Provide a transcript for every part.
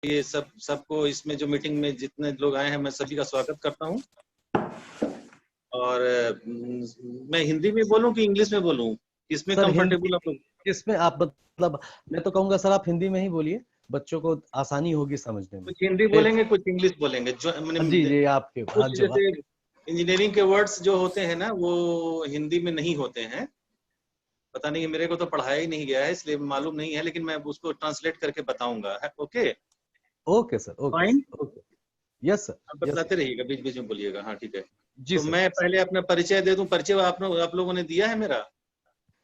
ये सबको इसमें जो मीटिंग में जितने लोग आए हैं मैं सभी का स्वागत करता हूँ। और मैं हिंदी में बोलूं कि इंग्लिश में बोलूं, किसमें कंफर्टेबल आप लोग? किसमें आप मतलब, मैं तो कहूंगा सर आप हिंदी में ही बोलिए, बच्चों को आसानी होगी समझने में। कुछ हिंदी बोलेंगे, कुछ इंग्लिश बोलेंगे। जो जी जी आपके कुछ जैसे इंजीनियरिंग के वर्ड्स जो होते हैं ना वो हिंदी में नहीं होते हैं। पता नहीं, मेरे को तो पढ़ाया ही नहीं गया है इसलिए मालूम नहीं है, लेकिन मैं उसको ट्रांसलेट करके बताऊंगा। Okay okay sir, okay fine, okay, yes sir, आप बतलाते रहिएगा, बीच बीच में बोलिएगा। हाँ ठीक है। जी तो सर। मैं पहले अपना परिचय दे दूं। परिचय आप लोगों ने दिया है मेरा?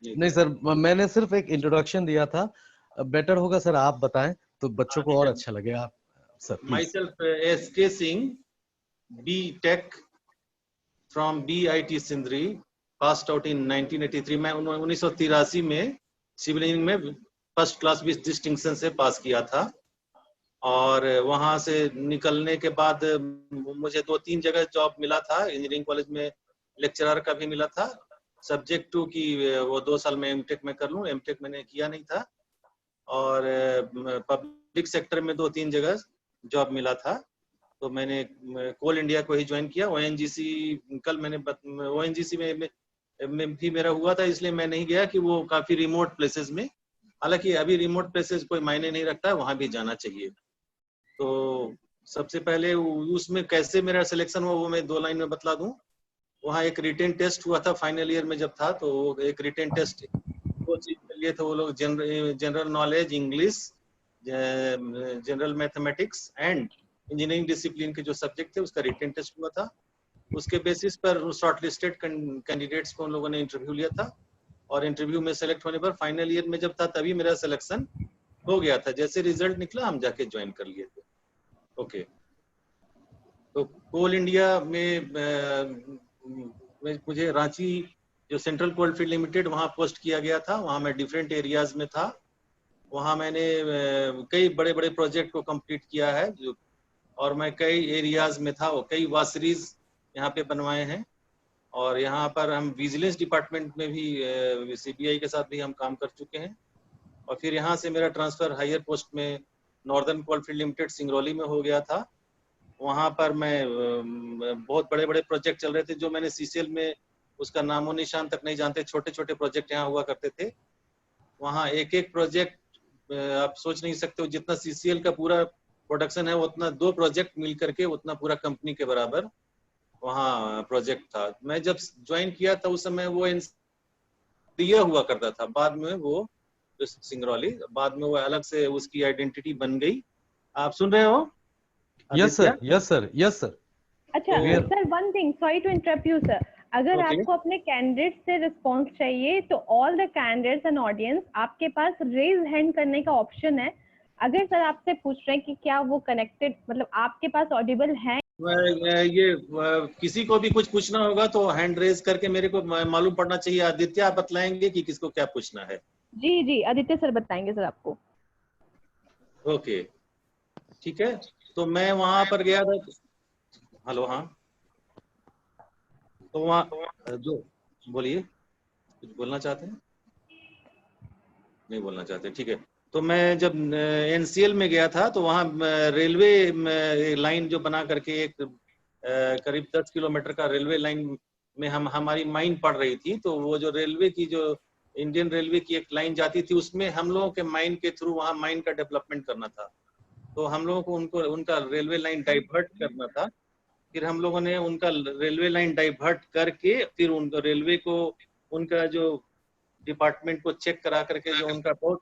नहीं सर, मैंने सिर्फ एक इंट्रोडक्शन दिया था। बेटर होगा सर आप बताएं तो बच्चों को और अच्छा लगेगा sir, please. My self SK Singh, B.Tech from BIT Sindri, passed out in 1983। मैं 1983 में सिविल इंजीनियरिंग में फर्स्ट क्लास विद डिस्टिंक्शन से पास किया था। और वहां से निकलने के बाद मुझे 2-3 जगह जॉब मिला था। इंजीनियरिंग कॉलेज में लेक्चरर का भी मिला था, सब्जेक्ट टू की वो 2 साल में M.Tech में कर लूं। M.Tech मैंने किया नहीं था। और पब्लिक सेक्टर में 2-3 जगह जॉब मिला था। तो मैंने कोल इंडिया को ही ज्वाइन किया। ONGC कल मैंने ONGC में भी मेरा हुआ था, इसलिए मैं नहीं गया कि वो काफी रिमोट प्लेसेस में। हालांकि अभी रिमोट प्लेसेस कोई मायने नहीं रखता है, वहां भी जाना चाहिए। तो सबसे पहले उसमें कैसे मेरा सिलेक्शन हुआ वो मैं 2 लाइन में बतला दूं। वहाँ एक रिटेन टेस्ट हुआ था फाइनल ईयर में जब था, तो एक रिटेन टेस्ट 2 चीज के लिए थे वो लोग, general knowledge, English, general mathematics and engineering discipline के जो सब्जेक्ट थे उसका रिटेन टेस्ट हुआ था। उसके बेसिस पर शॉर्टलिस्टेड कैंडिडेट्स को उन लोगों ने इंटरव्यू लिया था। और इंटरव्यू में सेलेक्ट होने पर फाइनल ईयर में जब था तभी मेरा सिलेक्शन हो गया था। जैसे रिजल्ट निकला हम जाके ज्वाइन कर लिए थे। ओके, तो कोल इंडिया में मुझे रांची जो सेंट्रल कोलफील्ड लिमिटेड वहाँ पोस्ट किया गया था। वहाँ मैं डिफरेंट एरियाज में था। वहाँ मैंने कई बड़े बड़े प्रोजेक्ट को कंप्लीट किया है और मैं कई एरियाज में था। कई वासरीज यहाँ पे बनवाए हैं। और यहाँ पर हम विजिलेंस डिपार्टमेंट में भी CBI के साथ भी हम काम कर चुके हैं। और फिर यहाँ से मेरा ट्रांसफर हायर पोस्ट में नॉर्दर्न कोलफील्ड लिमिटेड सिंगरौली में हो गया था। वहाँ पर मैं बहुत बड़े बड़े प्रोजेक्ट चल रहे थे जो मैंने CCL में उसका नामो निशान तक नहीं जानते। छोटे छोटे प्रोजेक्ट यहाँ हुआ करते थे। वहाँ एक एक प्रोजेक्ट आप सोच नहीं सकते हो, जितना CCL का पूरा प्रोडक्शन है उतना 2 प्रोजेक्ट मिल करके उतना पूरा कंपनी के बराबर वहाँ प्रोजेक्ट था। मैं जब ज्वाइन किया था उस समय वो दिया हुआ करता था, बाद में वो सिंगरौली, बाद में वो अलग से उसकी आइडेंटिटी बन गई। आप सुन रहे हो? Yes sir, yes sir, yes sir. अच्छा sir, one thing, sorry to interrupt you sir, अगर आपको अपने कैंडिडेट से रिस्पांस चाहिए तो all the candidates and audience, आपके पास रेज हैंड करने का ऑप्शन है। अगर सर आपसे पूछ रहे हैं कि क्या वो कनेक्टेड, मतलब आपके पास ऑडिबल है, ये किसी को भी कुछ पूछना होगा तो हैंड रेज करके मेरे को मालूम पड़ना चाहिए। आदित्य आप बतलाएंगे कि किसको क्या पूछना है? जी जी आदित्य सर बताएंगे सर आपको। ओके ठीक है, तो मैं वहां पर गया था। हेलो, हाँ, तो वहाँ जो बोलिए, कुछ बोलना चाहते हैं? नहीं बोलना चाहते, ठीक है। तो मैं जब NCL में गया था तो वहाँ रेलवे लाइन जो बना करके एक करीब 10 किलोमीटर का रेलवे लाइन में हमारी माइन पड़ रही थी। तो वो जो रेलवे की जो इंडियन रेलवे की एक लाइन जाती थी उसमें हम लोगों के माइन के थ्रू वहाँ माइन का डेवलपमेंट करना था। तो हम लोगों को उनका रेलवे लाइन डाइवर्ट करना था। फिर हम लोगों ने उनका रेलवे लाइन डाइवर्ट करके फिर उनको रेलवे को उनका जो डिपार्टमेंट को चेक करा करके जो उनका बहुत,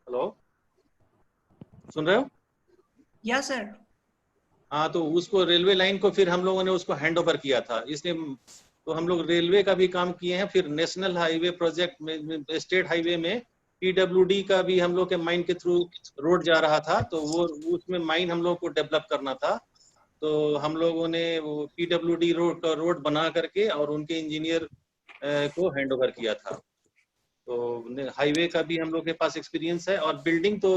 हेलो सुन रहे हो? Yes sir. हाँ, तो उसको रेलवे लाइन को फिर हम लोगों ने उसको हैंड ओवर किया था। इसलिए तो हम लोग रेलवे का भी काम किए हैं। फिर नेशनल हाईवे प्रोजेक्ट में, स्टेट हाईवे में PWD का भी हम लोग के माइन के थ्रू रोड जा रहा था। तो वो उसमें माइन हम लोग को डेवलप करना था। तो हम लोगों ने वो PWD रोड बना करके और उनके इंजीनियर को हैंड ओवर किया था। तो हाईवे का भी हम लोग के पास एक्सपीरियंस है। और बिल्डिंग तो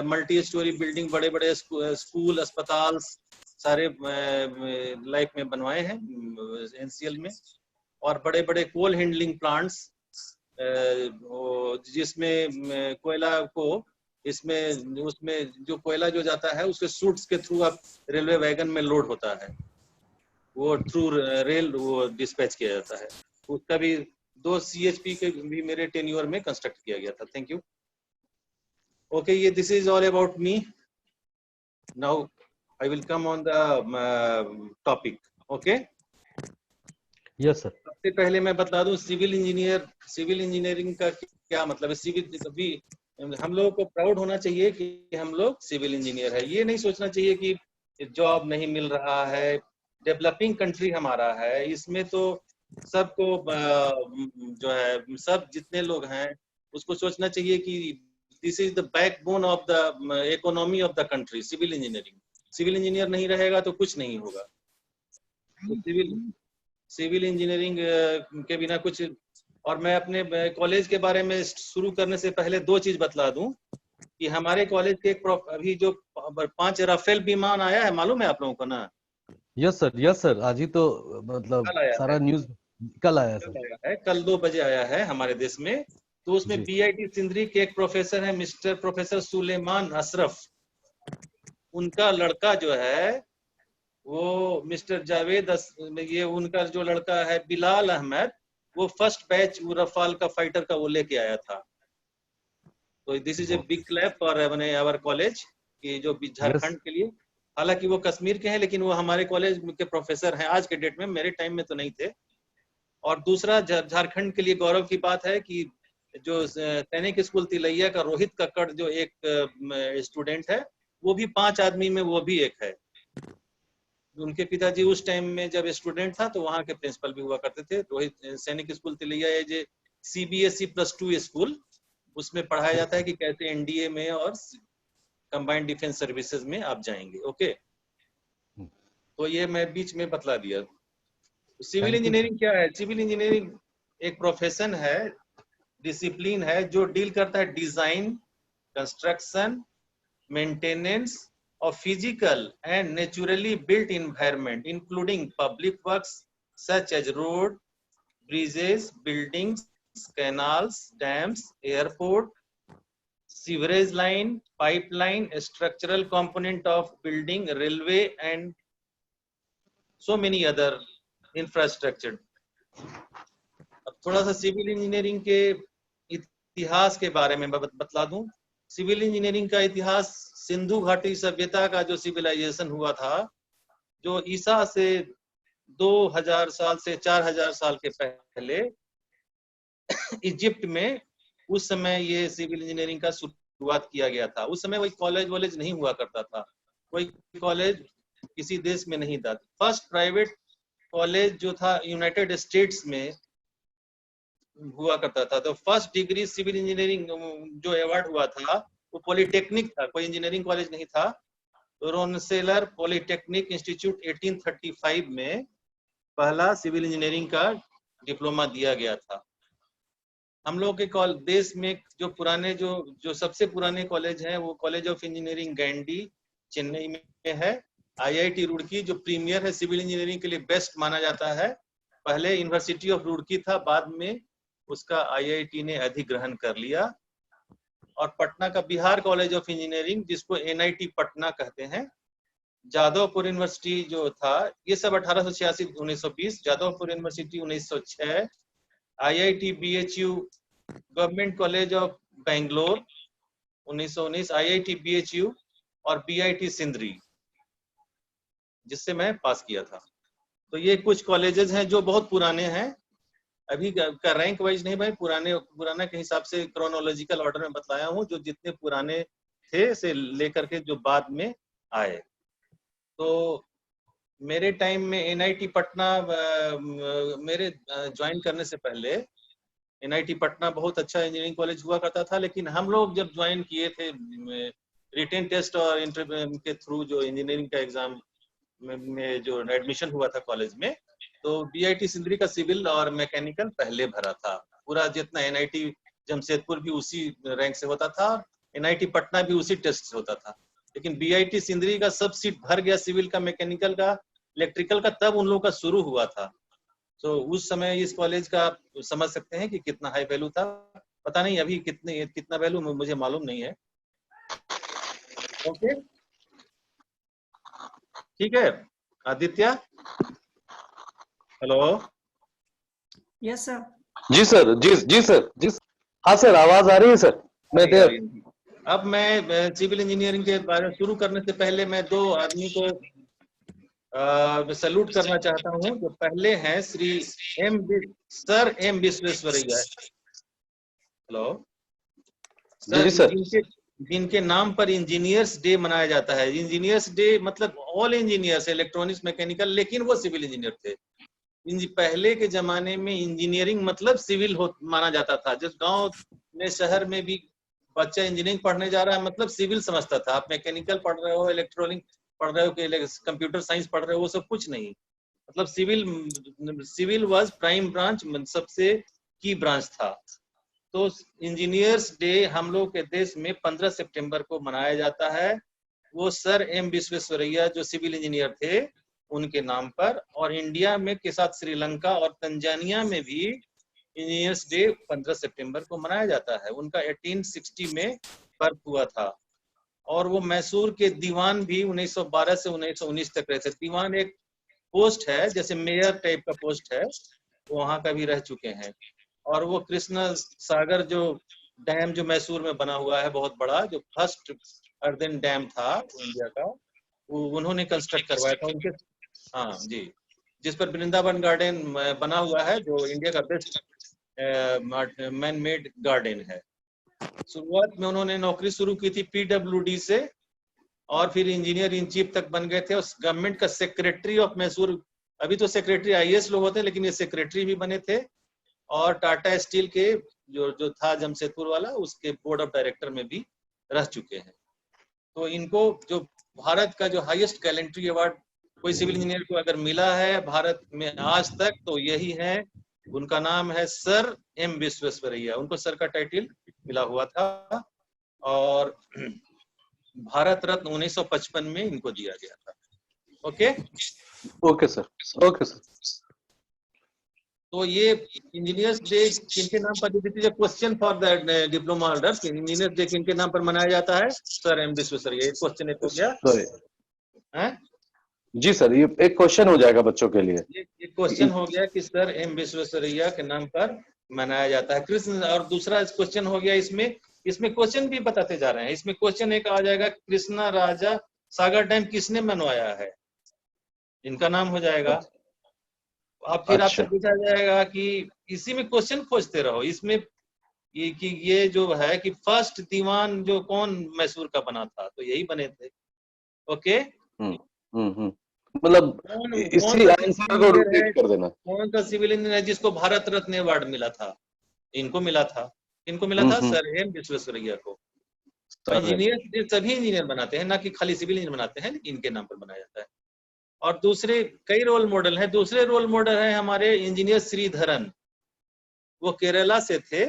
मल्टी स्टोरी बिल्डिंग, बड़े बड़े स्कूल, अस्पताल सारे लाइफ में बनवाए हैं NCL में। और बड़े बड़े कोल हैंडलिंग प्लांट्स जिसमें कोयला को इसमें उसमें जो कोयला जो जाता है उसके सूट्स के थ्रू आप रेलवे वैगन में लोड होता है, वो थ्रू रेल वो डिस्पैच किया जाता है। उसका भी 2 CHP के भी मेरे टेन्योर में कंस्ट्रक्ट किया गया था। Thank you. ओके, ये this is all about me. Now I will come on the topic. Okay, yes sir. सबसे पहले मैं बता दूं सिविल इंजीनियरिंग का क्या मतलब है। सिविल कभी हम लोगों को प्राउड होना चाहिए कि हम लोग सिविल इंजीनियर है। ये नहीं सोचना चाहिए कि जॉब नहीं मिल रहा है। डेवलपिंग कंट्री हमारा है, इसमें तो सबको जो है सब जितने लोग हैं उसको सोचना चाहिए कि this is the backbone of the economy of the country. Civil engineer नहीं रहेगा तो कुछ नहीं होगा। तो सिविल इंजीनियरिंग के बिना कुछ। और मैं अपने कॉलेज के बारे में शुरू करने से पहले 2 चीज बतला दूं कि हमारे कॉलेज के अभी जो 5 राफेल विमान आया है, मालूम है आप लोगों को ना? यस सर, आज ही तो मतलब सारा न्यूज कल आया सर। कल 2 बजे आया है हमारे देश में। तो उसमें BIT सिंदरी के एक प्रोफेसर है, मिस्टर प्रोफेसर सुलेमान अशरफ। उनका लड़का जो है वो मिस्टर जावेद, ये उनका जो लड़का है बिलाल अहमद, वो फर्स्ट बैच रफाल का फाइटर का वो लेके आया था। तो this is a big clap for our college कि जो झारखंड के लिए, हालांकि वो कश्मीर के हैं लेकिन वो हमारे कॉलेज के प्रोफेसर हैं आज के डेट में, मेरे टाइम में तो नहीं थे। और दूसरा झारखंड के लिए गौरव की बात है कि जो सैनिक स्कूल तिलैया का रोहित कक्कड़ जो एक स्टूडेंट है, वो भी 5 आदमी में वो भी एक है। उनके पिताजी उस टाइम में जब स्टूडेंट था तो वहाँ के प्रिंसिपल भी हुआ करते थे। रोहित सैनिक स्कूल तिलैया है जो CBSE +2 स्कूल, उसमें पढ़ाया जाता है कि कैसे NDA में और कंबाइंड डिफेंस सर्विसेज में आप जाएंगे। ओके, तो ये मैं बीच में बतला दिया। सिविल इंजीनियरिंग क्या है? सिविल इंजीनियरिंग एक प्रोफेशन है, डिसिप्लिन है जो डील करता है design, construction, maintenance of physical and naturally built environment including public works such as road, bridges, buildings, canals, dams, airport, sewerage line, pipeline, structural component of building, railway and so many other infrastructure। अब थोड़ा सा civil engineering के इतिहास के बारे में बतला दूं। सिविल इंजीनियरिंग का इतिहास सिंधु घाटी सभ्यता का जो सिविलाइजेशन हुआ था, जो ईसा से 2000 साल से 4000 साल के पहले इजिप्ट में, उस समय ये सिविल इंजीनियरिंग का शुरुआत किया गया था। उस समय कोई कॉलेज नहीं हुआ करता था, कोई कॉलेज किसी देश में नहीं था। फर्स्ट प्राइवेट कॉलेज जो था यूनाइटेड स्टेट्स में हुआ करता था। तो फर्स्ट डिग्री सिविल इंजीनियरिंग जो अवार्ड हुआ था वो पॉलिटेक्निक था, कोई इंजीनियरिंग कॉलेज नहीं था। तो रोनसेलर पॉलिटेक्निक इंस्टीट्यूट 1835 में पहला सिविल इंजीनियरिंग का डिप्लोमा दिया गया था। हम लोग के देश में जो पुराने जो सबसे पुराने कॉलेज हैं वो कॉलेज ऑफ इंजीनियरिंग गैंडी चेन्नई में है। IIT रुड़की जो प्रीमियर है सिविल इंजीनियरिंग के लिए, बेस्ट माना जाता है। पहले यूनिवर्सिटी ऑफ रुड़की था, बाद में उसका IIT ने अधिग्रहण कर लिया। और पटना का बिहार कॉलेज ऑफ इंजीनियरिंग जिसको NIT पटना कहते हैं। जादवपुर यूनिवर्सिटी जो था, ये सब 1886-1920, Jadavpur university 1906, IIT BHU government college of Bangalore 1919, IIT BHU और BIT सिंदरी जिससे मैं पास किया था। तो ये कुछ कॉलेजेस हैं जो बहुत पुराने हैं। अभी का रैंक वाइज नहीं भाई, पुराना के हिसाब से क्रोनोलॉजिकल ऑर्डर में बताया हूँ, जो जितने पुराने थे से लेकर के जो बाद में आए। तो मेरे टाइम में NIT पटना, मेरे ज्वाइन करने से पहले NIT पटना बहुत अच्छा इंजीनियरिंग कॉलेज हुआ करता था। लेकिन हम लोग जब ज्वाइन किए थे रिटन टेस्ट और इंटरव्यू के थ्रू जो इंजीनियरिंग का एग्जाम में जो एडमिशन हुआ था कॉलेज में, तो BIT सिंदरी का सिविल और मैकेनिकल पहले भरा था। पूरा जितना NIT जमशेदपुर भी उसी रैंक से होता था, NIT पटना भी उसी टेस्ट से होता था। लेकिन BIT सिंदरी का सब सीट भर गया, सिविल का, मैकेनिकल का, इलेक्ट्रिकल का, तब उन लोगों का शुरू हुआ था। तो उस समय इस कॉलेज का समझ सकते हैं कि कितना हाई वैल्यू था। पता नहीं अभी कितना वैल्यू मुझे मालूम नहीं है। ओके, ठीक है। आदित्य, हेलो। Yes sir. जी सर, जी सर, जी। हाँ सर, आवाज आ रही है सर, मैं देर। अब मैं सिविल इंजीनियरिंग के बारे में शुरू करने से पहले मैं दो आदमी को सैल्यूट करना चाहता हूं। जो पहले हैं sir M Visvesvaraya. Hello sir, जी सर। जिनके नाम पर इंजीनियर्स डे मनाया जाता है। इंजीनियर्स डे मतलब ऑल इंजीनियर्स, इलेक्ट्रॉनिक्स, मैकेनिकल, लेकिन वो सिविल इंजीनियर थे। पहले के जमाने में इंजीनियरिंग मतलब सिविल माना जाता था। जिस गांव में, शहर में भी बच्चा इंजीनियरिंग पढ़ने जा रहा है मतलब सिविल समझता था। आप मैकेनिकल पढ़ रहे हो, इलेक्ट्रॉनिक पढ़ रहे हो कि कंप्यूटर साइंस पढ़ रहे हो, वो सब कुछ नहीं। मतलब सिविल वाज प्राइम ब्रांच, सबसे की ब्रांच था। तो इंजीनियर्स डे हम लोग के देश में 15 सितंबर को मनाया जाता है। वो सर एम विश्वेश्वरैया जो सिविल इंजीनियर थे उनके नाम पर। और इंडिया में के साथ श्रीलंका और तंजानिया में भी इंजीनियर्स डे 15 सितंबर को मनाया जाता है। उनका 1860 में बर्थ हुआ था। और वो मैसूर के दीवान भी 1912 से 1919 तक रहे थे। दीवान एक पोस्ट है, जैसे मेयर टाइप का पोस्ट है, वो वहां का भी रह चुके हैं। और वो कृष्णा सागर जो डैम जो मैसूर में बना हुआ है बहुत बड़ा, जो फर्स्ट अर्दन डैम था इंडिया का, वो उन्होंने कंस्ट्रक्ट करवाया था उनके। हाँ जी, जिस पर वृंदावन गार्डन बना हुआ है, जो इंडिया का बेस्ट मैन मेड गार्डन है। शुरुआत में उन्होंने नौकरी शुरू की थी पीडब्ल्यूडी से, और फिर इंजीनियर इन चीफ तक बन गए थे। उस गवर्नमेंट का सेक्रेटरी ऑफ मैसूर, अभी तो सेक्रेटरी आईएएस लोग होते हैं, लेकिन ये सेक्रेटरी भी बने थे। और टाटा स्टील के जो था जमशेदपुर वाला, उसके बोर्ड ऑफ डायरेक्टर में भी रह चुके हैं। तो इनको जो भारत का जो हाईएस्ट गैलेंट्री अवार्ड कोई सिविल इंजीनियर को अगर मिला है भारत में आज तक, तो यही है। उनका नाम है सर एम विश्वेश्वरैया। उनको सर का टाइटल मिला हुआ था। और भारत रत्न 1955 में इनको दिया गया था। Okay okay sir, okay sir. तो ये इंजीनियर्स डे किनके नाम पर, question for the diploma holders, engineers day किनके नाम पर मनाया जाता है? Sir M Visvesvaraya. एक क्वेश्चन एक हो गया है। जी सर, ये एक क्वेश्चन हो जाएगा बच्चों के लिए। ये क्वेश्चन हो गया कि सर एम विश्वेश्वरैया के नाम पर मनाया जाता है कृष्ण। और दूसरा क्वेश्चन हो गया, इसमें क्वेश्चन भी बताते जा रहे हैं। इसमें क्वेश्चन एक आ जाएगा, कृष्णा राजा सागर डैम किसने बनवाया है? इनका नाम हो जाएगा। अब फिर आपसे पूछा जाएगा कि इसी में क्वेश्चन खोजते रहो। इसमें ये जो है कि फर्स्ट दीवान जो कौन मैसूर का बना था, तो यही बने थे। ओके, मतलब इसी आंसर को रिपीट कर देना। कौन सा सिविल इंजीनियर जिसको भारत रत्न अवार्ड मिला था? इनको मिला था। इनको मिला था सर एम विश्वेश्वरैया को। तो इंजीनियर सभी इंजीनियर बनाते हैं, ना कि खाली सिविल इंजीनियर बनाते हैं, लेकिन इनके नाम पर बनाया जाता है। और दूसरे कई रोल मॉडल हैं। दूसरे रोल मॉडल हैं हमारे इंजीनियर श्रीधरन। वो केरला से थे।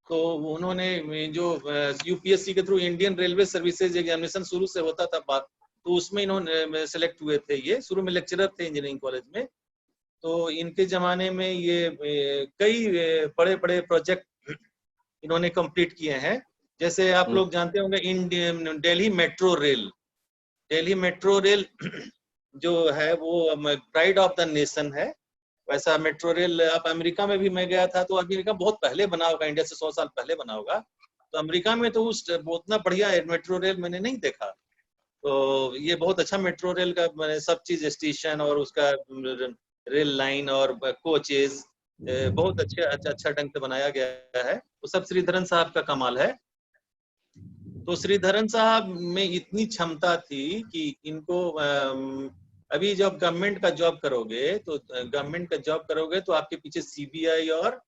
तो उन्होंने जो यूपीएससी के through Indian railway services examination शुरू से होता था बात, तो उसमें इन्होंने सेलेक्ट हुए थे। ये शुरू में लेक्चरर थे इंजीनियरिंग कॉलेज में। तो इनके जमाने में ये कई बड़े बड़े प्रोजेक्ट इन्होंने कंप्लीट किए हैं। जैसे आप लोग जानते होंगे Delhi metro rail. Delhi metro rail जो है वो प्राइड ऑफ द नेशन है। वैसा मेट्रो रेल आप अमेरिका में भी, मैं गया था तो अमेरिका बहुत पहले बना होगा, इंडिया से 100 साल पहले बना होगा। तो अमेरिका में तो उतना बढ़िया मेट्रो रेल मैंने नहीं देखा। तो ये बहुत अच्छा मेट्रो रेल का मैंने सब चीज, स्टेशन और उसका रेल लाइन और कोचेज बहुत अच्छा ढंग से बनाया गया है। वो सब श्रीधरन साहब का कमाल है। तो श्रीधरन साहब में इतनी क्षमता थी कि इनको अभी जब गवर्नमेंट का जॉब करोगे तो आपके पीछे सीबीआई और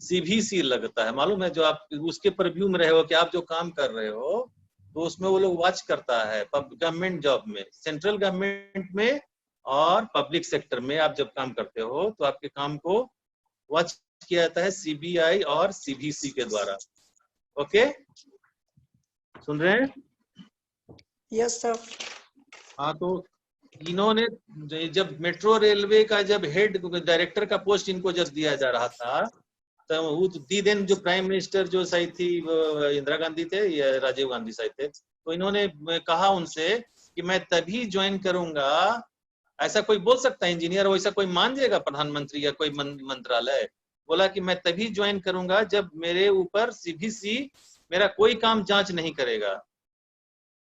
सीबीसी लगता है, मालूम है? जो आप उसके परव्यू में रहे हो कि आप जो काम कर रहे हो तो उसमें वो लोग वॉच करता है। गवर्नमेंट जॉब में, सेंट्रल गवर्नमेंट में और पब्लिक सेक्टर में आप जब काम करते हो तो आपके काम को वॉच किया जाता है सीबीआई और सीबीसी के द्वारा। ओके, सुन रहे हैं? Yes sir. हाँ, तो इन्होंने जब मेट्रो रेलवे का जब हेड डायरेक्टर का पोस्ट इनको जब दिया जा रहा था, तो वो दी देन जो प्राइम मिनिस्टर जो शायद थी इंदिरा गांधी थे या राजीव गांधी शायद थे, तो इन्होंने कहा उनसे कि मैं तभी ज्वाइन करूंगा। ऐसा कोई बोल सकता है इंजीनियर, वैसा कोई मान जाएगा प्रधानमंत्री या कोई मंत्रालय? बोला कि मैं तभी ज्वाइन करूंगा जब मेरे ऊपर सीबीसी मेरा कोई काम जांच नहीं करेगा।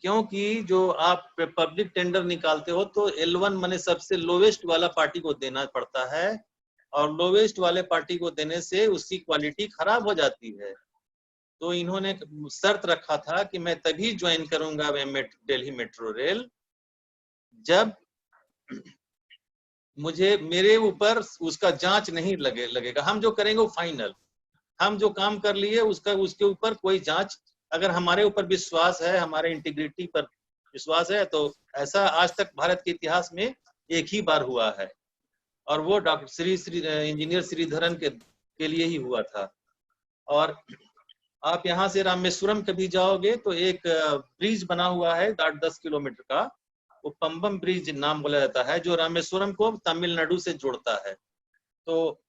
क्योंकि जो आप पब्लिक टेंडर निकालते हो तो L1 माने सबसे लोवेस्ट वाला पार्टी को देना पड़ता है, और लोवेस्ट वाले पार्टी को देने से उसकी क्वालिटी खराब हो जाती है। तो इन्होंने शर्त रखा था कि मैं तभी ज्वाइन करूंगा दिल्ली मेट्रो रेल जब मुझे मेरे ऊपर उसका जांच नहीं लगेगा। हम जो करेंगे वो फाइनल, हम जो काम कर लिए उसके ऊपर कोई जांच, अगर हमारे ऊपर विश्वास है, हमारे इंटीग्रिटी पर विश्वास है, तो ऐसा आज तक भारत के इतिहास में एक ही बार हुआ है, और वो डॉक्टर इंजीनियर श्रीधरन के लिए ही हुआ था। और आप यहाँ से रामेश्वरम कभी जाओगे तो एक ब्रिज बना हुआ है 8-10 किलोमीटर का, वो पंबम ब्रिज नाम बोला जाता है, जो रामेश्वरम को तमिलनाडु से जोड़ता है। तो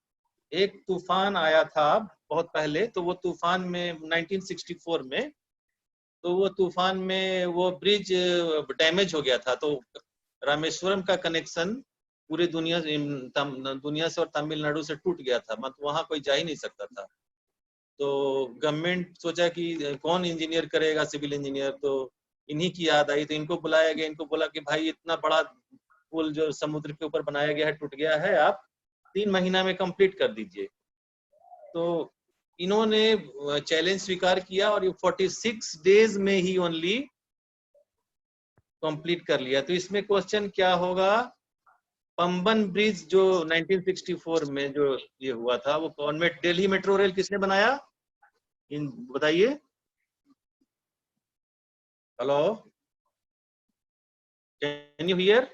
एक तूफान आया था बहुत पहले, तो वो तूफान में 1964 में, तो वो तूफान में वो ब्रिज डैमेज हो गया था, तो रामेश्वरम का कनेक्शन पूरी दुनिया से और तमिलनाडु से टूट गया था, मतलब वहां कोई जा ही नहीं सकता था। तो गवर्नमेंट सोचा कि कौन इंजीनियर करेगा, सिविल इंजीनियर, तो इन्हीं की याद आई, तो इनको बुलाया गया। इनको बोला कि भाई इतना बड़ा पुल जो समुद्र के ऊपर बनाया गया है, टूट गया है, आप 3 महीना में कंप्लीट कर दीजिए। तो इन्होंने चैलेंज स्वीकार किया और ये 46 डेज में ही ओनली कंप्लीट कर लिया। तो इसमें क्वेश्चन क्या होगा, पंबन ब्रिज जो 1964 में जो ये हुआ था, वो कौन में दिल्ली मेट्रो रेल किसने बनाया, बताइए। Hello, can you here?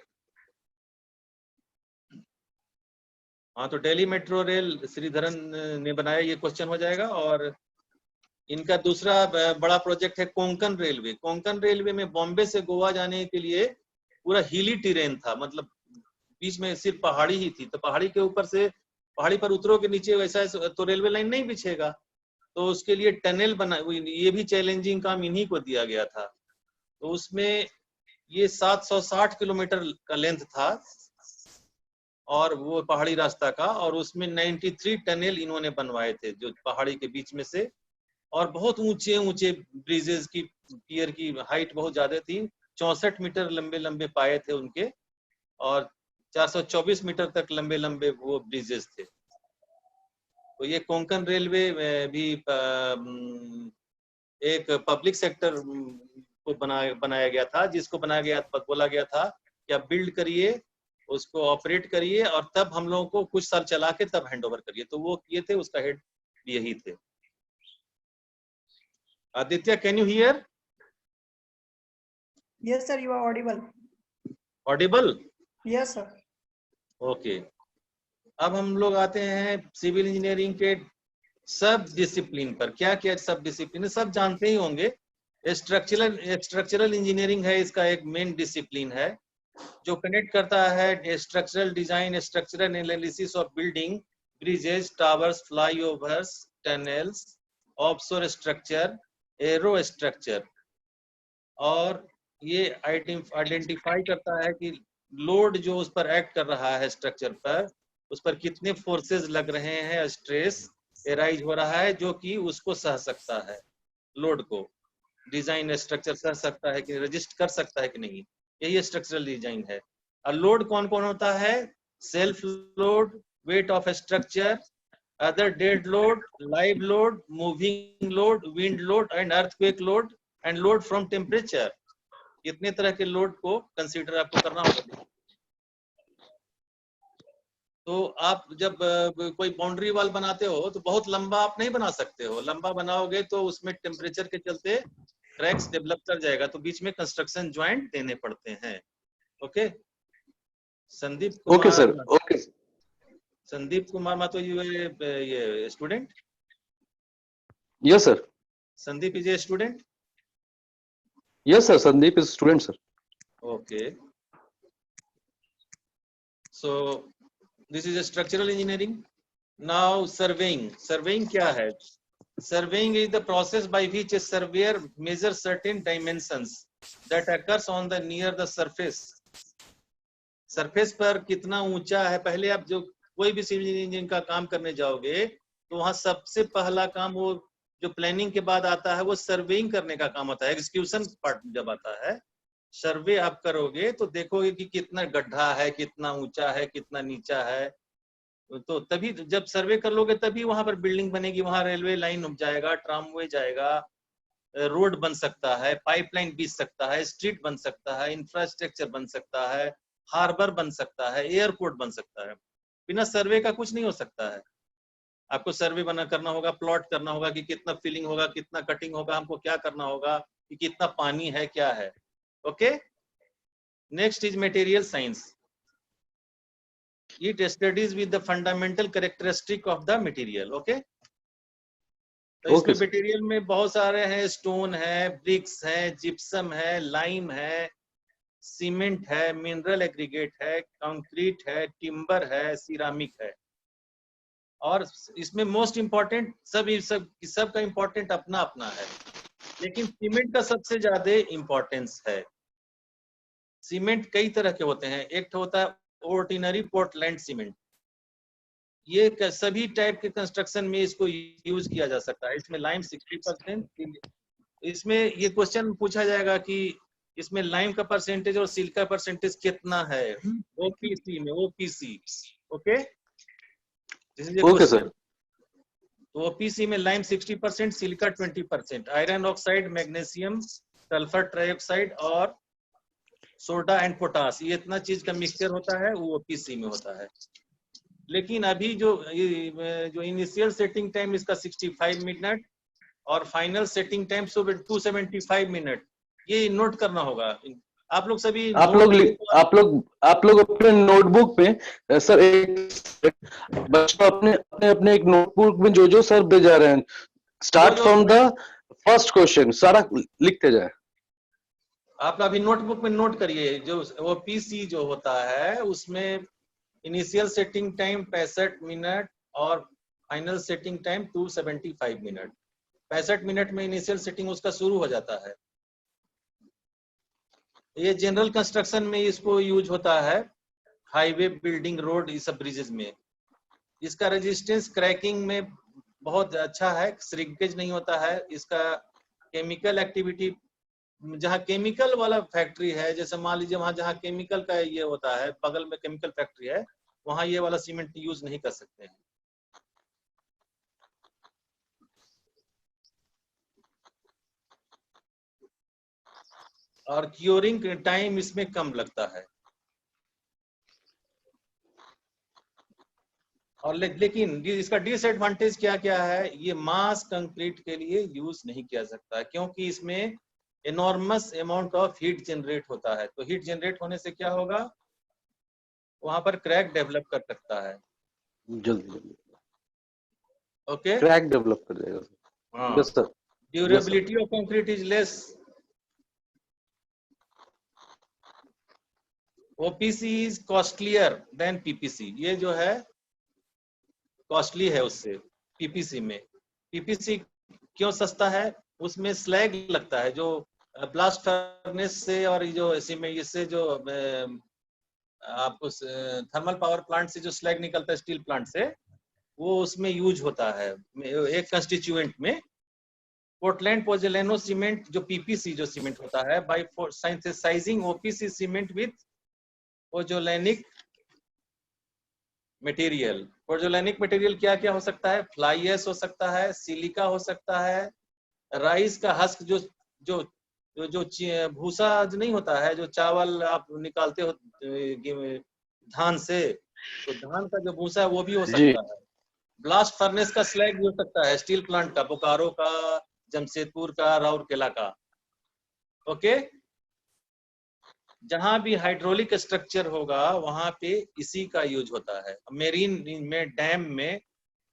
हाँ, तो दिल्ली मेट्रो रेल श्रीधरन ने बनाया, ये क्वेश्चन हो जाएगा। और इनका दूसरा बड़ा प्रोजेक्ट है कोंकण रेलवे। कोंकण रेलवे में बॉम्बे से गोवा जाने के लिए पूरा हिली टेरेन था, मतलब बीच में सिर्फ पहाड़ी ही थी, तो पहाड़ी के ऊपर से पहाड़ी पर उतरोगे नीचे, वैसा तो रेलवे लाइन नहीं बिछेगा, तो उसके लिए टनल बना, ये भी चैलेंजिंग काम इन्हीं को दिया गया था। तो उसमें ये 760 किलोमीटर का लेंथ था, और वो पहाड़ी रास्ता का, और उसमें 93 टनल इन्होंने बनवाए थे जो पहाड़ी के बीच में से, और बहुत ऊंचे ऊंचे ब्रिजेस की पियर की हाइट बहुत ज्यादा थी, 64 मीटर लंबे लंबे पाए थे उनके, और 424 मीटर तक लंबे लंबे वो ब्रिजेस थे। तो ये कोंकण रेलवे भी एक पब्लिक सेक्टर को बनाया गया था, जिसको बनाया गया, बोला गया था कि आप बिल्ड करिए, उसको ऑपरेट करिए, और तब हम लोगों को कुछ साल चला के तब हैंड ओवर करिए। तो वो किए थे, उसका हेड यही थे। Aditya, can you hear? Yes, sir. You are audible. Audible? Yes, sir. Okay. अब हम लोग आते हैं सिविल इंजीनियरिंग के सब डिसिप्लिन पर। क्या क्या सब डिसिप्लिन सब जानते ही होंगे। स्ट्रक्चरल इंजीनियरिंग है, इसका एक मेन डिसिप्लिन है, जो कनेक्ट करता है structural design, structural analysis of building, bridges, towers, flyovers, tunnels, offshore structure, arrow structure. और ये आइडेंटिफाई करता है कि लोड जो उस पर एक्ट कर रहा है स्ट्रक्चर पर, उस पर कितने फोर्सेस लग रहे हैं, स्ट्रेस एराइज हो रहा है, जो कि उसको सह सकता है, लोड को डिजाइन स्ट्रक्चर सह सकता है कि रजिस्ट कर सकता है कि नहीं, यही स्ट्रक्चरल डिजाइन है। और लोड कौन कौन होता है, self load, weight of structure, other dead load, live load, moving load, wind load and earthquake load and load from temperature। कितने तरह के लोड को कंसीडर आपको करना होगा। तो आप जब कोई बाउंड्री वॉल बनाते हो तो बहुत लंबा आप नहीं बना सकते हो, लंबा बनाओगे तो उसमें टेम्परेचर के चलते क्रैक्स डेवलप कर जाएगा, तो बीच में कंस्ट्रक्शन ज्वाइंट देने पड़ते हैं। Okay, Sandeep Kumar. Okay sir, okay. Sandeep Kumar मातो, ये student? Yes, sir. Sandeep is a student? Yes, sir. Sandeep is student, sir. Okay. So this is a structural engineering. Now surveying. Surveying क्या है? Surveying is the process by which a surveyor measures certain dimensions that occurs on the near the surface. Surface पर कितना ऊंचा है, पहले आप जो कोई भी सिविल इंजीनियरिंग का काम करने जाओगे तो वहां सबसे पहला काम वो जो प्लानिंग के बाद आता है वो सर्वेइंग करने का काम होता है। एग्जीक्यूशन पार्ट जब आता है, सर्वे आप करोगे तो देखोगे कि कितना गड्ढा है, कितना ऊंचा है, कितना नीचा है, तो तभी जब सर्वे कर लोगे तभी वहां पर बिल्डिंग बनेगी, वहां रेलवे लाइन जाएगा, ट्रामवे जाएगा, रोड बन सकता है, पाइपलाइन बीच सकता है, स्ट्रीट बन सकता है, इंफ्रास्ट्रक्चर बन सकता है, हार्बर बन सकता है, एयरपोर्ट बन सकता है। बिना सर्वे का कुछ नहीं हो सकता है। आपको सर्वे बना करना होगा, प्लॉट करना होगा कि कितना फिलिंग होगा, कितना कटिंग होगा, हमको क्या करना होगा, कि कितना पानी है, क्या है। Okay, next is material science. It studies with the fundamental characteristic of the material. Okay? तो इसमें मटेरियल में बहुत सारे हैं, स्टोन है, ब्रिक्स है, जिप्सम है, लाइम है, सीमेंट है, मिनरल एग्रीगेट है, कंक्रीट है, टिम्बर है, सिरामिक है। और इसमें मोस्ट इम्पोर्टेंट सब का इम्पोर्टेंट अपना अपना है, लेकिन सीमेंट का सबसे ज्यादा इम्पोर्टेंस है। सीमेंट कई तरह के होते हैं। एक होता है ऑर्डिनरी पोर्टलैंड सीमेंट, ये सभी टाइप के कंस्ट्रक्शन में इसको यूज किया जा सकता है। इसमें लाइम 60%, इसमें ये क्वेश्चन पूछा जाएगा कि इसमें लाइम का परसेंटेज और सिल्का परसेंटेज कितना है ओपीसी में, ओपीसी। Okay okay sir. तो ओपीसी में lime 60%, Chilka 20%, iron oxide, magnesium, sulphur trioxide और सोडा एंड पोटास, ये इतना चीज का मिक्सचर होता है, वो ओपीसी में होता है। लेकिन अभी जो इनिशियल सेटिंग टाइम इसका 65 मिनट और फाइनल सेटिंग टाइम 275 मिनट, ये नोट करना होगा। आप लोग सभी आप लोग अपने नोटबुक में सर बच्चों अपने एक नोटबुक में जो सर भेजा रहे हैं, start from the first question सारा लिखते जाए। आप अभी नोटबुक में नोट करिए, जो ओपीसी जो होता है उसमें इनिशियल सेटिंग टाइम 65 मिनट और final setting time 275 minute. 65 minute में इनिशियल सेटिंग उसका शुरू हो जाता है। ये जनरल कंस्ट्रक्शन में इसको यूज होता है, हाईवे, बिल्डिंग, रोड, ये सब ब्रिजेस में। इसका रेजिस्टेंस क्रैकिंग में बहुत अच्छा है, श्रिंकेज नहीं होता है। इसका केमिकल एक्टिविटी, जहाँ केमिकल वाला फैक्ट्री है, जैसे मान लीजिए वहां जहाँ केमिकल का ये होता है, बगल में केमिकल फैक्ट्री है, वहां ये वाला सीमेंट यूज नहीं कर सकते हैं। और क्यूरिंग टाइम इसमें कम लगता है। और लेकिन इसका डिसएडवांटेज क्या क्या है, ये मास कंक्रीट के लिए यूज नहीं किया सकता है, क्योंकि इसमें enormous amount of heat generate होता है। तो हीट जनरेट होने से क्या होगा, वहां पर क्रैक डेवलप कर सकता है, जल्दी। ओके, क्रैक डेवलप कर जाएगा। Yes sir. Durability of concrete is less. OPC is costlier then PPC, ये जो है कॉस्टली है उससे पीपीसी में। पीपीसी क्यों सस्ता है, उसमें स्लैग लगता है, जो ब्लास्ट फर्नेस से और जो इससे जो आपको थर्मल पावर प्लांट से जो स्लैग निकलता है स्टील प्लांट से, वो उसमें यूज होता है एक कंस्टिट्यूएंट में। पोर्टलैंड पोज़ोलाना सीमेंट जो पीपीसी जो सीमेंट होता है, by synthesizing OPC cement with pozzolanic material. Pozzolanic material क्या क्या हो सकता है, फ्लाई ऐश हो सकता है, सिलिका हो सकता है, राइस का हस्क, जो भूसा नहीं होता है, जो चावल आप निकालते हो धान से, तो धान का जो भूसा है वो भी हो सकता है। ब्लास्ट फर्नेस का स्लैग भी हो सकता है, स्टील प्लांट का, बोकारो का, जमशेदपुर का, राउरकेला का। ओके, जहां भी हाइड्रोलिक स्ट्रक्चर होगा वहां पे इसी का यूज होता है। मेरीन में, डैम में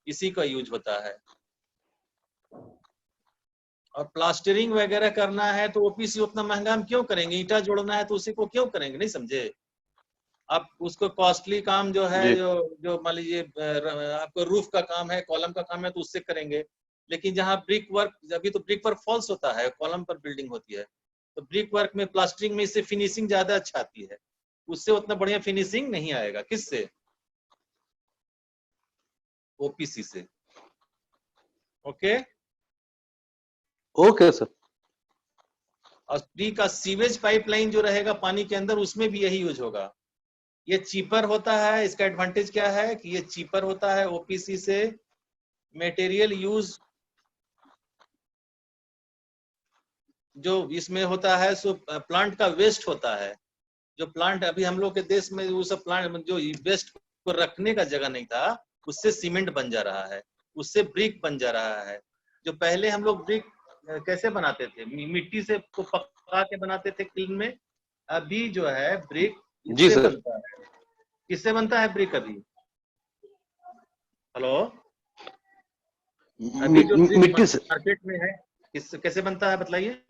इसी का यूज होता है। और प्लास्टरिंग वगैरह करना है तो ओपीसी उतना महंगा हम क्यों करेंगे, ईंटा जोड़ना है तो उसी को क्यों करेंगे, नहीं समझे आप। उसको कॉस्टली काम जो है, जो मान लीजिए आपको रूफ का काम है, कॉलम का काम है, तो उससे करेंगे। लेकिन जहाँ ब्रिक वर्क, अभी तो ब्रिक वर्क फॉल्स होता है, कॉलम पर बिल्डिंग होती है, तो ब्रिक वर्क में प्लास्टरिंग में इससे फिनिशिंग ज्यादा अच्छा आती है, उससे उतना बढ़िया फिनिशिंग नहीं आएगा। किससे? ओपीसी से। ओके। Okay sir. और प्री का सीवेज पाइपलाइन जो रहेगा पानी के अंदर, उसमें भी यही यूज होगा। ये चीपर होता है। इसका एडवांटेज क्या है कि ये चीपर होता है ओपीसी से। मटेरियल यूज जो इसमें होता है सो प्लांट का वेस्ट होता है, जो प्लांट अभी हम लोग के देश में वो सब प्लांट जो वेस्ट को रखने का जगह नहीं था, उससे सीमेंट बन जा रहा है, उससे ब्रिक बन जा रहा है। जो पहले हम लोग ब्रिक कैसे बनाते थे, मिट्टी से को पका के बनाते थे किल्न में, अभी जो है ब्रिक जी इससे सर। बनता है। किससे बनता है ब्रिक अभी? हेलो, अभी जो ब्रिक मिट्टी से। मार्केट में है किस कैसे बनता है बताइए?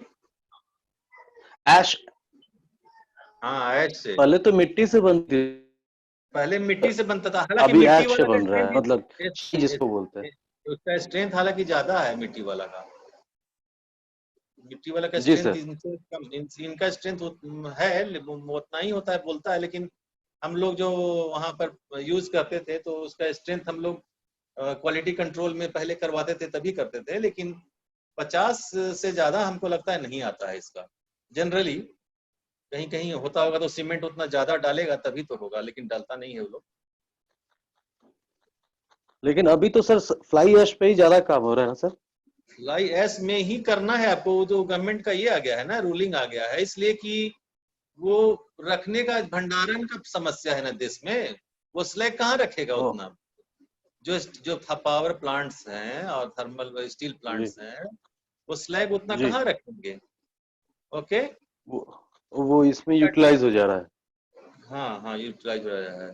ऐश। हाँ, ऐश से। पहले तो मिट्टी से बनती है, पहले मिट्टी से बनता था, हालांकि अभी मिट्टी ऐश से वाला का बन रहा है, मतलब जिसको बोलते हैं। उसका स्ट्रेंथ हालांकि ज्यादा है मिट्टी वाला का। मिट्टी वाला का जी स्ट्रेंथ सर। इनसे कम, इनका स्ट्रेंथ है वो उतना ही होता है, बोलता है, लेकिन हम लोग जो वहां पर यूज करते थे तो उसका स्ट्रेंथ हम लोग क्वालिटी कंट्रोल में पहले करवाते थे तभी करते थे, लेकिन 50 से ज्यादा हमको लगता है नहीं आता है इसका। जनरली कहीं कहीं होता होगा तो सीमेंट उतना ज्यादा डालेगा तभी तो होगा, लेकिन डालता नहीं है वो लोग। लेकिन अभी तो सर फ्लाई ऐश पे ही ज्यादा काम हो रहा है ना सर? फ्लाई ऐश में ही करना है आपको, वो जो गवर्नमेंट का ये आ गया है ना, रूलिंग आ गया है, इसलिए कि वो रखने का भंडारण का समस्या है ना देश में। वो स्लैग कहाँ रखेगा ओ उतना? जो जो पावर प्लांट्स हैं और थर्मल स्टील जी प्लांट्स हैं, वो स्लैग उतना जी। कहाँ रखेंगे? ओके। वो इसमें यूटिलाइज हो जा रहा है। हाँ हाँ, यूटिलाइज हो रहा है।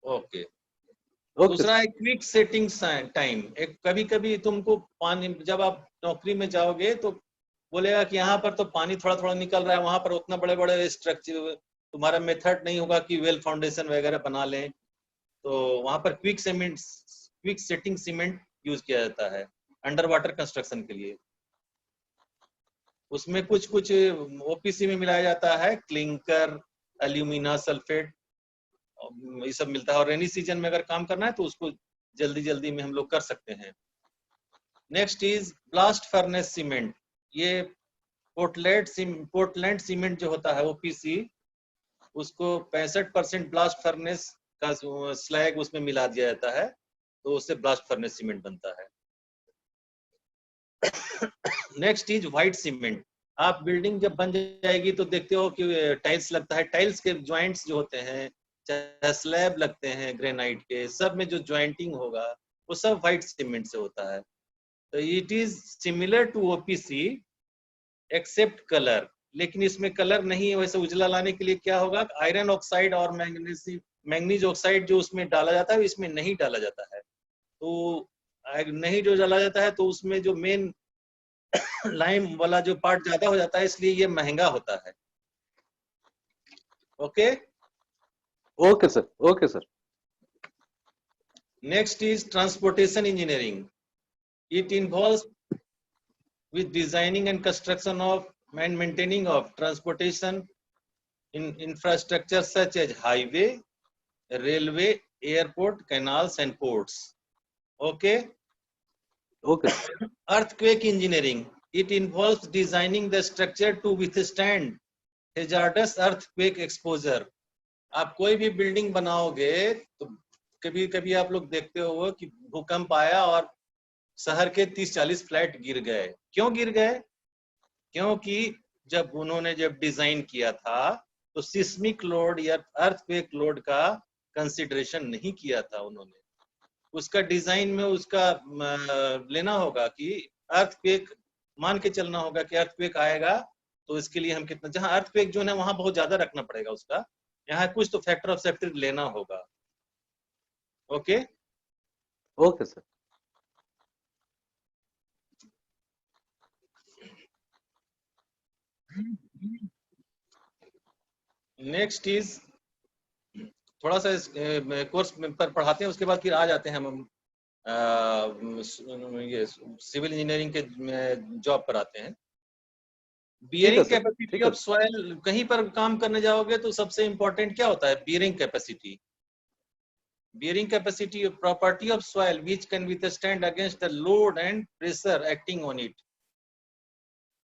ओके। ओके दूसरा सर। है क्विक सेटिंग टाइम। एक कभी कभी तुमको पानी, जब आप नौकरी में जाओगे तो बोलेगा कि यहाँ पर तो पानी थोड़ा थोड़ा निकल रहा है, वहां पर उतना बड़े बड़े स्ट्रक्चर तुम्हारा मेथड नहीं होगा कि वेल फाउंडेशन वगैरह बना लें, तो वहां पर क्विक सेटिंग सीमेंट यूज किया जाता है अंडर वाटर कंस्ट्रक्शन के लिए। उसमें कुछ कुछ ओपीसी में मिलाया जाता है, क्लिंकर, एल्यूमिना सल्फेट, ये सब मिलता है, और रेनी सीजन में अगर काम करना है तो उसको जल्दी जल्दी में हम लोग कर सकते हैं। Next is blast furnace cement. ये पोर्टलैंड सीमेंट जो होता है ओपीसी, उसको 65% ब्लास्ट फर्नेस का स्लैग उसमें मिला दिया जाता है, तो उससे ब्लास्ट फर्नेस सीमेंट बनता है। Next is white cement. आप बिल्डिंग जब बन जाएगी तो देखते हो कि टाइल्स लगता है, टाइल्स के ज्वाइंट्स जो होते हैं, चाहे स्लैब लगते हैं ग्रेनाइट के, सब में जो ज्वाइंटिंग होगा वो सब व्हाइट सीमेंट से होता है। तो it is similar to OPC except colour, लेकिन इसमें कलर नहीं है। वैसे उजला लाने के लिए क्या होगा, आयरन ऑक्साइड और मैंगनीज ऑक्साइड जो उसमें डाला जाता है, इसमें नहीं डाला जाता है। तो नहीं जो डाला जाता है तो उसमें जो मेन लाइम वाला जो पार्ट ज्यादा हो जाता है, इसलिए ये महंगा होता है। Okay. Okay sir. Okay sir. Next is transportation engineering. It involves with designing and construction of and maintaining of transportation in infrastructure such as highway, railway, airport, canals and ports. Okay. Okay. Earthquake engineering. It involves designing the structure to withstand hazardous earthquake exposure. आप कोई भी building बनाओगे तो कभी कभी आप लोग देखते हो कि भूकंप आया और शहर के 30-40 फ्लैट गिर गए। क्यों गिर गए? क्योंकि जब उन्होंने डिजाइन किया था तो सिस्मिक लोड या अर्थक्वेक लोड का कंसिडरेशन नहीं किया था उन्होंने। उसका डिजाइन में उसका लेना होगा कि अर्थक्वेक, मान के चलना होगा कि अर्थक्वेक आएगा तो इसके लिए हम कितना, जहां अर्थक्वेक जो है वहां बहुत ज्यादा रखना पड़ेगा उसका, यहाँ कुछ तो फैक्टर ऑफ सेफ्टी लेना होगा। Okay. Okay sir. Next is थोड़ा सा कोर्स पर पढ़ाते हैं, उसके बाद फिर आ जाते हैं हम ये सिविल इंजीनियरिंग के जॉब पर आते हैं। बियरिंग कैपेसिटी ऑफ सॉइल, कहीं पर काम करने जाओगे तो सबसे इंपॉर्टेंट क्या होता है? Bearing capacity. Bearing capacity of property of soil which can withstand against the load and pressure acting on it.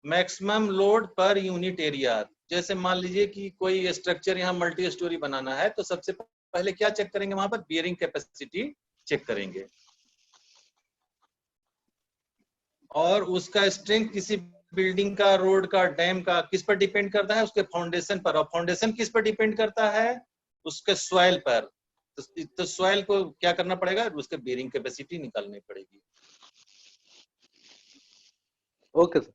Maximum load per unit area. जैसे मान लीजिए कि कोई स्ट्रक्चर यहाँ मल्टी स्टोरी बनाना है तो सबसे पहले क्या चेक करेंगे? वहां पर बियरिंग कैपेसिटी चेक करेंगे, और उसका स्ट्रेंथ किसी बिल्डिंग का, रोड का, डैम का किस पर डिपेंड करता है? उसके फाउंडेशन पर। और फाउंडेशन किस पर डिपेंड करता है? उसके सॉइल पर। तो सॉइल को क्या करना पड़ेगा? उसके बेयरिंग कैपेसिटी निकालनी पड़ेगी। Okay sir.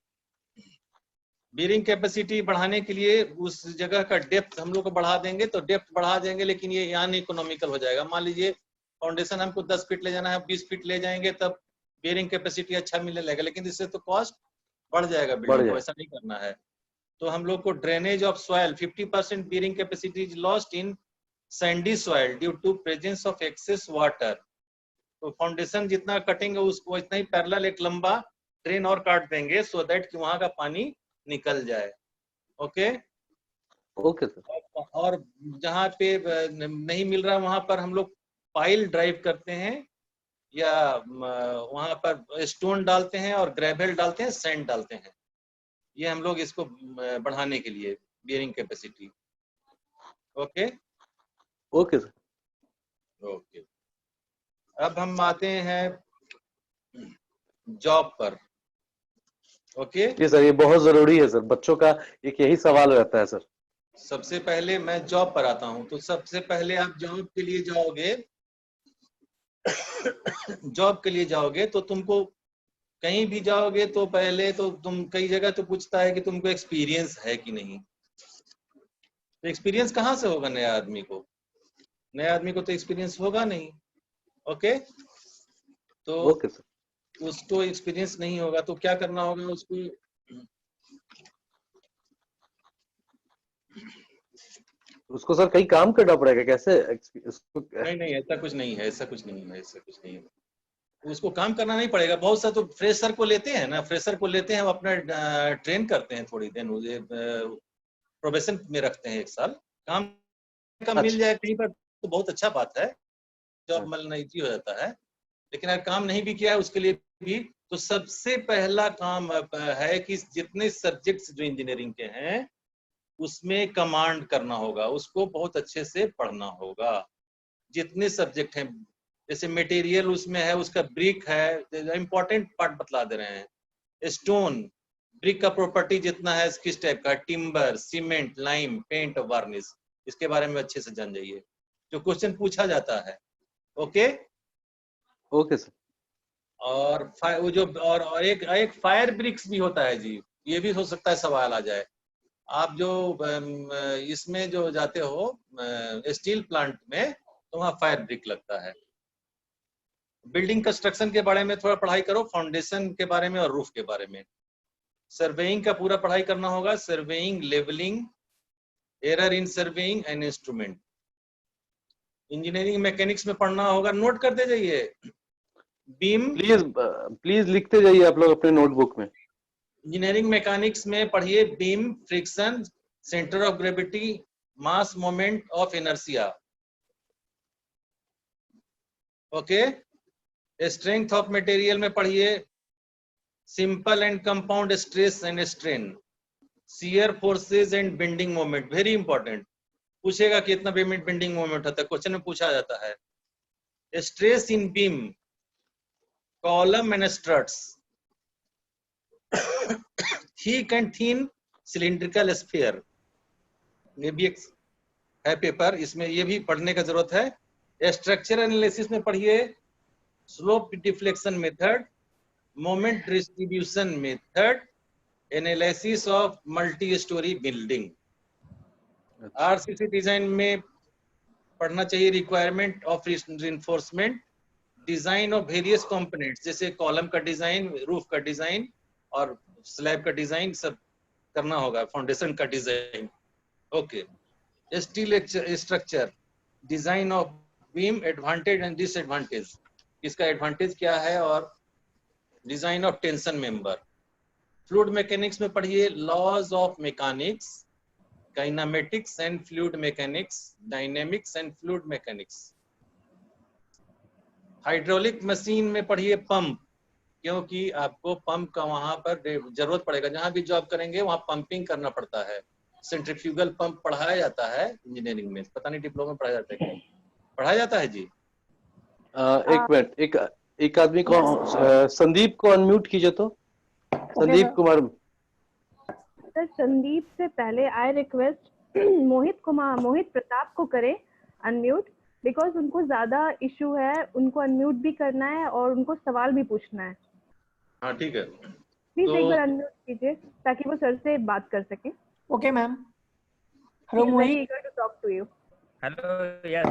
बेयरिंग कैपेसिटी बढ़ाने के लिए उस जगह का डेप्थ हम लोग को बढ़ा देंगे, तो डेप्थ बढ़ा देंगे, लेकिन ये यानी इकोनॉमिकल हो जाएगा। मान लीजिए फाउंडेशन हमको 10 फीट ले जाना है, 20 फीट ले जाएंगे तब बेयरिंग कैपेसिटी अच्छा मिलने लगेगा, लेकिन इससे तो कॉस्ट बढ़ जाएगा बिल्डिंग को। ऐसा नहीं करना है। तो हम लोग को drainage of soil 50% bearing capacity is lost in sandy soil due to presence of excess water. तो फाउंडेशन जितना कटेंगे उसको इतना ही पैरेलल एक लंबा ड्रेन और काट देंगे, सो दैट कि वहां का पानी निकल जाए। Okay okay sir. और जहाँ पे नहीं मिल रहा वहां पर हम लोग पाइल ड्राइव करते हैं, या वहां पर स्टोन डालते हैं और ग्रेवल डालते हैं, सैंड डालते हैं। ये हम लोग इसको बढ़ाने के लिए bearing capacity. Okay okay sir. Okay, अब हम आते हैं जॉब पर। ओके जी सर, ये बहुत जरूरी है सर, बच्चों का एक यही सवाल रहता है सर। सबसे पहले मैं जॉब पर आता हूं, तो सबसे पहले आप जॉब के लिए जाओगे जॉब के लिए जाओगे तो तुमको कहीं भी जाओगे तो पहले तो तुम कई जगह तो पूछता है कि तुमको एक्सपीरियंस है कि नहीं। तो एक्सपीरियंस कहाँ से होगा? नया आदमी को, नया आदमी को तो एक्सपीरियंस होगा नहीं। ओके तो ओके सर। उसको एक्सपीरियंस नहीं होगा तो क्या करना होगा? उसको सर कहीं काम करना पड़ेगा कैसे? नहीं, ऐसा कुछ नहीं है, ऐसा कुछ नहीं है, ऐसा कुछ नहीं है। उसको काम करना नहीं पड़ेगा। बहुत सा तो फ्रेशर को लेते हैं ना, फ्रेशर को लेते हैं, वो अपना ट्रेन करते हैं थोड़ी दिन, मुझे प्रोबेशन में रखते हैं 1 साल। काम का मिल जाए कहीं पर तो बहुत अच्छा बात है, जॉब मिलना नहीं हो जाता है। लेकिन अगर काम नहीं भी किया है उसके लिए भी तो सबसे पहला काम है कि जितने सब्जेक्ट्स जो इंजीनियरिंग के हैं उसमें कमांड करना होगा, उसको बहुत अच्छे से पढ़ना होगा। जितने सब्जेक्ट हैं, जैसे मटेरियल उसमें है, उसका ब्रिक है, इंपॉर्टेंट पार्ट बतला दे रहे हैं। स्टोन, ब्रिक का प्रॉपर्टी जितना है किस टाइप का, टिम्बर, सीमेंट, लाइम, पेंट और वार्निश, इसके बारे में अच्छे से जान जाइए, जो क्वेश्चन पूछा जाता है। Okay okay sir. और वो जो और एक फायर ब्रिक्स भी होता है जी, ये भी हो सकता है सवाल आ जाए। आप जो इसमें जो जाते हो स्टील प्लांट में तो वहाँ फायर ब्रिक लगता है। बिल्डिंग कंस्ट्रक्शन के बारे में थोड़ा पढ़ाई करो, फाउंडेशन के बारे में और रूफ के बारे में। सर्वेइंग का पूरा पढ़ाई करना होगा, surveying, levelling, error in surveying and instrument. Engineering mechanics में पढ़ना होगा, नोट करते जाइए। बीम, प्लीज लिखते जाइए आप लोग अपने नोटबुक में। इंजीनियरिंग मैकेनिक्स में पढ़िए beam, friction, centre of gravity, mass moment of inertia. Okay strength of material में पढ़िए simple and compound stress and strain, shear forces and bending moment, very important. पूछेगा कि इतना बेंडिंग मोमेंट होता है, क्वेश्चन में पूछा जाता है। Stress in beam, column and struts, thick and thin cylindrical sphere, ये भी एक है पेपर, इसमें ये भी पढ़ने का जरूरत है। स्ट्रक्चर एनालिसिस में पढ़िए slope deflection method, moment distribution method, analysis of multi storey building. RCC design में पढ़ना चाहिए requirement of reinforcement, design of various components, जैसे कॉलम का डिजाइन, रूफ का डिजाइन और स्लैब का डिजाइन सब करना होगा, फाउंडेशन का design. Okay steel structure, design of beam, advantage and disadvantage, इसका एडवांटेज क्या है और design of tension member. Fluid mechanics में पढ़िए laws of mechanics, kinematics and fluid mechanics, dynamics and fluid mechanics. Hydraulic machine में पढ़िए pump, क्योंकि आपको पंप का वहां पर जरूरत पड़ेगा, जहां भी जॉब करेंगे वहां पंपिंग करना पड़ता है। सेंट्रीफ्यूगल पंप पढ़ाया जाता है इंजीनियरिंग में, पता नहीं डिप्लोमा में पढ़ाया जाता है क्या? पढ़ाया जाता है जी। एक मिनट, एक आदमी को संदीप को अनम्यूट कीजिए तो। संदीप कुमार। सर संदीप से पहले आई रिक्वेस्ट मोहित प्रताप को करें अनम्यूट, बिकॉज उनको ज्यादा इशू है, उनको अनम्यूट भी करना है और उनको सवाल भी पूछना है। हाँ ठीक है, प्लीज एक बार अनम्यूट कीजिए ताकि वो सर से बात कर सके। Okay ma'am. Hello Mohit. Eager to talk to you. Hello yes,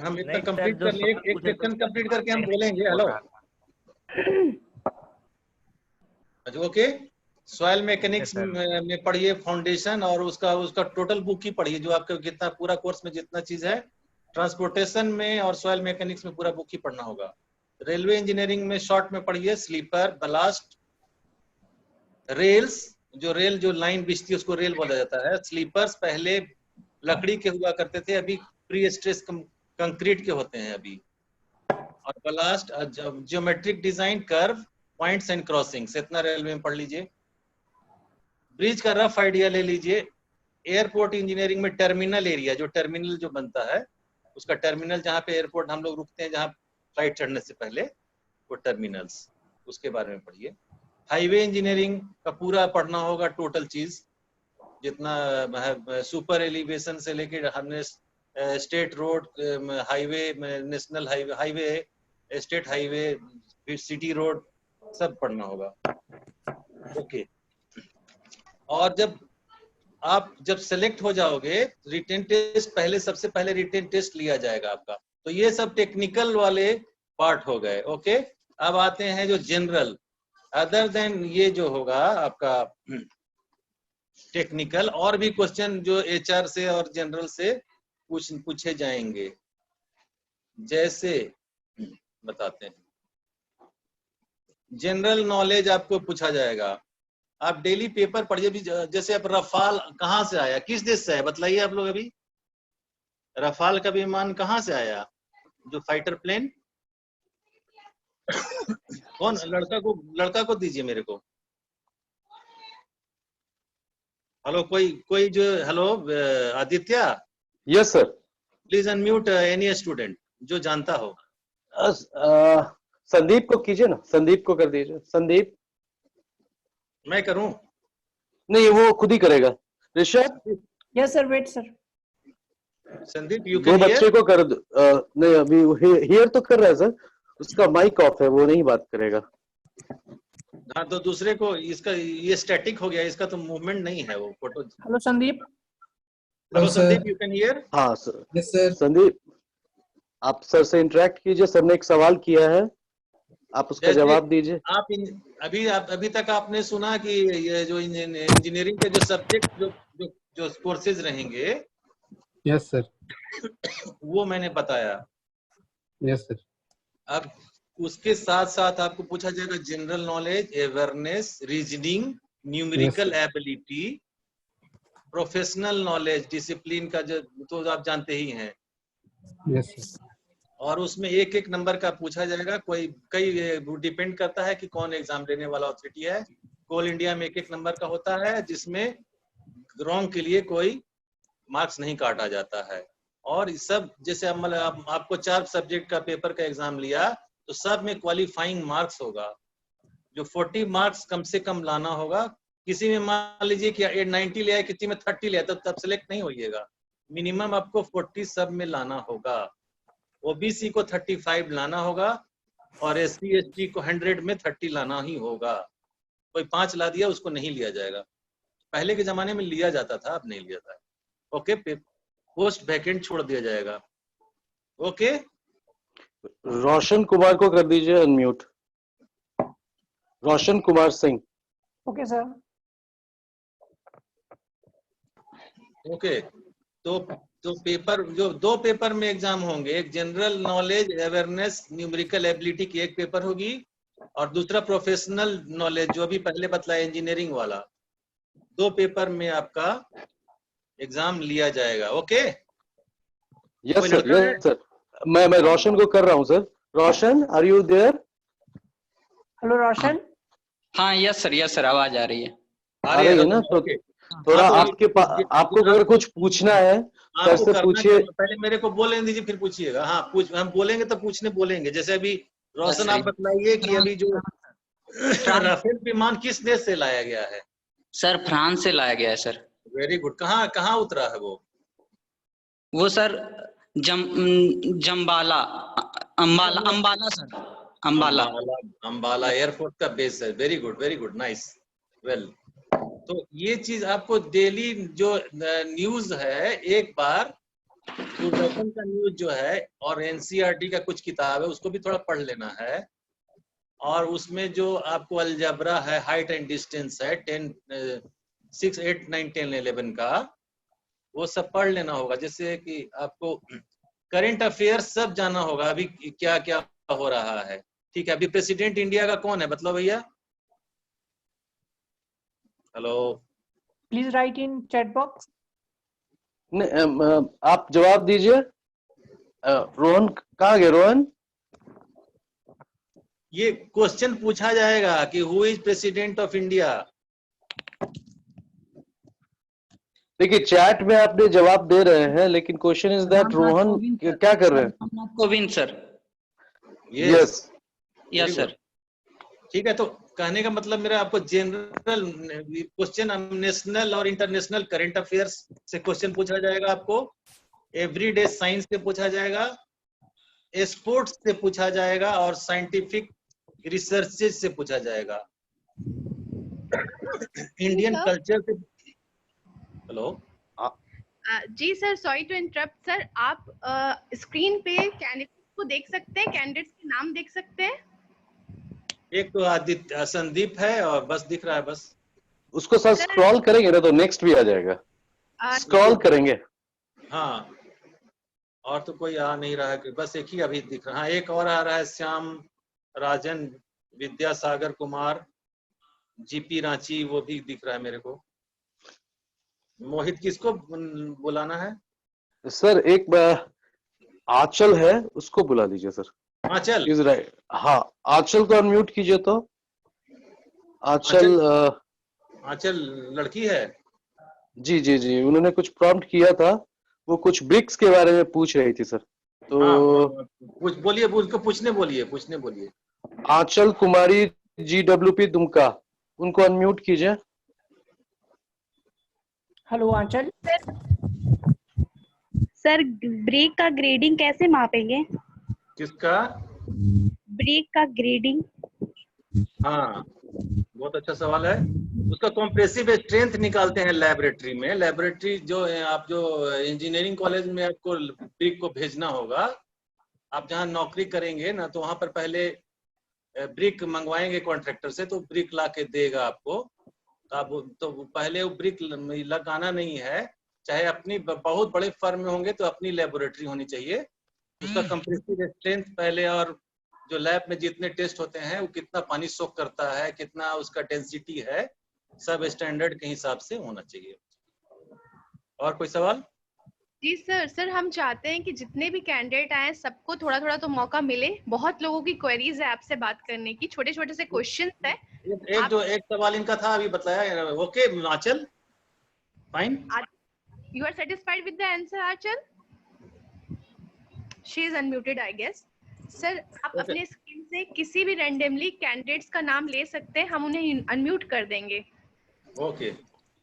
हम इतना कंप्लीट कर लिए, एक सेक्शन कंप्लीट करके हम बोलेंगे। हेलो अच्छा ओके। सॉइल मैकेनिक्स में पढ़िए फाउंडेशन, और उसका टोटल बुक ही पढ़िए, जो आपका कितना पूरा कोर्स में जितना चीज है। ट्रांसपोर्टेशन में और सॉइल मैकेनिक्स में पूरा बुक ही पढ़ना होगा। रेलवे इंजीनियरिंग में शॉर्ट में पढ़िए स्लीपर, बलास्ट, रेल्स, जो रेल जो लाइन बिछती है उसको रेल बोला जाता है। स्लीपर्स पहले लकड़ी के हुआ करते थे, अभी प्री स्ट्रेस कंक्रीट के होते हैं अभी। और blast geometric design, curve, points and crossings, इतना रेलवे में पढ़ लीजिए। ब्रिज का रफ आइडिया ले लीजिए। एयरपोर्ट इंजीनियरिंग में टर्मिनल एरिया, जो टर्मिनल जो बनता है उसका टर्मिनल, जहाँ पे एयरपोर्ट हम लोग रुकते हैं, जहाँ फ्लाइट चढ़ने से पहले, वो टर्मिनल्स, उसके बारे में पढ़िए। हाईवे इंजीनियरिंग का पूरा पढ़ना होगा, टोटल चीज जितना सुपर एलिवेशन से लेके हमने state road, highway, national highway, state highway, फिर सिटी रोड, सब पढ़ना होगा। ओके। और जब सेलेक्ट हो जाओगे, रिटेन टेस्ट पहले, सबसे पहले रिटेन टेस्ट लिया जाएगा आपका। तो ये सब टेक्निकल वाले पार्ट हो गए। ओके, अब आते हैं जो जनरल, अदर देन ये जो होगा आपका टेक्निकल, और भी क्वेश्चन जो एचआर से और जनरल से पूछे जाएंगे। जैसे बताते हैं, जनरल नॉलेज आपको पूछा जाएगा। आप डेली पेपर पढ़िए भी। जैसे अब रफाल कहाँ से आया, किस देश से आया, बताइए आप लोग। अभी रफाल का विमान कहाँ से आया, जो फाइटर प्लेन? कौन? लड़का को दीजिए मेरे को। हेलो, कोई जो, hello Aditya. Yes sir. Please unmute any student जो जानता हो। संदीप को कीजिए ना, संदीप को कर दीजिए। संदीप। मैं करूं? नहीं, वो खुद ही करेगा। Rishabh. Yes sir, wait sir. Sandeep you दो कैन बच्चे को कर दो। नहीं, अभी हियर तो कर रहा है सर, उसका माइक ऑफ है, वो नहीं बात करेगा। हाँ, तो दूसरे को, इसका ये स्टैटिक हो गया, इसका तो मूवमेंट नहीं है वो photo. Hello Sandeep. Hello Sandeep, you can hear? हाँ सर। Yes sir. संदीप, आप सर से इंटरेक्ट कीजिए। सर ने एक सवाल किया है, आप उसका जवाब दीजिए। आप अभी तक आपने सुना कि ये जो इंजीनियरिंग के जो सब्जेक्ट जो कोर्सेज रहेंगे, यस सर। वो मैंने बताया। Yes sir. अब उसके साथ साथ आपको पूछा जाएगा general knowledge, awareness, reasoning, numerical ability, professional knowledge, discipline का जो तो आप जानते ही हैं। Yes sir. और उसमें एक एक नंबर का पूछा जाएगा। कई डिपेंड करता है कि कौन एग्जाम लेने वाला अथॉरिटी है। कोल इंडिया में एक एक नंबर का होता है, जिसमें रॉन्ग के लिए कोई मार्क्स नहीं काटा जाता है। और सब जैसे आपको 4 सब्जेक्ट का पेपर का एग्जाम लिया, तो सब में क्वालिफाइंग मार्क्स होगा, जो 40 मार्क्स कम से कम लाना होगा। किसी में मान लीजिए कि 90 ले आए, किसी में 30 ले आए, तब सेलेक्ट नहीं होइएगा। मिनिमम आपको 40 सब में लाना होगा। ओबीसी को 35 लाना होगा, और एससी एसटी को 100 में 30 लाना ही होगा। कोई 5 ला दिया, उसको नहीं लिया जाएगा। पहले के जमाने में लिया जाता था, अब नहीं लिया जाता है। ओके, पोस्ट वैकेंट छोड़ दिया जाएगा। ओके, रोशन कुमार को कर दीजिए unmute. Roshan Kumar Singh. Okay sir. Okay. तो पेपर जो 2 पेपर में एग्जाम होंगे, एक general knowledge awareness numerical ability की एक पेपर होगी और दूसरा प्रोफेशनल नॉलेज जो अभी पहले बतलाया इंजीनियरिंग वाला। 2 पेपर में आपका एग्जाम लिया जाएगा। ओके, यस कोई सर, लड़का है? Yes sir. मैं रोशन को कर रहा हूँ sir. Roshan, are you there? Hello Roshan. हाँ यस सर आवाज आ रही है। आ रही है ना? तो ओके। थोड़ा हाँ, तो आपको अगर कुछ पूछना है सर आपको से करना पूछिए। क्या, पहले मेरे को बोलने दीजिए फिर पूछिएगा। हाँ, हम बोलेंगे तो पूछने बोलेंगे। जैसे अभी रोशन सर। आप बतलाइए कि अभी जो राफेल विमान किस देश से लाया गया है? सर फ्रांस से लाया गया है सर। Very good. कहाँ कहाँ उतरा है वो सर जम्बाला अंबाला सर, अंबाला। अंबाला एयरफोर्स का बेस है। Very good, nice, well. तो ये चीज आपको डेली जो न्यूज है, एक बार दूरदर्शन का न्यूज जो है और एनसीईआरटी का कुछ किताब है उसको भी थोड़ा पढ़ लेना है। और उसमें जो आपको अलजबरा है, हाइट एंड डिस्टेंस है 10 6 8 9 10 11 का, वो सब पढ़ लेना होगा। जैसे कि आपको करंट अफेयर्स सब जानना होगा, अभी क्या क्या हो रहा है। ठीक है, अभी प्रेसिडेंट इंडिया का कौन है बतलाओ भैया? Hello, please right in chat box. आप जवाब दीजिए। रोहन कहाँ गए? रोहन, ये क्वेश्चन पूछा जाएगा कि who is president of India. देखिए चैट में आपने जवाब दे रहे हैं, लेकिन क्वेश्चन इज दैट रोहन क्या कर रहे हैं? Ramnath Kovind sir. Yes yes sir. ठीक है, तो कहने का मतलब मेरा आपको जनरल क्वेश्चन, नेशनल और इंटरनेशनल करंट अफेयर्स से क्वेश्चन पूछा जाएगा, आपको एवरीडे साइंस से पूछा जाएगा, स्पोर्ट्स से पूछा जाएगा और साइंटिफिक रिसर्चेज से पूछा जाएगा, इंडियन कल्चर से। हेलो जी sir, sorry to interrupt sir, आप स्क्रीन पे कैंडिडेट को देख सकते हैं, कैंडिडेट्स के नाम देख सकते हैं। एक तो आदित्य संदीप है और बस दिख रहा है बस। उसको सर स्क्रॉल करेंगे ना तो नेक्स्ट भी आ जाएगा। स्क्रॉल करेंगे। हाँ, और तो कोई आ नहीं रहा है, बस एक ही अभी दिख रहा है। एक और आ रहा है, श्याम राजन, विद्यासागर कुमार, जीपी रांची, वो भी दिख रहा है मेरे को। मोहित किसको बुलाना है? सर एक आंचल है, उसको बुला दीजिए सर। आंचल? Is right. हाँ, आंचल को अनम्यूट कीजिए। तो आंचल आंचल लड़की है? जी जी जी, उन्होंने कुछ प्रॉम्प्ट किया था, वो कुछ ब्रिक्स के बारे में पूछ रही थी सर। तो हाँ, बोलिए, उसको पूछने बोलिए। आंचल कुमारी GWP दुमका, उनको अनम्यूट कीजिए। हेलो आंचल। सर ब्रेक का ग्रेडिंग कैसे मापेंगे? किसका? ब्रेक का ग्रेडिंग। हाँ, बहुत अच्छा सवाल है। उसका कॉम्प्रेसिव स्ट्रेंथ निकालते हैं लेबोरेटरी में। लेबोरेटरी जो है, आप जो इंजीनियरिंग कॉलेज में आपको ब्रिक को भेजना होगा, आप जहाँ नौकरी करेंगे ना, तो वहां पर पहले ब्रिक मंगवाएंगे कॉन्ट्रैक्टर से, तो ब्रिक ला के देगा आपको। तो पहले वो ब्रिक लगाना नहीं है, चाहे अपनी बहुत बड़े फर्म में होंगे तो अपनी लेबोरेटरी होनी चाहिए। उसका कंप्रेसिव स्ट्रेंथ पहले, और जो लैब में जितने टेस्ट होते हैं वो कितना पानी सोख करता है, कितना उसका डेंसिटी है, सब स्टैंडर्ड के हिसाब से होना चाहिए। और कोई सवाल? जी सर, हम चाहते हैं कि जितने भी कैंडिडेट आए सबको थोड़ा थोड़ा तो मौका मिले। बहुत लोगों की क्वेरीज है आपसे बात करने की, छोटे छोटे से क्वेश्चन है। एक सवाल इनका था, अभी बताया। Okay Aanchal, fine. You are satisfied with the answer Aanchal? She is unmuted I guess. Sir आप अपने स्क्रीन से किसी भी रैंडमली कैंडिडेट्स का नाम ले सकते हैं, हम उन्हें अनम्यूट कर देंगे। ओके,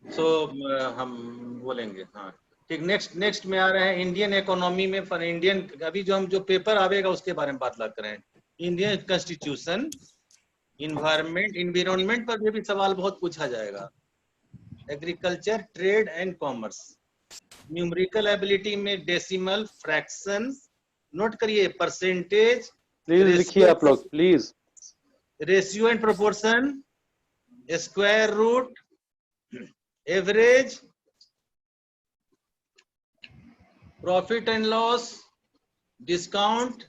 सो हम बोलेंगे। हाँ ठीक, नेक्स्ट में आ रहे हैं इंडियन इकोनॉमी में फॉर इंडियन। अभी जो पेपर आवेगा उसके बारे में बात करें। इंडियन कॉन्स्टिट्यूशन, इन्वायरमेंट पर भी सवाल बहुत पूछा जाएगा। Agriculture, trade and commerce, numerical ability में डेसिमल, फ्रैक्शन, नोट करिए, परसेंटेज, प्लीज लिखिए आप लोग please. Ratio and proportion, square root, average, profit and loss, discount,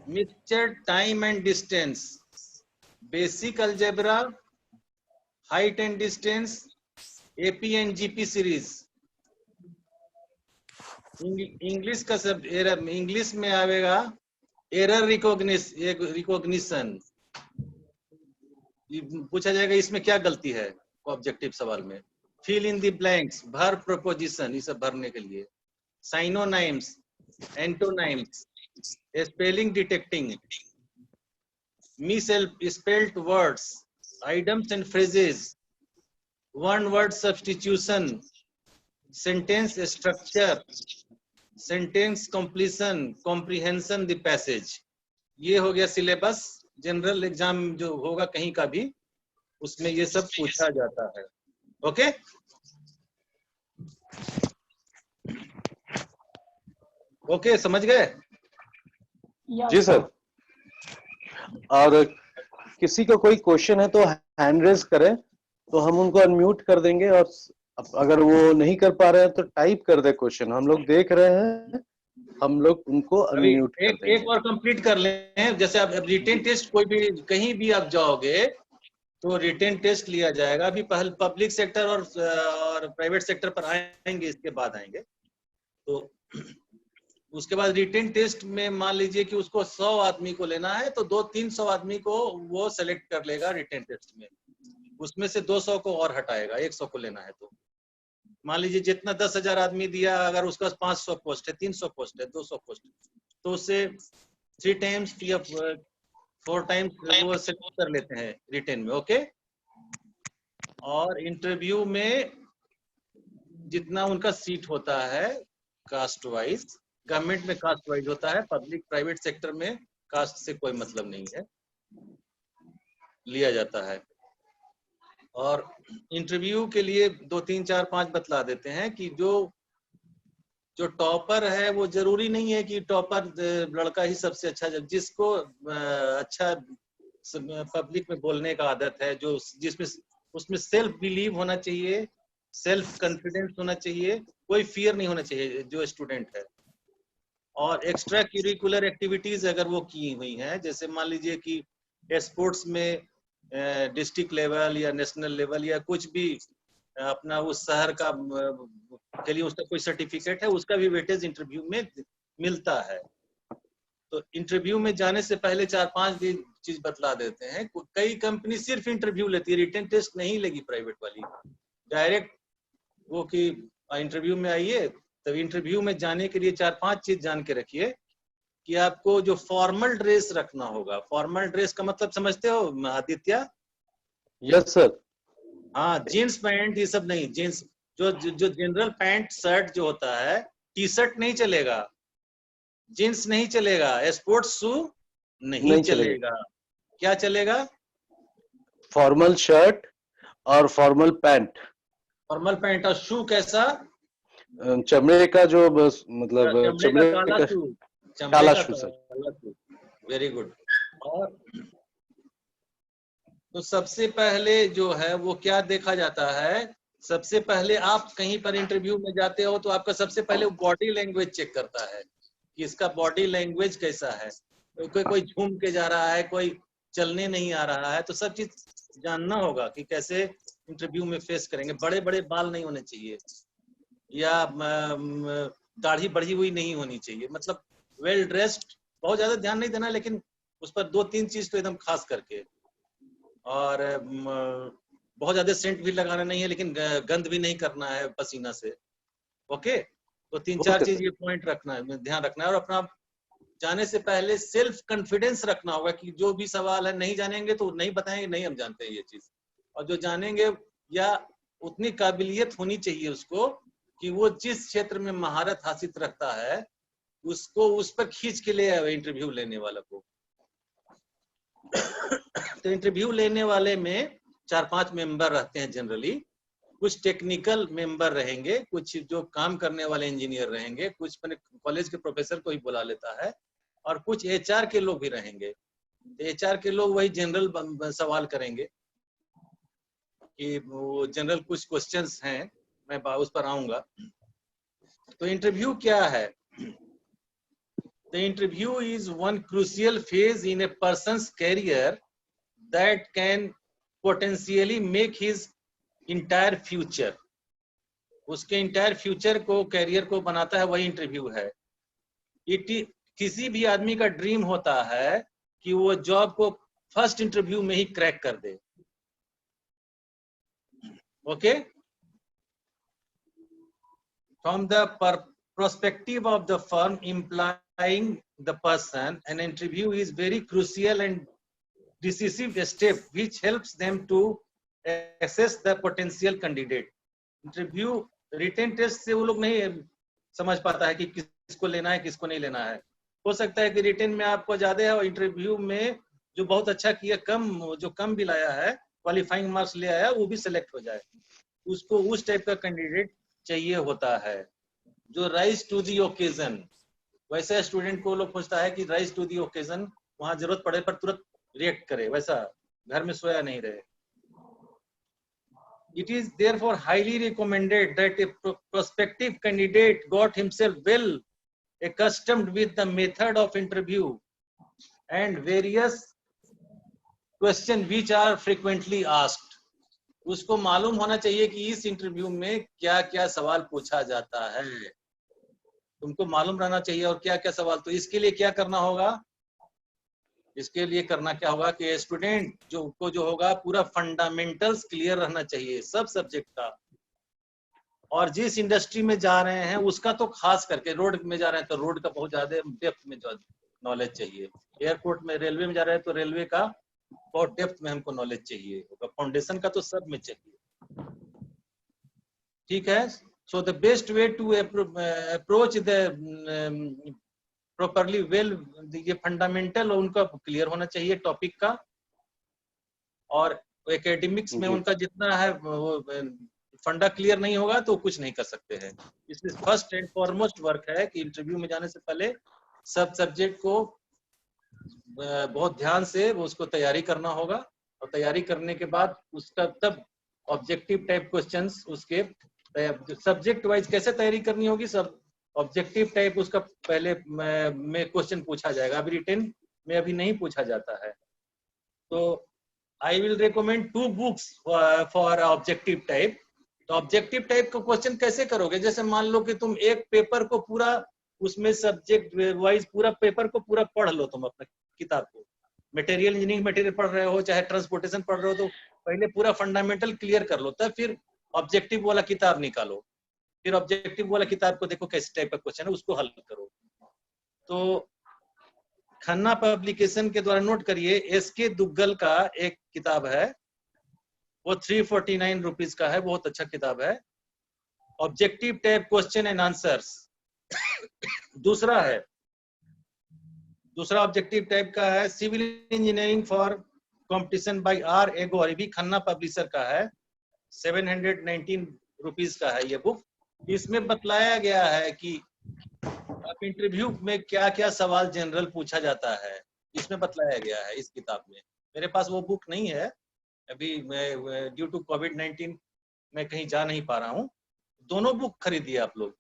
mixture, time and distance, basic algebra, height and distance, AP and GP series. English का सब error, English में आवेगा error recognition. पूछा जाएगा इसमें क्या गलती है ऑब्जेक्टिव सवाल में। Fill in the blanks, verb preposition, ये सब भरने के लिए। Synonyms, antonyms, spelling detecting, misspelled words, items and phrases, one word substitution, sentence structure, sentence completion, comprehension the passage. ये हो गया सिलेबस। जनरल एग्जाम जो होगा कहीं का भी, उसमें ये सब पूछा जाता है। ओके, ओके, समझ गए? Yes, जी सर। और किसी का कोई क्वेश्चन है तो हैंड रेज करें, तो हम उनको अनम्यूट कर देंगे। और अगर वो नहीं कर पा रहे हैं तो टाइप कर दे क्वेश्चन, हम लोग देख रहे हैं, हम लोग उनको अभी अनम्यूट कर देंगे। एक और कंप्लीट कर लें। जैसे आप रिटेन टेस्ट, कोई भी कहीं भी आप जाओगे तो रिटेन टेस्ट लिया जाएगा। अभी पहले पब्लिक सेक्टर और प्राइवेट सेक्टर पर आएंगे, इसके बाद आएंगे। तो उसके बाद रिटेन टेस्ट में मान लीजिए कि उसको 100 आदमी को लेना है, तो 200-300 आदमी को वो सेलेक्ट कर लेगा रिटेन टेस्ट में। उसमें से 200 को और हटाएगा, 100 को लेना है। तो मान लीजिए जितना 10,000 आदमी दिया, अगर उसके पास 500 पोस्ट है, 300 पोस्ट है, 200 पोस्ट है, तो उससे 3 टाइम्स या 4 टाइम्स वो सेलेक्ट कर लेते हैं रिटेन में। ओके, और इंटरव्यू में जितना उनका सीट होता है कास्ट वाइज, गवर्नमेंट में कास्ट वाइज होता है, पब्लिक प्राइवेट सेक्टर में कास्ट से कोई मतलब नहीं है, लिया जाता है। और इंटरव्यू के लिए 2, 3, 4, 5 बतला देते हैं कि जो टॉपर है, वो जरूरी नहीं है कि टॉपर लड़का ही सबसे अच्छा, जिसको अच्छा पब्लिक में बोलने का आदत है, जो जिसमें उसमें सेल्फ बिलीव होना चाहिए, सेल्फ कॉन्फिडेंस होना चाहिए, कोई फियर नहीं होना चाहिए जो स्टूडेंट है। और एक्स्ट्रा करिकुलर एक्टिविटीज अगर वो की हुई हैं, जैसे मान लीजिए कि स्पोर्ट्स में डिस्ट्रिक्ट लेवल या नेशनल लेवल या कुछ भी अपना उस शहर का के लिए उसका कोई सर्टिफिकेट है, उसका भी वेटेज इंटरव्यू में मिलता है। तो इंटरव्यू में जाने से पहले 4-5 चीज बतला देते हैं। कई कंपनी सिर्फ इंटरव्यू लेती है, रिटन टेस्ट नहीं लेगी प्राइवेट वाली, डायरेक्ट वो कि इंटरव्यू में आइए। तब इंटरव्यू में जाने के लिए 4-5 चीज जान के रखिए कि आपको जो फॉर्मल ड्रेस रखना होगा। फॉर्मल ड्रेस का मतलब समझते हो आदित्य? Yes sir. हाँ, जीन्स पैंट ये सब नहीं। जीन्स जो जनरल पैंट शर्ट जो होता है, टी शर्ट नहीं चलेगा, जीन्स नहीं चलेगा, स्पोर्ट्स शू नहीं चलेगा। क्या चलेगा? फॉर्मल शर्ट और फॉर्मल पैंट। फॉर्मल पैंट और शू कैसा? चमड़े का, जो बस मतलब चमड़े का काला शू। काला शू सर। Very good. और तो सबसे पहले जो है वो क्या देखा जाता है, सबसे पहले आप कहीं पर इंटरव्यू में जाते हो तो आपका सबसे पहले बॉडी लैंग्वेज चेक करता है कि इसका बॉडी लैंग्वेज कैसा है। कोई झूम के जा रहा है, कोई चलने नहीं आ रहा है, तो सब चीज जानना होगा कि कैसे इंटरव्यू में फेस करेंगे। बड़े बड़े बाल नहीं होने चाहिए या दाढ़ी बढ़ी हुई नहीं होनी चाहिए, मतलब वेल ड्रेस्ड। बहुत ज्यादा ध्यान नहीं देना, लेकिन उस पर 2-3 चीज तो एकदम खास करके। और बहुत ज्यादा सेंट भी लगाना नहीं है, लेकिन गंद भी नहीं करना है पसीना से। ओके, तो 3-4 चीज ये पॉइंट रखना है, ध्यान रखना है। और अपना जाने से पहले सेल्फ कॉन्फिडेंस रखना होगा कि जो भी सवाल है नहीं जानेंगे तो नहीं बताएंगे, नहीं हम जानते हैं ये चीज। और जो जानेंगे, या उतनी काबिलियत होनी चाहिए उसको कि वो जिस क्षेत्र में महारत हासिल रखता है उसको उस पर खींच के ले आए इंटरव्यू लेने वाला को। तो इंटरव्यू लेने वाले में 4-5 मेंबर रहते हैं जनरली। कुछ टेक्निकल मेंबर रहेंगे, कुछ जो काम करने वाले इंजीनियर रहेंगे, कुछ कॉलेज के प्रोफेसर को ही बुला लेता है, और कुछ एचआर के लोग भी रहेंगे। एचआर के लोग वही जनरल सवाल करेंगे कि वो जनरल कुछ क्वेश्चंस हैं, मैं उस पर आऊंगा। तो इंटरव्यू क्या है? The interview is one crucial phase in a person's career that can potentially make his entire future. उसके entire future को, career को बनाता है, वही इंटरव्यू है। किसी भी आदमी का ड्रीम होता है कि वो जॉब को फर्स्ट इंटरव्यू में ही क्रैक कर दे। Okay? From the perspective of the firm employing the person, an interview is very crucial and decisive step which helps them to assess the potential candidate. Interview written test से वो लोग नहीं समझ पाता है कि किसको लेना है, किसको नहीं लेना है। हो सकता है कि रिटन में आपको ज्यादा है और इंटरव्यू में जो बहुत अच्छा किया, जो कम भी लाया है, क्वालिफाइंग मार्क्स ले आया, वो भी सिलेक्ट हो जाए। उसको उस टाइप का कैंडिडेट चाहिए होता है जो राइज टू दी ओकेजन। वैसे स्टूडेंट को लोग पूछता है कि राइज टू दी ओकेजन, वहां जरूरत पड़े पर तुरंत रिएक्ट करे, वैसा घर में सोया नहीं रहे। It is therefore highly recommended that a prospective candidate got himself well accustomed with the method of interview and various questions which are frequently asked. उसको मालूम होना चाहिए कि इस इंटरव्यू में क्या क्या सवाल पूछा जाता है, तुमको मालूम रहना चाहिए और क्या क्या सवाल। तो इसके लिए क्या करना होगा? इसके लिए करना क्या होगा कि स्टूडेंट जो होगा पूरा फंडामेंटल्स क्लियर रहना चाहिए सब सब्जेक्ट का, और जिस इंडस्ट्री में जा रहे हैं उसका तो खास करके, रोड में जा रहे हैं तो रोड का बहुत ज्यादा डेप्थ में नॉलेज चाहिए, एयरपोर्ट में, रेलवे में जा रहे हैं तो रेलवे का बहुत डेप्थ में हमको नॉलेज चाहिए, फाउंडेशन का तो सब में चाहिए। ठीक है? So the best way to approach the properly well, ये फंडामेंटल उनका क्लियर होना चाहिए टॉपिक का, और एकेडमिक्स में उनका जितना है वो फंडा क्लियर नहीं होगा तो कुछ नहीं कर सकते हैं। इसलिए फर्स्ट एंड फॉरमोस्ट वर्क है कि इंटरव्यू में जाने से पहले सब सब्जेक्ट को बहुत ध्यान से उसको तैयारी करना होगा, और तैयारी करने के बाद उसका तब ऑब्जेक्टिव टाइप क्वेश्चंस, उसके सब्जेक्ट वाइज कैसे तैयारी करनी होगी, सब ऑब्जेक्टिव टाइप उसका पहले में क्वेश्चन पूछा जाएगा। अभी रिटन में अभी नहीं पूछा जाता है। तो I will recommend 2 books for objective type. तो ऑब्जेक्टिव टाइप का क्वेश्चन कैसे करोगे? जैसे मान लो कि तुम एक पेपर को पूरा, उसमें सब्जेक्ट वाइज पूरा पेपर को पूरा पढ़ लो, तुम अपना किताब को, मटेरियल इंजीनियरिंग मटेरियल पढ़ रहे हो चाहे ट्रांसपोर्टेशन पढ़ रहे हो, तो पहले पूरा फंडामेंटल क्लियर कर लो, तब फिर ऑब्जेक्टिव वाला किताब निकालो, फिर ऑब्जेक्टिव वाला किताब को देखो कैसे टाइप का क्वेश्चन है, उसको हल करो। तो खन्ना पब्लिकेशन के द्वारा नोट करिए, एसके दुग्गल का एक किताब है, वो 349 रुपीज का है, बहुत अच्छा किताब है, objective type question and answers. दूसरा ऑब्जेक्टिव टाइप का है civil engineering for competition by R Agor, भी खन्ना पब्लिशर का है, 719 रुपीज का है ये बुक। इसमें बतलाया गया है कि आप इंटरव्यू में क्या क्या सवाल जनरल पूछा जाता है, इसमें बतलाया गया है इस किताब में। मेरे पास वो बुक नहीं है अभी, मैं ड्यू टू कोविड-19 मैं कहीं जा नहीं पा रहा हूँ। दोनों बुक खरीदिए आप लोग।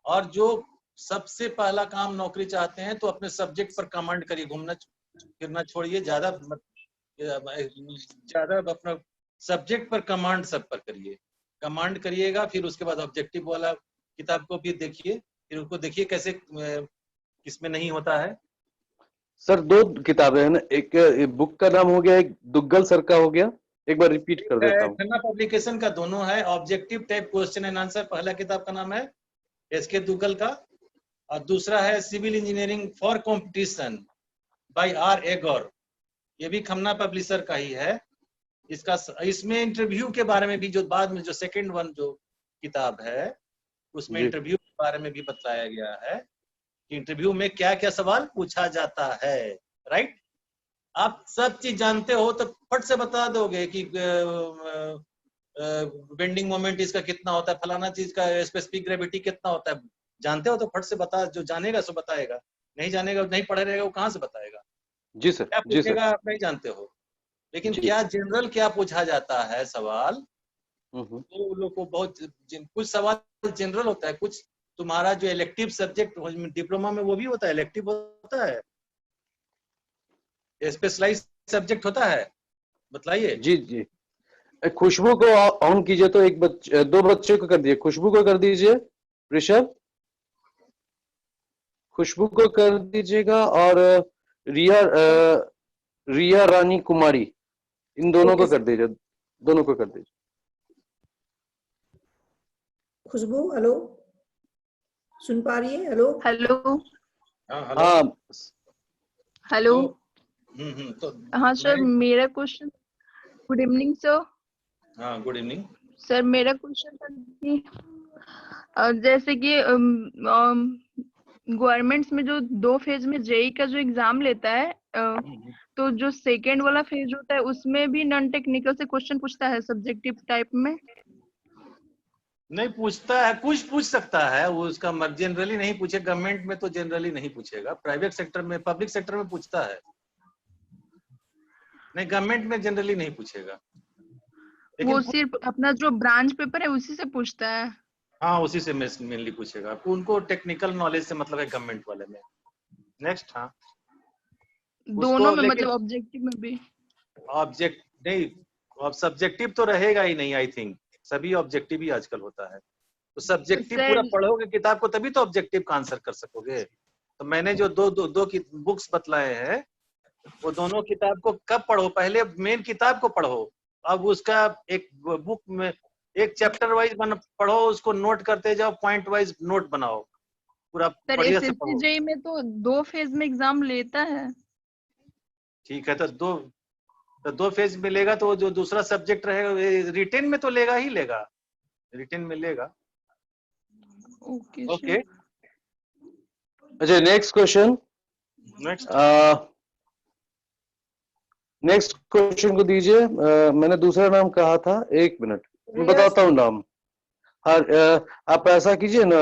और जो सबसे पहला काम नौकरी चाहते हैं तो अपने सब्जेक्ट पर कमांड करिए, घूमना फिरना छोड़िए, ज्यादा अपना सब्जेक्ट पर कमांड सब पर करिए, कमांड करिएगा। फिर उसके बाद ऑब्जेक्टिव वाला किताब को भी देखिए, फिर उसको देखिए कैसे किसमें नहीं होता है। सर 2 किताबें हैं ना, एक बुक का नाम हो गया, एक दुग्गल सर का हो गया, एक बार रिपीट कर देता हूँ। खन्ना पब्लिकेशन का दोनों है, objective type question and answer पहला किताब का नाम है एसके दुग्गल का, और दूसरा है civil engineering for competition by R Agor, ये भी खन्ना पब्लिशर का ही है। इसमें इंटरव्यू के बारे में भी, जो बाद में जो सेकंड वन जो किताब है उसमें इंटरव्यू के बारे में भी बताया गया है कि इंटरव्यू में क्या क्या सवाल पूछा जाता है। राइट? आप सब चीज जानते हो तो फट से बता दोगे कि बेंडिंग मोमेंट इसका कितना होता है, फलाना चीज का स्पेसिफिक ग्रेविटी कितना होता है, जानते हो तो फट से बता, जो जानेगा सो बताएगा, नहीं जानेगा, नहीं पढ़े रहेगा, वो कहाँ से बताएगा? जी सर, क्या पूछेगा आप नहीं जानते हो। लेकिन क्या जनरल क्या पूछा जाता है सवाल, तो लोग को बहुत कुछ सवाल जनरल होता है, कुछ तुम्हारा जो इलेक्टिव सब्जेक्ट डिप्लोमा में वो भी होता है, इलेक्टिव होता है, स्पेशलाइज सब्जेक्ट होता है, बताइए। जी जी। खुशबू को ऑन कीजिए, तो दो बच्चे को कर दीजिए, खुशबू को कर दीजिए, ऋषभ खुशबू को कर दीजिएगा, और रिया रानी कुमारी, इन दोनों को कर दीजिए, दोनों को कर दीजिए। खुशबू हेलो, सुन पा रही है? हेलो हेलो हाँ हेलो। तो हाँ सर, मेरा क्वेश्चन, गुड इवनिंग सर। हाँ गुड इवनिंग सर मेरा क्वेश्चन था कि जैसे कि गवर्नमेंट्स में जो 2 फेज में जेई का जो एग्जाम लेता है, तो जो सेकेंड वाला फेज होता है उसमें भी नॉन टेक्निकल से क्वेश्चन पूछता है सब्जेक्टिव टाइप में? नहीं पूछता है, कुछ पूछ सकता है वो, उसका जनरली नहीं पूछे, गवर्नमेंट में तो जनरली नहीं पूछेगा, प्राइवेट सेक्टर में, पब्लिक सेक्टर में पूछता है, नहीं गवर्नमेंट में जनरली नहीं पूछेगा। वो सिर्फ अपना जो ब्रांच पेपर है उसी से पूछता है? हाँ उसी से मेनली पूछेगा, उनको टेक्निकल नॉलेज से मतलब है गवर्नमेंट वाले में। नेक्स्ट हाँ दोनों में, मतलब ऑब्जेक्टिव में भी? ऑब्जेक्ट नहीं, अब सब्जेक्टिव तो रहेगा ही नहीं, आई थिंक सभी ऑब्जेक्टिव ही आजकल होता है, तो सब्जेक्टिव पूरा पढ़ोगे किताब को तभी तो ऑब्जेक्टिव का आंसर कर सकोगे। तो मैंने जो दो की बुक्स बतलाए हैं, वो दोनों किताब को कब पढ़ो, पहले मेन किताब को पढ़ो, अब उसका एक बुक में एक चैप्टर वाइज पढ़ो, उसको नोट करते जाओ, पॉइंट वाइज नोट बनाओ, पूरा बढ़िया से पढ़ो। जेईई में तो 2 फेज में एग्जाम लेता है। ठीक है, तो दो फेज में लेगा, तो जो दूसरा सब्जेक्ट रहेगा रिटेन में तो लेगा ही लेगा, रिटेन में लेगा। ओके अच्छा, नेक्स्ट क्वेश्चन, नेक्स्ट क्वेश्चन को दीजिए। मैंने दूसरा नाम कहा था, 1 मिनट मैं बताता हूँ नाम। हाँ आप ऐसा कीजिए ना,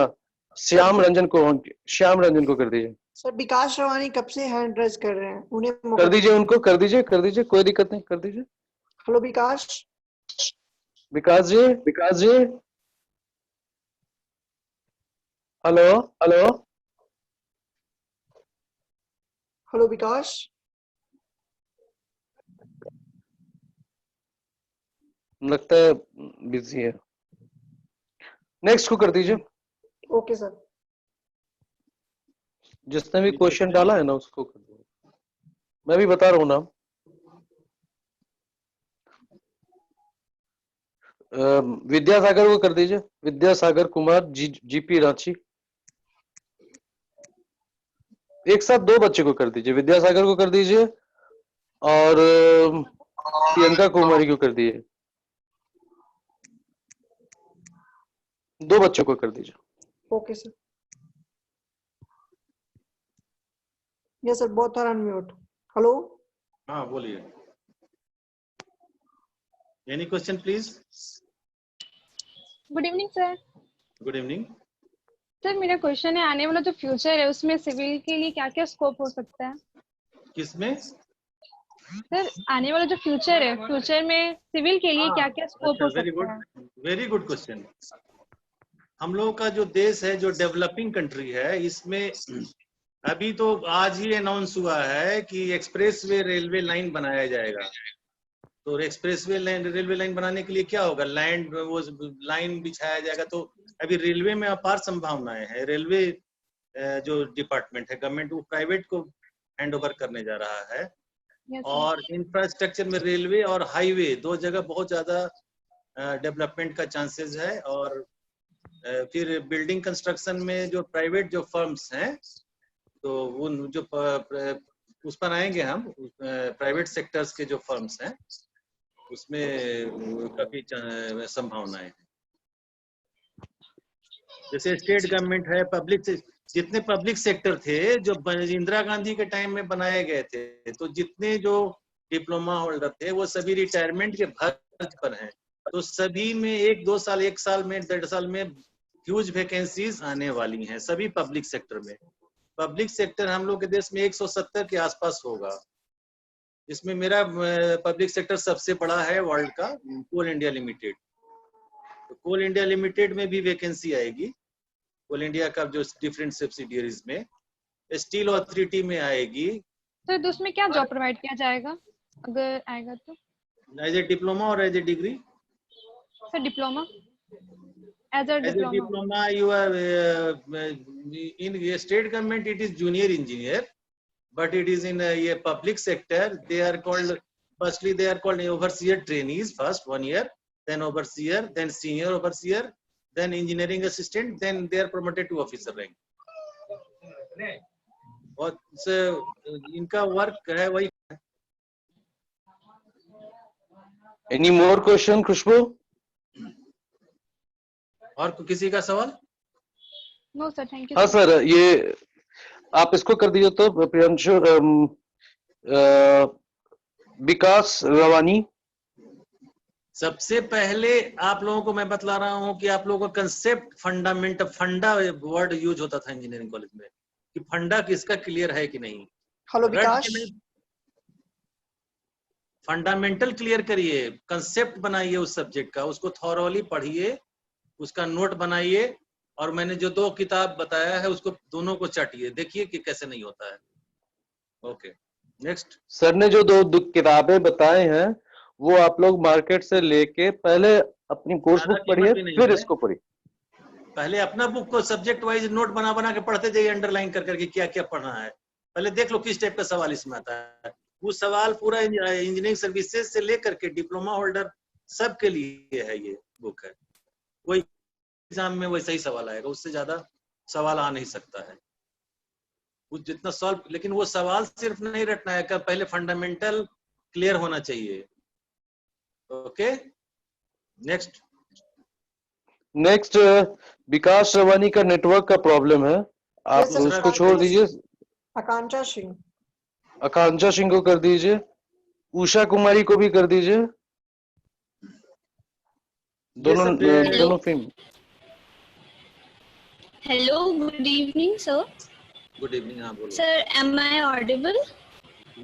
श्याम रंजन को कर दीजिए। सर विकास रवानी कब से हैंड रेज कर रहे हैं, उन्हें कर दीजिए, उनको कर दीजिए, कोई दिक्कत नहीं, कर दीजिए। हेलो विकास जी, हेलो विकास, लगता है बिजी है। नेक्स्ट को कर दीजिए। Okay sir. जिसने भी क्वेश्चन डाला है ना उसको कर दो, मैं भी बता रहा हूँ नाम। विद्यासागर को कर दीजिए, विद्यासागर कुमार जीपी रांची। एक साथ 2 बच्चे को कर दीजिए, विद्यासागर को कर दीजिए और प्रियंका कुमारी को कर दीजिए, 2 बच्चों को कर दीजिए। Okay sir. Yes sir, both are unmute. Hello हाँ बोलिए, any question please. Good evening sir. Good evening sir, मेरा क्वेश्चन है, आने वाला जो फ्यूचर है उसमें सिविल के लिए क्या क्या स्कोप हो सकता है? किसमें सर, आने वाला जो फ्यूचर है, फ्यूचर में सिविल के लिए क्या क्या स्कोप हो सकता है? Very good question. हम लोगों का जो देश है, जो डेवलपिंग कंट्री है, इसमें अभी तो आज ही अनाउंस हुआ है कि एक्सप्रेसवे रेलवे लाइन बनाया जाएगा। तो एक्सप्रेसवे रेलवे लाइन बनाने के लिए क्या होगा, लैंड वो लाइन बिछाया जाएगा। तो अभी रेलवे में अपार संभावनाएं हैं। रेलवे जो डिपार्टमेंट है गवर्नमेंट, वो प्राइवेट को हैंड ओवर करने जा रहा है। और इंफ्रास्ट्रक्चर में रेलवे और हाईवे 2 जगह बहुत ज्यादा डेवलपमेंट का चांसेस है। और फिर बिल्डिंग कंस्ट्रक्शन में जो प्राइवेट जो फर्म्स हैं, तो वो जो उस पर आएंगे हम, प्राइवेट सेक्टर्स के जो फर्म्स हैं उसमें काफी संभावनाएं हैं। जैसे स्टेट गवर्नमेंट है, पब्लिक जितने पब्लिक सेक्टर थे जो इंदिरा गांधी के टाइम में बनाए गए थे, तो जितने जो डिप्लोमा होल्डर थे वो सभी रिटायरमेंट के भर्ज पर हैं। तो सभी में 1-2 साल, 1 साल में, 1.5 साल में ह्यूज वैकेंसीज आने वाली हैं सभी पब्लिक सेक्टर में। पब्लिक सेक्टर हम लोग के देश में 170 के आसपास होगा। इसमें मेरा पब्लिक सेक्टर सबसे बड़ा है वर्ल्ड का, कोल इंडिया लिमिटेड। तो कोल इंडिया लिमिटेड में भी वैकेंसी आएगी। कोल इंडिया का जो डिफरेंट सब्सिडियरीज में, स्टील अथॉरिटी में आएगी। सर तो उसमें क्या जॉब प्रोवाइड किया जाएगा अगर आएगा तो? एज ए डिप्लोमा और as a degree? Sir diploma, as a As a diploma. diploma, you are in a state government. It is junior engineer, but it is in a public sector. They are called, firstly they are called overseer trainees. First 1 year, then overseer, then senior overseer, then engineering assistant, then they are promoted to officer rank. और इनका work है वही। Any more question, Khushbu? और किसी का सवाल? No sir, thank you. हाँ sir, ये आप इसको कर दीजिए तो प्रियांशु, विकास रवानी। सबसे पहले आप लोगों को मैं बतला रहा हूं कि आप लोगों का कंसेप्ट फंडामेंट, फंडा वर्ड यूज होता था इंजीनियरिंग कॉलेज में, कि फंडा किसका क्लियर है कि नहीं। हेलो विकास, फंडामेंटल क्लियर करिए, कंसेप्ट बनाइए उस सब्जेक्ट का, उसको थॉरोली पढ़िए, उसका नोट बनाइए, और मैंने जो 2 किताब बताया है उसको दोनों को चाटिए, देखिए कि कैसे नहीं होता है। Okay, next. सर ने जो 2 किताबें बताए हैं वो आप लोग मार्केट से लेके पहले अपनी कोर्स बुक पढ़िए, फिर इसको पढ़िए। पहले अपना बुक को सब्जेक्ट वाइज नोट बना बना के पढ़ते जाइए, अंडरलाइन कर करके क्या क्या पढ़ना है। पहले देख लो किस टाइप का सवाल इसमें आता है। वो सवाल पूरा इंजीनियरिंग सर्विसेज से लेकर के डिप्लोमा होल्डर सबके लिए है, ये बुक है। कोई एग्जाम में वैसा ही सवाल आएगा, उससे ज्यादा सवाल आ नहीं सकता है। वो जितना सॉल्व, लेकिन वो सवाल सिर्फ नहीं रटना है, पहले फंडामेंटल क्लियर होना चाहिए। Okay, next. नेक्स्ट, विकास रवानी का नेटवर्क का प्रॉब्लम है, आप Yes, sir. उसको छोड़ दीजिए। आकांक्षा सिंह। आकांक्षा सिंह को कर दीजिए, उषा कुमारी को भी कर दीजिए, दोनों film. Hello, good evening, sir. Good evening. हाँ बोलो। Sir, am I audible?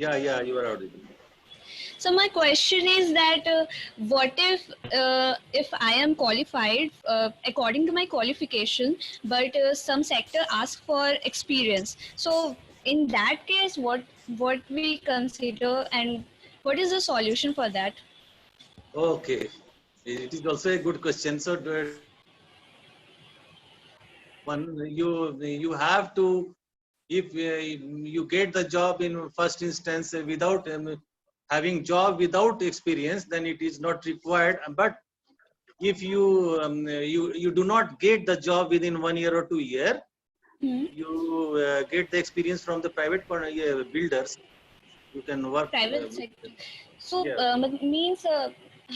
या you are audible. So my question is that what if I am qualified according to my qualification, but some sector asks for experience. So in that case, what we consider and what is the solution for that? Okay, it is also a good question. So one, you have to, if you get the job in first instance without having job without experience, then it is not required. But if you you do not get the job within 1 year or 2 years, you get the experience from the private builders. You can work Private sector. So yeah. Means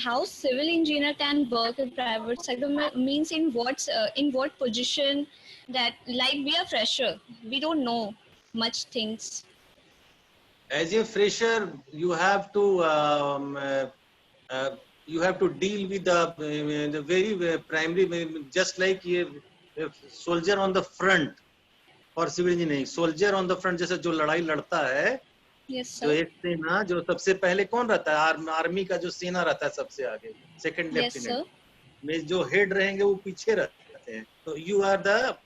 how civil engineer can work in private sector means in what position, that like we are fresher, we don't know much things. As a fresher, you have to deal with the very primary, just like a soldier on the front for civil engineering. Soldier on the front, जैसे जो लड़ाई लड़ता है, Yes, जो एक सेना, जो सबसे पहले कौन रहता है, आर्मी का जो सेना रहता है सबसे आगे, सेकंड लेफ्टिनेंट में जो हेड रहेंगे वो पीछे रहते हैं। तो यू आर द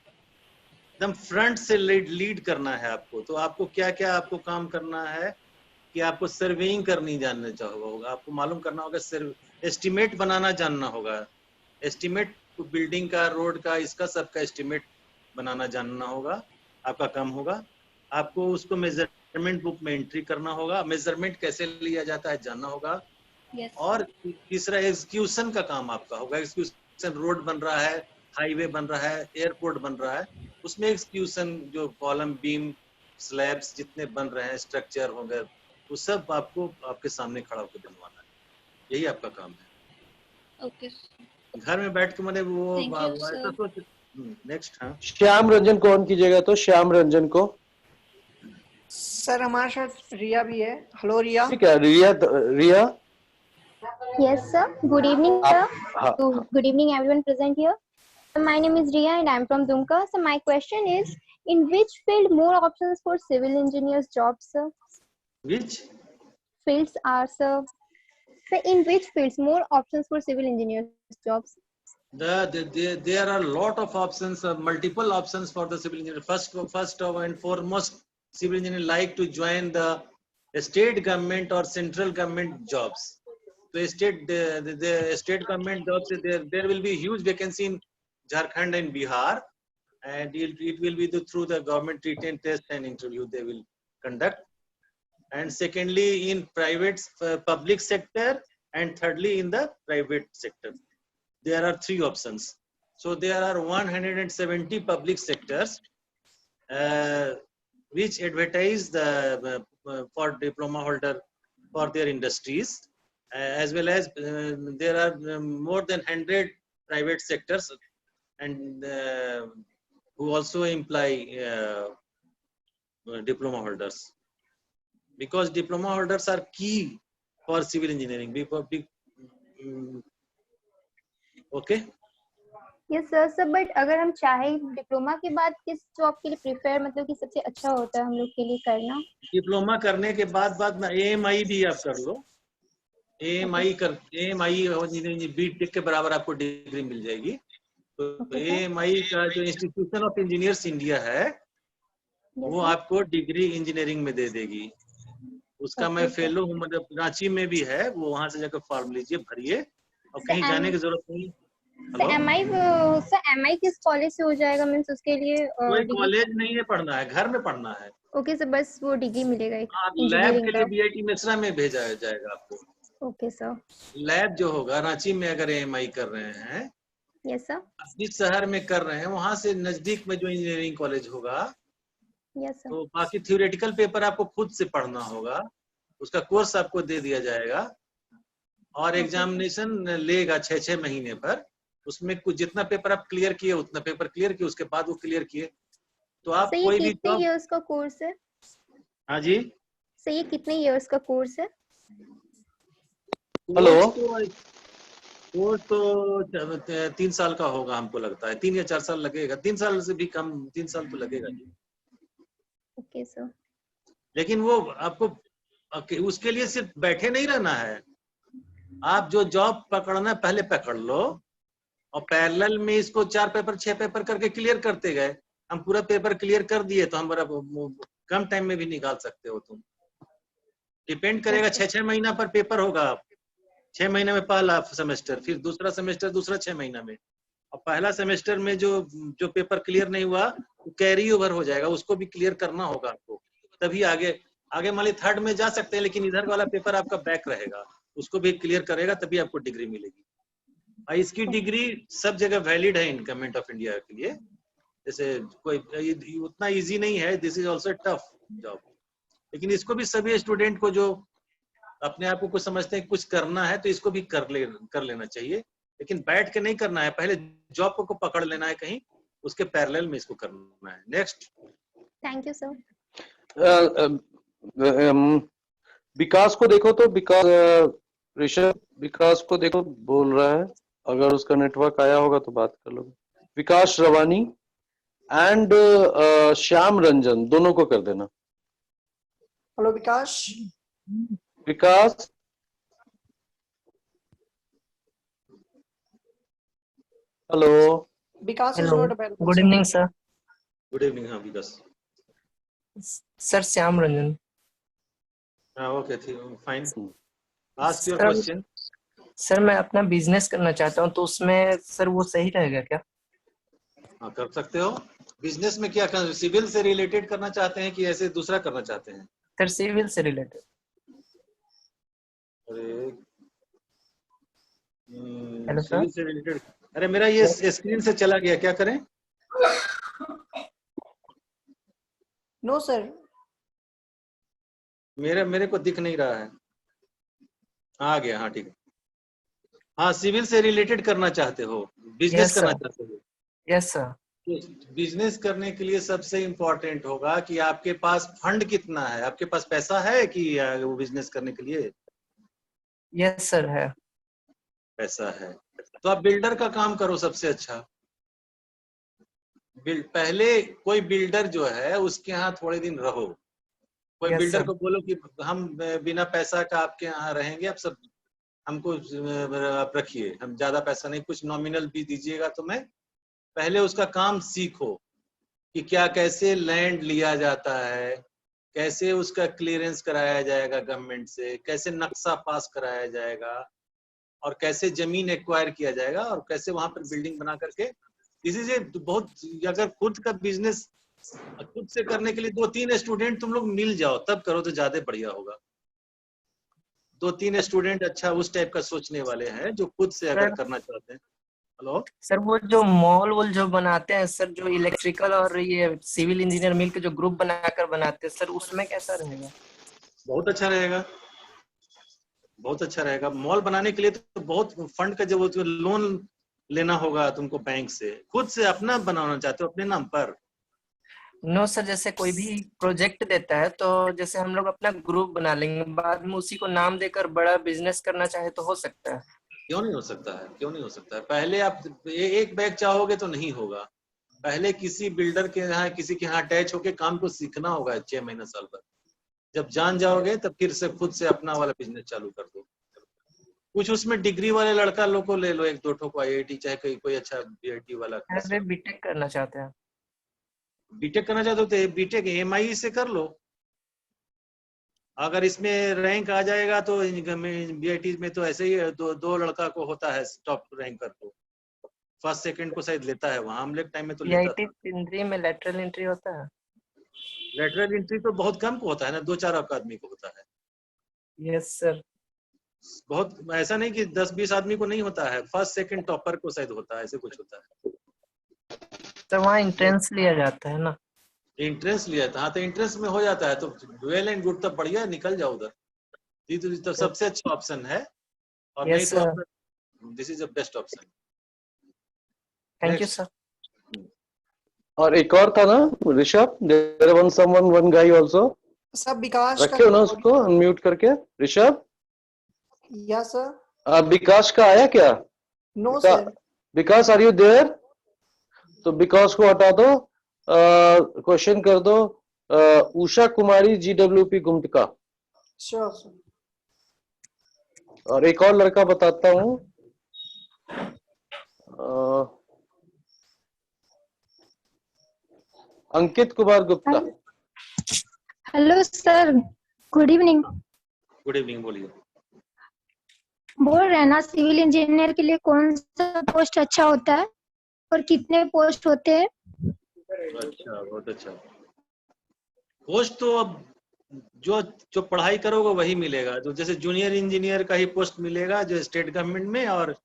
एकदम फ्रंट से लीड करना है आपको। तो आपको क्या क्या आपको काम करना है कि आपको सर्वेइंग करनी जानना होगा, आपको मालूम करना होगा, एस्टिमेट बनाना जानना होगा, एस्टिमेट बिल्डिंग का, रोड का, इसका सबका एस्टिमेट बनाना जानना होगा, आपका काम होगा। आपको उसको मेजरमेंट बुक में एंट्री करना होगा, मेजरमेंट कैसे लिया जाता है जानना होगा। और तीसरा एग्जीक्यूशन का काम आपका होगा। एग्जीक्यूशन, रोड बन रहा है, हाईवे बन रहा है, एयरपोर्ट बन रहा है, उसमें एग्जीक्यूशन जो कॉलम, बीम, स्लैब्स जितने बन रहे हैं, स्ट्रक्चर हो गए, वो सब आपको आपके सामने खड़ा होकर बनवाना है। यही आपका काम है। Okay. घर में बैठ के मैंने वो नेक्स्ट। हाँ, श्याम रंजन को ऑन कीजिएगा, तो श्याम रंजन को। सर हमारे साथ रिया भी है। हेलो रिया। ठीक है, रिया। Yes, sir. Good evening, sir. Good evening, everyone present here. My name is Riya and I'm from Dumka. So my question is, in which field more options for civil engineers jobs, sir? Which fields are, sir? So in which fields more options for civil engineers jobs? There are a lot of options, multiple options for the civil engineer. First and foremost, civil engineer like to join the state government or central government jobs. The state government jobs, there will be huge vacancy in Jharkhand and Bihar, and it will be through the government written test and interview they will conduct. And secondly, in private public sector, and thirdly in the private sector. There are 3 options. So there are 170 public sectors which advertise for diploma holder for their industries, as well as there are more than 100 private sectors and who also employ diploma holders, because diploma holders are key for civil engineering. Okay. Yes sir sir but अगर हम चाहे diploma के बाद किस job के लिए prefer मतलब कि सबसे अच्छा होता है हम लोग के लिए करना? डिप्लोमा करने के बाद में AMI भी आप कर लो। AMI बीटेक के बराबर आपको डिग्री मिल जाएगी। तो AMI का जो इंस्टीट्यूशन ऑफ इंजीनियर्स इंडिया है वो आपको डिग्री इंजीनियरिंग में दे देगी। उसका मैं फेलो हूँ, मतलब रांची में भी है, वो वहां से जाकर फॉर्म लीजिए, भरिए और कहीं जाने की जरूरत नहीं। MI किस कॉलेज से हो जाएगा? मींस उसके लिए कोई कॉलेज नहीं है, पढ़ना है, घर में पढ़ना है। ओके सर, बस वो डिग्री मिलेगा लैब के लिए BIT मिश्रा में भेजा जाएगा आपको। Okay sir. लैब जो होगा रांची में अगर AMI कर रहे हैं, यस सर, जिस शहर में कर रहे हैं वहां से नजदीक में जो इंजीनियरिंग कॉलेज होगा, यस सर, तो बाकी थ्योरेटिकल पेपर आपको खुद से पढ़ना होगा, उसका कोर्स आपको दे दिया जाएगा और एग्जामिनेशन लेगा 6-6 महीने पर। उसमें कुछ जितना पेपर आप क्लियर किए उतना पेपर क्लियर किए, उसके बाद वो क्लियर किए तो आप कोई भी कितने इयर्स का कोर्स है? हाँ जी सर, ये कितने इयर्स का कोर्स है? हेलो, कोर्स तो 3 साल का होगा हमको लगता है, 3 या 4 साल लगेगा, 3 साल से भी कम, 3 साल तो लगेगा जी। Okay sir. लेकिन वो आपको उसके लिए सिर्फ बैठे नहीं रहना है, आप जो जॉब पकड़ना है पहले पकड़ लो और पैरेलल में इसको 4 पेपर 6 पेपर करके क्लियर करते गए। हम पूरा पेपर क्लियर कर दिए तो हम बड़ा कम टाइम में भी निकाल सकते हो तुम। डिपेंड करेगा, 6-6 महीना पर पेपर होगा, 6 महीने में पहला सेमेस्टर, फिर दूसरा सेमेस्टर दूसरा 6 महीना में, और पहला सेमेस्टर में जो पेपर क्लियर नहीं हुआ वो कैरी ओवर हो जाएगा, उसको भी क्लियर करना होगा आपको, तभी आगे मान ली 3rd में जा सकते हैं, लेकिन इधर वाला पेपर आपका बैक रहेगा, उसको भी क्लियर करेगा तभी आपको डिग्री मिलेगी। और इसकी डिग्री सब जगह वैलिड है इन गवर्नमेंट ऑफ इंडिया के लिए, जैसे कोई उतना इजी नहीं है, this is also tough job, लेकिन इसको भी सभी स्टूडेंट को जो अपने आप को कुछ समझते हैं कुछ करना है तो इसको भी कर लेना चाहिए, लेकिन बैठ के नहीं करना है, पहले जॉब को पकड़ लेना है कहीं, उसके पैरेलल में इसको करना है। Next. Thank you sir. Vikas को देखो तो ऋषभ विकास को देखो बोल रहा है, अगर उसका नेटवर्क आया होगा तो बात कर लो। विकास रवानी एंड श्याम रंजन दोनों को कर देना। Hello Vikas. Vikas hello. Vikas hello, good evening sir. Good evening. हाँ विकास। सर श्याम रंजन। हाँ okay, fine. Ask your question. Sir मैं अपना बिजनेस करना चाहता हूँ, तो उसमें सर वो सही रहेगा क्या? हाँ कर सकते हो। बिजनेस में क्या करना, सिविल से रिलेटेड करना चाहते हैं कि ऐसे दूसरा करना चाहते हैं? सर सिविल से रिलेटेड। अरे हेलो सिविल सर। से रिलेटेड, अरे मेरा ये स्क्रीन से चला गया, क्या करें? नो सर, मेरे को दिख नहीं रहा है। आ गया, हाँ ठीक है। हाँ सिविल से रिलेटेड करना चाहते हो, बिजनेस करना चाहते हो? Yes sir. बिजनेस करने के लिए सबसे इम्पोर्टेंट होगा कि आपके पास फंड कितना है, आपके पास पैसा है कि वो बिजनेस करने के लिए? यस सर है। पैसा है तो आप बिल्डर का काम करो, सबसे अच्छा। पहले कोई बिल्डर जो है उसके यहाँ थोड़े दिन रहो, कोई Yes, बिल्डर sir. को बोलो कि हम बिना पैसा का आपके यहाँ रहेंगे, आप सब हमको आप रखिए, हम ज्यादा पैसा नहीं, कुछ नॉमिनल भी दीजिएगा तो मैं पहले उसका काम सीखो कि क्या कैसे लैंड लिया जाता है, कैसे उसका क्लियरेंस कराया जाएगा गवर्नमेंट से, कैसे नक्शा पास कराया जाएगा और कैसे जमीन एक्वायर किया जाएगा और कैसे वहां पर बिल्डिंग बना करके। दिस इज ए बहुत, अगर खुद का बिजनेस खुद से करने के लिए 2-3 स्टूडेंट तुम लोग मिल जाओ तब करो तो ज्यादा बढ़िया होगा। 2-3 स्टूडेंट अच्छा उस टाइप का सोचने वाले हैं जो खुद से अगर करना चाहते हैं। हेलो सर, वो जो मॉल वॉल जो बनाते हैं सर, जो इलेक्ट्रिकल और ये सिविल इंजीनियर मिलकर जो ग्रुप बनाकर बनाते हैं सर, उसमें कैसा रहेगा? बहुत अच्छा रहेगा, बहुत अच्छा रहेगा। मॉल बनाने के लिए तो बहुत फंड का जरूरत है, लोन लेना होगा तुमको बैंक से। खुद से अपना बनाना चाहते हो अपने नाम पर? नो सर, जैसे कोई भी प्रोजेक्ट देता है तो जैसे हम लोग अपना ग्रुप बना लेंगे, बाद में उसी को नाम देकर बड़ा बिजनेस करना चाहे तो हो सकता है। क्यों नहीं हो सकता है, क्यों नहीं हो सकता है। पहले आप एक बैग चाहोगे तो नहीं होगा, पहले किसी बिल्डर के यहाँ किसी के यहाँ अटैच होके काम को सीखना होगा 6 महीने साल भर। जब जान जाओगे तब फिर से खुद से अपना वाला बिजनेस चालू कर दो। कुछ उसमें डिग्री वाले लड़का लोग को ले लो, 1-2 ठो को IIT चाहे कोई अच्छा BIT वाला। अरे बीटेक करना चाहते हैं। बीटेक करना चाहते हो तो बीटेक MIE से कर लो। अगर इसमें रैंक आ जाएगा तो BIT में तो ऐसे ही दो लड़का को होता है टॉप रैंकर को, फर्स्ट सेकंड को शायद लेता है वहां। हम लोग टाइम में तो लेता BIT था। सिंदरी में लेटरल एंट्री होता है? लेटरल एंट्री तो बहुत कम को होता है ना, 2-4 आदमी को होता है। Yes sir. बहुत ऐसा नहीं कि 10-20 आदमी को नहीं होता है, फर्स्ट सेकंड टॉपर को शायद होता है, ऐसे कुछ होता है। तो वहाँ एंट्रेंस लिया जाता है ना? एंट्रेंस लिया था, हाँ तो एंट्रेंस में हो जाता है तो वेल एंड गुड, तब बढ़िया निकल जाओ उधर। ये तो सबसे अच्छा ऑप्शन है, और नहीं तो this is the best option. Thank you sir. और एक और था ना Rishabh, there was one guy also. सब विकास रखे हो ना उसको अनम्यूट करके। ऋषभ? Yes sir. विकास का आया क्या? No sir. Vikas are you there? तो विकास को हटा दो, क्वेश्चन कर दो उषा कुमारी GWP गुमटका। Sure sir. और एक और लड़का बताता हूँ, Ankit Kumar Gupta. Hello sir, good evening. Good evening, बोलिए। बोल रहे हैं ना सिविल इंजीनियर के लिए कौन सा पोस्ट अच्छा होता है और कितने पोस्ट होते हैं? अच्छा, बहुत अच्छा। पोस्ट तो अब जो पढ़ाई करोगे वही मिलेगा। जो जैसे जूनियर इंजीनियर का ही पोस्ट मिलेगा जो स्टेट गवर्नमेंट में, और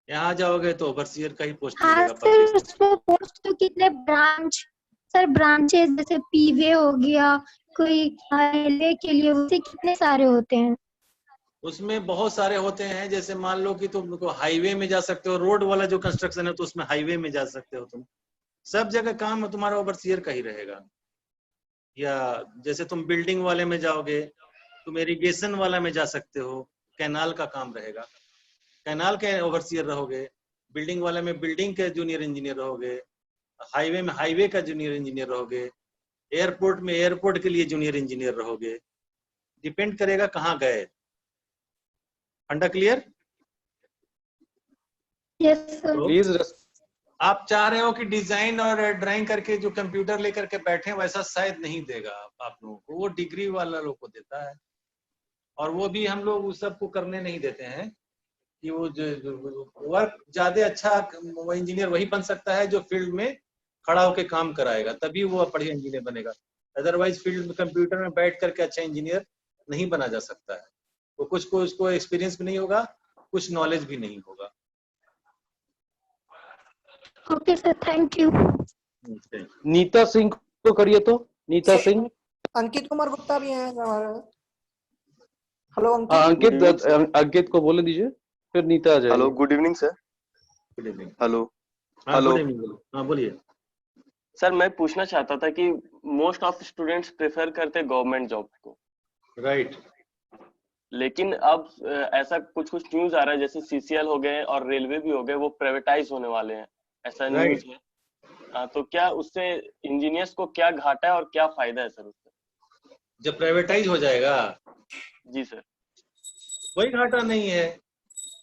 यहाँ जाओगे तो ओवरसीयर का ही पोस्ट मिलेगा। सर उसमें पोस्ट तो कितने ब्रांच, सर ब्रांचेस जैसे पीवे हो गया, कोई हाईवे के लिए, उससे कितने सारे होते हैं? उसमें बहुत सारे होते हैं। जैसे मान लो कि तुम हाईवे में जा सकते हो, रोड वाला जो कंस्ट्रक्शन है तो उसमें हाईवे में जा सकते हो तुम। सब जगह काम तुम्हारा ओवरसीयर का ही रहेगा। या जैसे तुम बिल्डिंग वाले में जाओगे, तुम इरिगेशन वाला में जा सकते हो, कैनाल का काम रहेगा, कैनाल के ओवरसीयर रहोगे। बिल्डिंग वाले में बिल्डिंग के जूनियर इंजीनियर रहोगे, हाईवे में हाईवे का जूनियर इंजीनियर रहोगे, एयरपोर्ट में एयरपोर्ट के लिए जूनियर इंजीनियर रहोगे। डिपेंड करेगा कहाँ गए। Under clear? Yes sir. Please आप चाह रहे हो कि डिजाइन और ड्राइंग करके जो कंप्यूटर लेकर के बैठे वैसा शायद नहीं देगा आप लोगों को, वो डिग्री वाला लोग को देता है। और वो भी हम लोग उस सबको करने नहीं देते हैं कि वो जो वर्क ज्यादा अच्छा वो इंजीनियर वही बन सकता है जो फील्ड में खड़ा होकर काम कराएगा, तभी वो बढ़िया इंजीनियर बनेगा। अदरवाइज फील्ड में कंप्यूटर में बैठ करके अच्छा इंजीनियर नहीं बना जा सकता है। वो कुछ को उसको एक्सपीरियंस भी नहीं होगा, कुछ नॉलेज भी नहीं होगा। Okay sir, thank you. Neeta Singh को करिए तो। नीता सिंह। अंकित कुमार गुप्ता भी हैं हमारे। हेलो अंकित को बोले दीजिए, फिर नीता आ जाएगी। Hello, good evening sir. Good evening. Hello hello, हाँ बोलिए। सर मैं पूछना चाहता था कि मोस्ट ऑफ स्टूडेंट्स प्रेफर करते हैं गवर्नमेंट जॉब को, राइट। लेकिन अब ऐसा कुछ न्यूज आ रहा है जैसे CCL हो गए और रेलवे भी हो गए, वो प्राइवेटाइज होने वाले हैं, ऐसा न्यूज है। तो क्या उससे इंजीनियर्स को क्या घाटा है और क्या फायदा है सर उससे? जब प्राइवेटाइज हो जाएगा? जी सर। कोई घाटा नहीं है,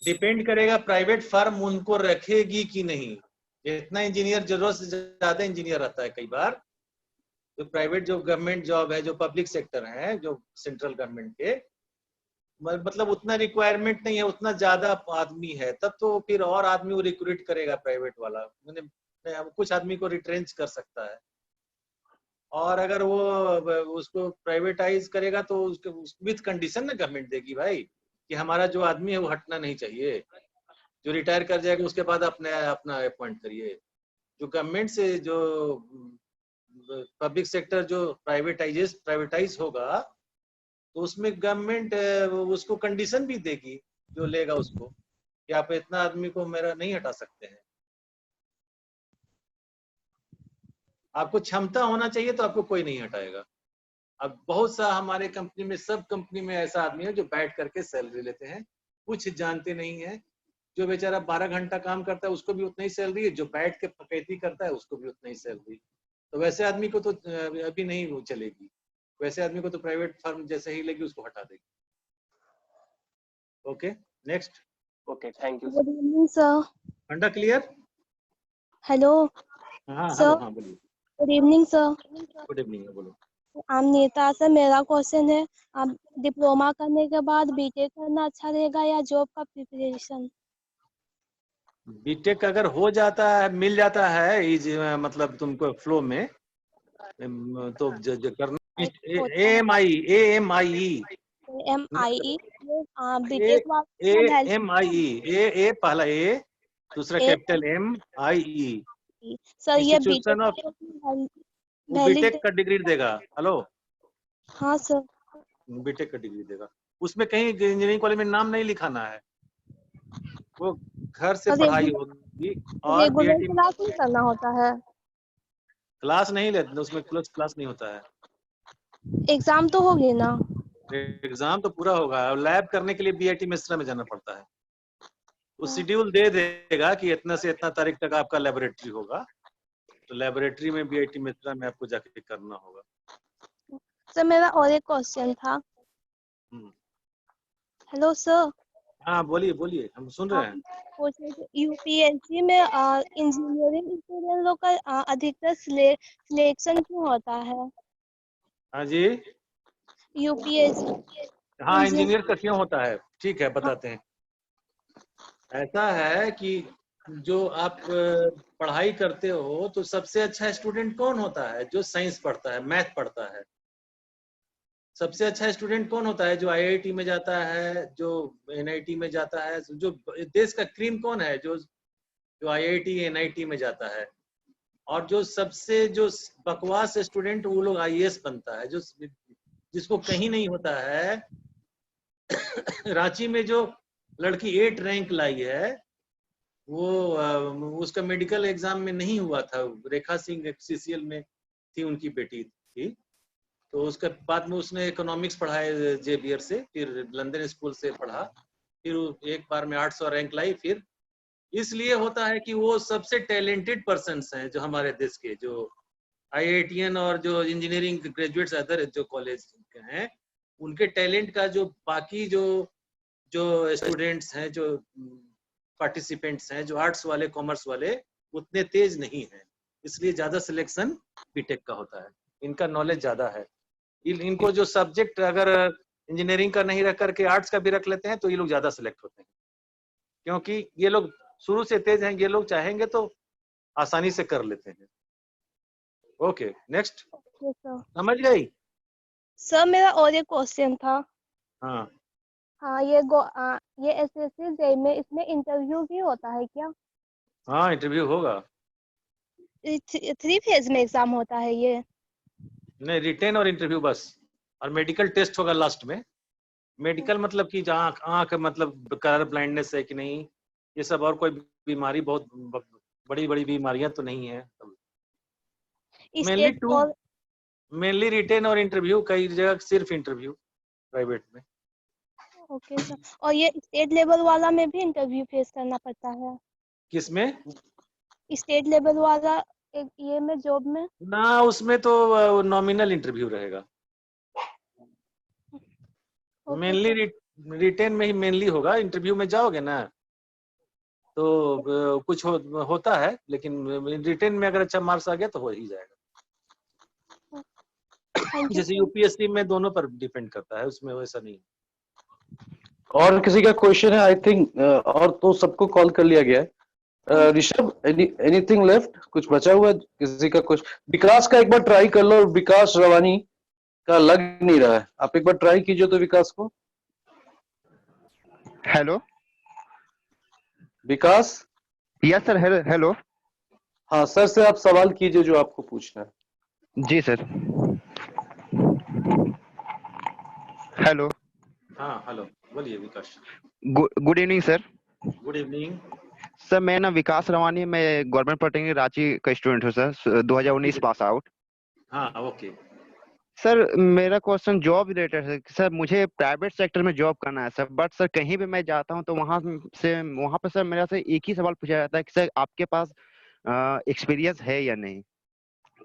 डिपेंड करेगा प्राइवेट फर्म उनको रखेगी कि नहीं। जितना इंजीनियर, जरूरत से ज्यादा इंजीनियर रहता है कई बार। तो प्राइवेट जो गवर्नमेंट जॉब है, जो पब्लिक सेक्टर है, जो सेंट्रल गवर्नमेंट के, मतलब उतना रिक्वायरमेंट नहीं है, उतना ज्यादा आदमी है, तब तो फिर और आदमी वो रिक्रूट करेगा प्राइवेट वाला, कुछ आदमी को रिट्रेंच कर सकता है। और अगर वो उसको प्राइवेटाइज करेगा तो उसके विथ कंडीशन ना गवर्नमेंट देगी भाई, कि हमारा जो आदमी है वो हटना नहीं चाहिए, जो रिटायर कर जाएगा उसके बाद अपना अपॉइंट करिए। जो गवर्नमेंट से जो पब्लिक सेक्टर जो प्राइवेटाइज होगा, तो उसमें गवर्नमेंट उसको कंडीशन भी देगी, जो लेगा उसको, कि आप इतना आदमी को मेरा नहीं हटा सकते हैं। आपको क्षमता होना चाहिए तो आपको कोई नहीं हटाएगा। अब बहुत सा हमारे कंपनी में, सब कंपनी में ऐसा आदमी है जो बैठ करके सैलरी लेते हैं, कुछ जानते नहीं है। जो बेचारा 12 घंटा काम करता है उसको भी उतना ही सैलरी है, जो बैठ के फकैती करता है उसको भी उतना ही सैलरी। तो वैसे आदमी को तो अभी नहीं वो चलेगी, वैसे आदमी को तो प्राइवेट फर्म जैसे ही लेगी उसको हटा देगी। Okay, next. Okay, thank you. Good evening sir. अंडा क्लियर? हेलो हाँ सर। हाँ बोलिए। Good evening sir. Good evening, बोलो। I am Nita sir. मेरा क्वेश्चन है, आप डिप्लोमा करने के बाद बीटेक करना अच्छा रहेगा या जॉब का प्रिपरेशन? बीटेक अगर हो जाता है, मिल जाता है मतलब तुमको फ्लो में, तो जो करना AMIE बीटेक AMIE, ए पहला ए, दूसरा कैपिटल MIE। सर ये इंस्टीट्यूशन ऑफ, वो बीटेक का डिग्री देगा। हेलो, हाँ सर, बीटेक का डिग्री देगा। उसमें कहीं इंजीनियरिंग कॉलेज में नाम नहीं लिखाना है, वो घर से पढ़ाई होगी। और रेगुलर क्लास नहीं करना होता है? क्लास नहीं लेते उसमें, क्लास नहीं होता है। एग्जाम तो होगी ना? एग्जाम तो पूरा होगा। लैब करने के लिए BIT मिश्रा में जाना पड़ता है। वो शेड्यूल दे देगा कि इतना से इतना तारीख तक आपका लेबोरेटरी होगा, तो लेबोरेटरी में BIT मिश्रा में आपको जाके करना होगा। सर मेरा और एक क्वेश्चन था। Hello sir. हाँ बोलिए बोलिए, हम सुन रहे हैं। UPSC में इंजीनियरिंग स्टूडेंट लोग का अधिकतर सिलेक्शन क्यों होता है? हाँ जी, UPSC। हाँ इंजीनियर का क्यों होता है, ठीक है बताते हैं। ऐसा है कि जो आप पढ़ाई करते हो तो सबसे अच्छा स्टूडेंट कौन होता है? जो साइंस पढ़ता है, मैथ पढ़ता है। सबसे अच्छा स्टूडेंट कौन होता है? जो IIT में जाता है, जो NIT में जाता है। जो देश का क्रीम कौन है? जो IIT NIT में जाता है। और जो सबसे जो बकवास स्टूडेंट, वो लोग IAS बनता है, जो जिसको कहीं नहीं होता है। रांची में जो लड़की 8 रैंक लाई है, वो उसका मेडिकल एग्जाम में नहीं हुआ था। रेखा सिंह CCL में थी, उनकी बेटी थी। तो उसके बाद में उसने इकोनॉमिक्स पढ़ा है JBR से, फिर लंदन स्कूल से पढ़ा, फिर एक बार में 800 रैंक लाई। फिर इसलिए होता है कि वो सबसे टैलेंटेड पर्सन्स हैं जो हमारे देश के, जो IITian और जो इंजीनियरिंग ग्रेजुएट्स अदर जो कॉलेज के हैं, उनके टैलेंट का जो बाकी जो स्टूडेंट्स हैं, जो पार्टिसिपेंट्स हैं, जो आर्ट्स वाले, कॉमर्स वाले, उतने तेज नहीं हैं। इसलिए ज्यादा सिलेक्शन बीटेक का होता है। इनका नॉलेज ज्यादा है। इनको जो सब्जेक्ट अगर इंजीनियरिंग का नहीं रख करके आर्ट्स का भी रख लेते हैं तो ये लोग ज्यादा सिलेक्ट होते हैं, क्योंकि ये लोग शुरू से तेज हैं। ये लोग चाहेंगे तो आसानी से कर लेते हैं। Okay, next. समझ गई? सर मेरा और एक क्वेश्चन था। हाँ ये SSC JEE में इसमें इंटरव्यू भी होता है क्या? हाँ, इंटरव्यू होगा। 3 फेज में एग्जाम होता है ये? नहीं, रिटेन और इंटरव्यू बस, और मेडिकल टेस्ट होगा लास्ट में। मेडिकल मतलब कि जहाँ आँख मतलब कलर ब्लाइंडनेस है कि नहीं, ये सब, और कोई बीमारी, बहुत बड़ी बड़ी बीमारियां तो नहीं है। मेनली रिटेन और इंटरव्यू, कई जगह सिर्फ इंटरव्यू प्राइवेट में। Okay sir. और ये स्टेट लेवल वाला में भी इंटरव्यू फेस करना पड़ता है? किसमें? स्टेट लेवल वाला ये में जॉब में ना, उसमें तो नॉमिनल इंटरव्यू रहेगा। रिटेन में ही मेनली होगा। इंटरव्यू में जाओगे ना तो कुछ होता है, लेकिन रिटेन में अगर अच्छा मार्क्स आ गया तो हो ही जाएगा। जैसे यूपीएससी में दोनों पर डिपेंड करता है, उसमें वैसा नहीं। और किसी का क्वेश्चन है? आई थिंक और तो सबको कॉल कर लिया गया है। Rishabh, anything left? कुछ बचा हुआ है किसी का? कुछ विकास का एक बार ट्राई कर लो। विकास रवानी का लग नहीं रहा है, आप एक बार ट्राई कीजिए तो विकास को। Hello Vikas. Yes sir, hello. हाँ सर से आप सवाल कीजिए जो आपको पूछना है। जी सर। हेलो। हाँ हेलो, बोलिए Vikas. Good evening sir. Good evening sir. मैं ना विकास रवानी, मैं गवर्नमेंट पॉलिटेक्निक रांची का स्टूडेंट हूँ सर, 2019 पास आउट। हाँ ओके सर मेरा क्वेश्चन जॉब रिलेटेड है सर। मुझे प्राइवेट सेक्टर में जॉब करना है सर, बट सर कहीं भी मैं जाता हूँ तो वहां पे सर मेरा से एक ही सवाल पूछा जाता है कि सर आपके पास एक्सपीरियंस है या नहीं।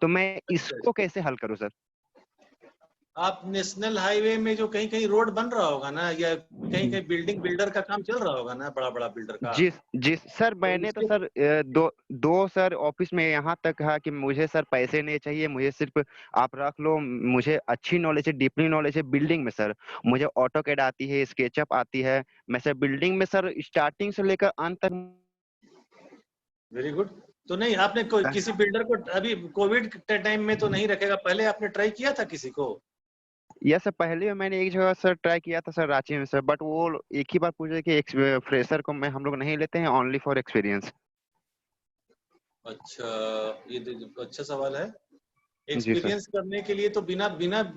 तो मैं इसको कैसे हल करूँ सर? आप नेशनल हाईवे में जो कहीं कहीं रोड बन रहा होगा ना, या कहीं कहीं बिल्डिंग बिल्डर का काम चल रहा होगा ना, बड़ा बड़ा बिल्डर का। जी जी सर, मैंने तो सर दो सर ऑफिस में यहाँ तक कहा कि मुझे सर पैसे नहीं चाहिए, मुझे सिर्फ आप रख लो, मुझे अच्छी नॉलेज है, डीपली नॉलेज है बिल्डिंग में सर। मुझे ऑटोकैड आती है, स्केचअप आती है, मैं सर बिल्डिंग में सर स्टार्टिंग से लेकर अंत तक। Very good. तो नहीं, आपने किसी बिल्डर को अभी कोविड के टाइम में तो नहीं रखेगा, पहले आपने ट्राई किया था किसी को? यस सर, पहले मैंने एक जगह सर ट्राई किया था सर, रांची में सर, बट वो एक ही बार पूछे कि फ्रेशर को हम लोग नहीं लेते हैं, ओनली फॉर एक्सपीरियंस। अच्छा, ये अच्छा सवाल है। एक्सपीरियंस करने के लिए तो बिना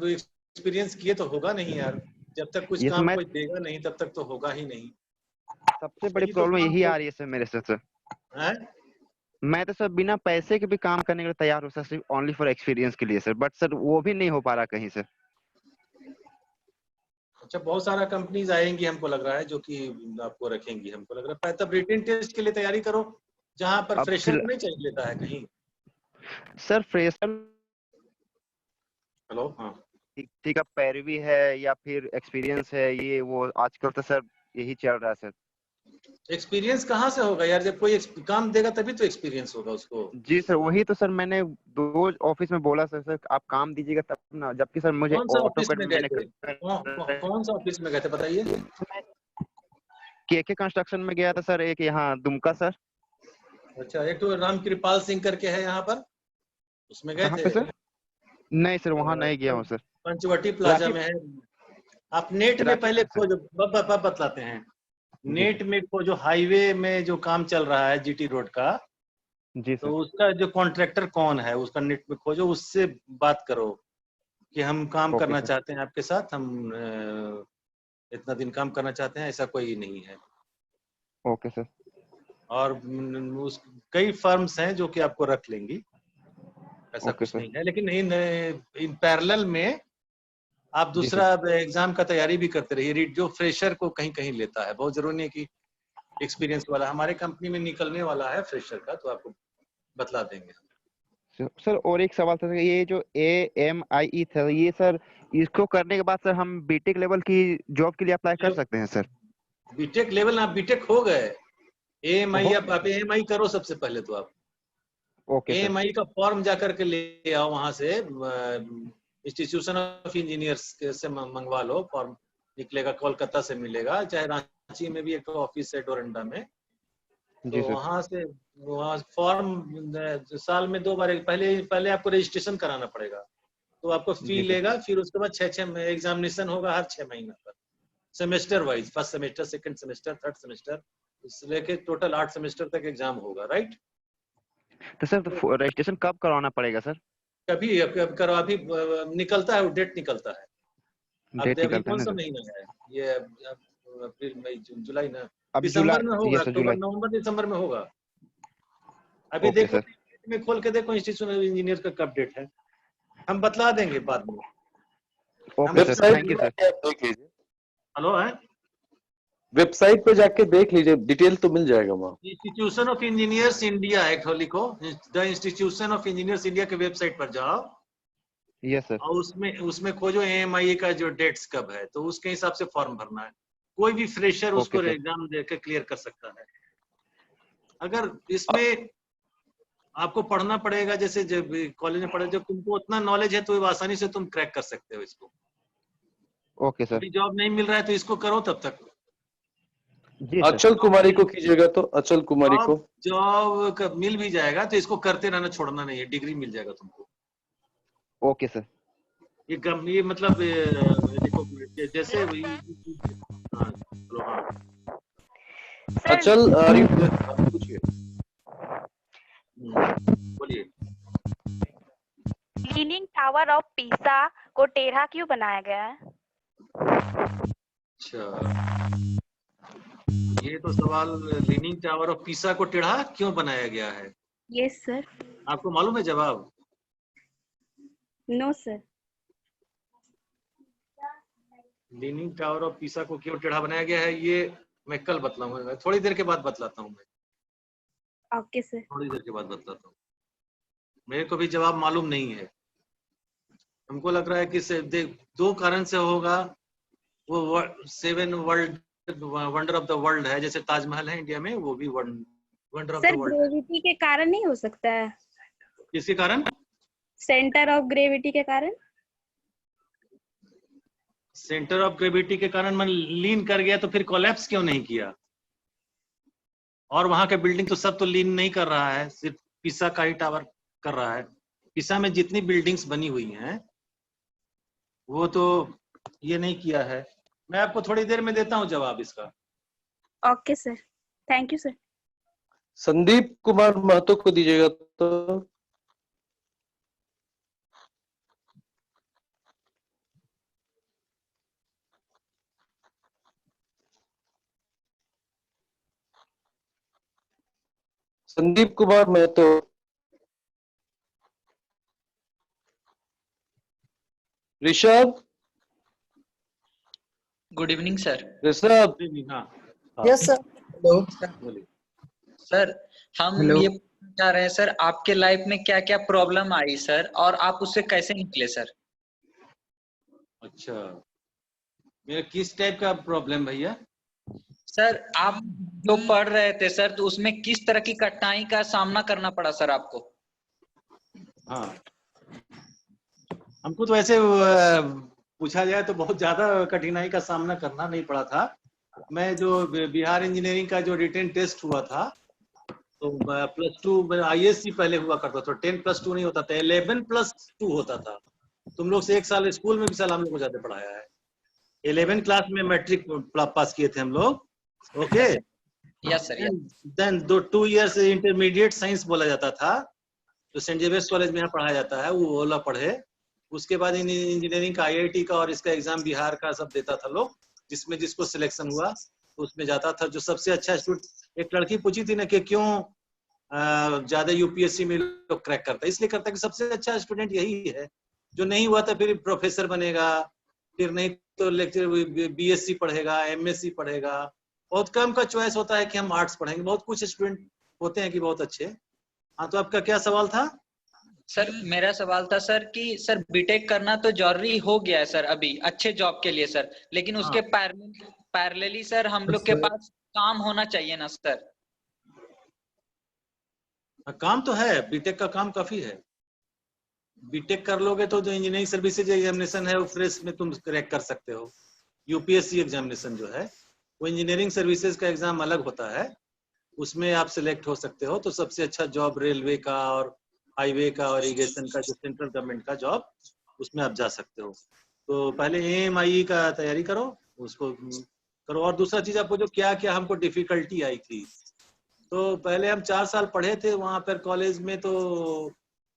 एक्सपीरियंस किए तो होगा नहीं यार। जब तक कुछ काम कोई देगा नहीं तब तक तो होगा ही नहीं। सबसे बड़ी प्रॉब्लम यही आ रही है सर मेरे सर। मैं तो सर बिना पैसे के भी काम करने के लिए तैयार हूँ सर, सिर्फ ओनली फॉर एक्सपीरियंस के लिए सर, बट सर वो भी नहीं हो पा रहा कहीं सर। अच्छा, बहुत सारा कंपनीज आएंगी हमको लग रहा है जो कि आपको रखेंगी, हमको लग रहा है। तब रिटन टेस्ट के लिए तैयारी करो, जहां पर फ्रेशर को नहीं चाहिए लेता है कहीं। सर फ्रेशर, हेलो, हाँ ठीक है, पैरवी है या फिर एक्सपीरियंस है, ये वो आजकल तो सर यही चल रहा है सर। एक्सपीरियंस कहाँ से होगा यार? जब कोई काम देगा तभी तो एक्सपीरियंस होगा उसको। जी सर, वही तो सर मैंने दो ऑफिस में बोला सर आप काम दीजिएगा तब ना, जबकि सर मुझे कौन सा ऑफिस में गए थे? कौन सा ऑफिस में गए थे बताइए? केके कंस्ट्रक्शन में गया था सर, एक यहाँ दुमका सर। अच्छा, एक तो राम कृपाल सिंह करके है यहाँ पर, उसमें गए थे? सर नहीं सर, वहाँ नहीं गया हूँ सर। पंचवटी प्लाजा में है। आप नेट में पहले खोजो, बतलाते हैं। नेट में खोजो, हाईवे में जो काम चल रहा है जीटी रोड का, जी सर, तो उसका जो कॉन्ट्रैक्टर कौन है उसका नेट में खोजो, उससे बात करो कि हम काम करना चाहते हैं आपके साथ, हम इतना दिन काम करना चाहते हैं। ऐसा कोई नहीं है। Okay sir. और कई फर्म्स हैं जो कि आपको रख लेंगी, ऐसा कुछ नहीं है। लेकिन इन पैरेलल में आप दूसरा एग्जाम का तैयारी भी करते रहिए। जो फ्रेशर को कहीं कहीं लेता है, बहुत जरूरी है कि एक्सपीरियंस वाला। हमारे कंपनी में निकलने वाला है फ्रेशर का, तो आपको बतला देंगे सर। और एक सवाल था, ये जो AMIE था, ये सर इसको करने के बाद सर हम बीटेक लेवल की जॉब के लिए अप्लाई कर सकते हैं सर? बीटेक लेवल, आप बीटेक हो गए, AMI आप AMI करो सबसे पहले तो आप। AMI का फॉर्म जाकर के ले आओ वहां से, इंस्टीट्यूशन ऑफ इंजीनियर्स से मंगवा लो। फॉर्म निकलेगा, कोलकाता से मिलेगा, चाहे रांची में भी एक ऑफिस है डोरंडा में, तो वहां से फॉर्म साल में 2 बार, पहले आपको रजिस्ट्रेशन कराना पड़ेगा, तो आपको फी लेगा। फिर उसके बाद 6 एग्जामिनेशन होगा हर 6 महीने पर, semester wise, first semester, second semester, third semester, लेके टोटल 8 सेमेस्टर तक एग्जाम होगा, राइट? तो सर रजिस्ट्रेशन कब करवाना पड़ेगा सर? कभी करो, अभी निकलता है, डेट निकलता है। अभी कौन सा महीना है ये? अप्रैल, मई, जून, जुलाई ना, दिसंबर में होगा, अक्टूबर, नवंबर, दिसंबर में होगा। अभी देखो में खोल के देखो इंस्टीट्यूशन ऑफ इंजीनियर का कब डेट है, हम बतला देंगे बाद में। हेलो, है वेबसाइट पे जाके देख लीजिए, डिटेल तो मिल जाएगा वहाँ। इंस्टीट्यूशन ऑफ इंजीनियर्स इंडिया एक लिखो, the institution of engineers India के वेबसाइट पर जाओ। Yes sir. और उसमें खोजो AMI का जो डेट्स कब है, तो उसके हिसाब से फॉर्म भरना है। कोई भी फ्रेशर उसको सर। एग्जाम देकर क्लियर कर सकता है। अगर इसमें आपको पढ़ना पड़ेगा, जैसे जब कॉलेज में पढ़े, जब तुमको उतना नॉलेज है तो आसानी से तुम क्रैक कर सकते हो इसको। Okay sir. अभी जॉब नहीं मिल रहा है तो इसको करो तब तक। जी सर। अचल कुमारी को कीजिएगा, तो अचल कुमारी को। जॉब मिल भी जाएगा तो इसको करते रहना, छोड़ना नहीं है, डिग्री मिल जाएगा तुमको। Okay sir. ये मतलब देखो जैसे हाँ चलो हाँ अचल पूछिए। बोलिए। लीनिंग टावर ऑफ पीसा को टेढ़ा क्यों बनाया गया है? अच्छा, ये तो सवाल, लीनिंग टावर ऑफ पीसा को टेढ़ा क्यों बनाया गया है? Yes sir. आपको मालूम है जवाब? No sir. Leaning tower of Pisa को क्यों टेढ़ा बनाया गया है, ये मैं कल बतलाऊंगा, थोड़ी देर के बाद बतलाता हूँ मैं। Okay sir. थोड़ी देर के बाद बतलाता हूँ, मेरे को भी जवाब मालूम नहीं है। हमको लग रहा है कि दो कारण से होगा। वो 7 world wonder of the world है, जैसे ताजमहल है इंडिया में, वो भी wonder of the sir world है। ग्रेविटी के कारण नहीं हो सकता है? किसके कारण? सेंटर ऑफ ग्रेविटी के कारण। सेंटर ऑफ ग्रेविटी के कारण मन लीन कर गया, तो फिर कोलैप्स क्यों नहीं किया? और वहां का बिल्डिंग तो सब तो लीन नहीं कर रहा है, सिर्फ पिसा का ही टावर कर रहा है। पिसा में जितनी बिल्डिंग्स बनी हुई हैं वो तो ये नहीं किया है। मैं आपको थोड़ी देर में देता हूँ जवाब इसका। Okay sir, thank you sir. Sandeep Kumar Mahato को दीजिएगा तो। Sandeep Kumar Mahato. Rishabh. Good evening sir. Rishabh. Yes sir. Hello sir, हम ये पूछना चाह रहे हैं सर, आपके लाइफ में क्या क्या प्रॉब्लम आई सर, और आप उससे कैसे निकले सर? अच्छा, मेरा किस टाइप का प्रॉब्लम भैया? सर आप जो पढ़ रहे थे सर, तो उसमें किस तरह की कठिनाई का सामना करना पड़ा सर आपको? हाँ, हमको तो ऐसे पूछा जाए तो बहुत ज्यादा कठिनाई का सामना करना नहीं पड़ा था। मैं जो बिहार इंजीनियरिंग का जो रिटेन टेस्ट हुआ था, तो +2 ISC पहले हुआ करता था, 10+2 नहीं होता था, 11+2 होता था। तुम लोग से 1 साल स्कूल में भी साल हम लोग को ज्यादा पढ़ाया है। 11 क्लास में मैट्रिक पास किए थे हम लोग। Okay, yes sir. Then 2 years intermediate science बोला जाता था, जो सेंट जेवियर्स कॉलेज में यहाँ पढ़ाया जाता है, वो वाला पढ़े। उसके बाद इंजीनियरिंग का IIT का और इसका एग्जाम बिहार का सब देता था लोग, जिसमें जिसको सिलेक्शन हुआ तो उसमें जाता था। जो सबसे अच्छा स्टूडेंट, एक लड़की पूछी थी ना कि क्यों ज्यादा UPSC में लोग क्रैक करता है, इसलिए करता है कि सबसे अच्छा स्टूडेंट यही है। जो नहीं हुआ था फिर प्रोफेसर बनेगा, फिर नहीं तो लेक्चर BSc पढ़ेगा, MSc पढ़ेगा। बहुत कम का चॉइस होता है कि हम आर्ट्स पढ़ेंगे, बहुत कुछ स्टूडेंट होते हैं कि बहुत अच्छे। हाँ, तो आपका क्या सवाल था? सर मेरा सवाल था सर कि सर बीटेक करना तो जरूरी हो गया है सर अभी अच्छे जॉब के लिए सर, लेकिन उसके पैरेलली सर हम लोग के पास काम होना चाहिए ना सर? काम तो है, बीटेक का काम काफी है। बीटेक कर लोगे तो जो इंजीनियरिंग सर्विसेज एग्जामिनेशन है वो फ्रेश में तुम क्रैक कर सकते हो। UPSC एग्जामिनेशन जो है वो इंजीनियरिंग सर्विसेज का एग्जाम अलग होता है, उसमें आप सिलेक्ट हो सकते हो। तो सबसे अच्छा जॉब रेलवे का और हाईवे का और इरिगेशन का, जो सेंट्रल गवर्नमेंट का जॉब, उसमें आप जा सकते हो। तो पहले AMIE का तैयारी करो, उसको करो। और दूसरा चीज आपको जो क्या क्या हमको डिफिकल्टी आई थी, तो पहले हम 4 साल पढ़े थे वहां पर कॉलेज में, तो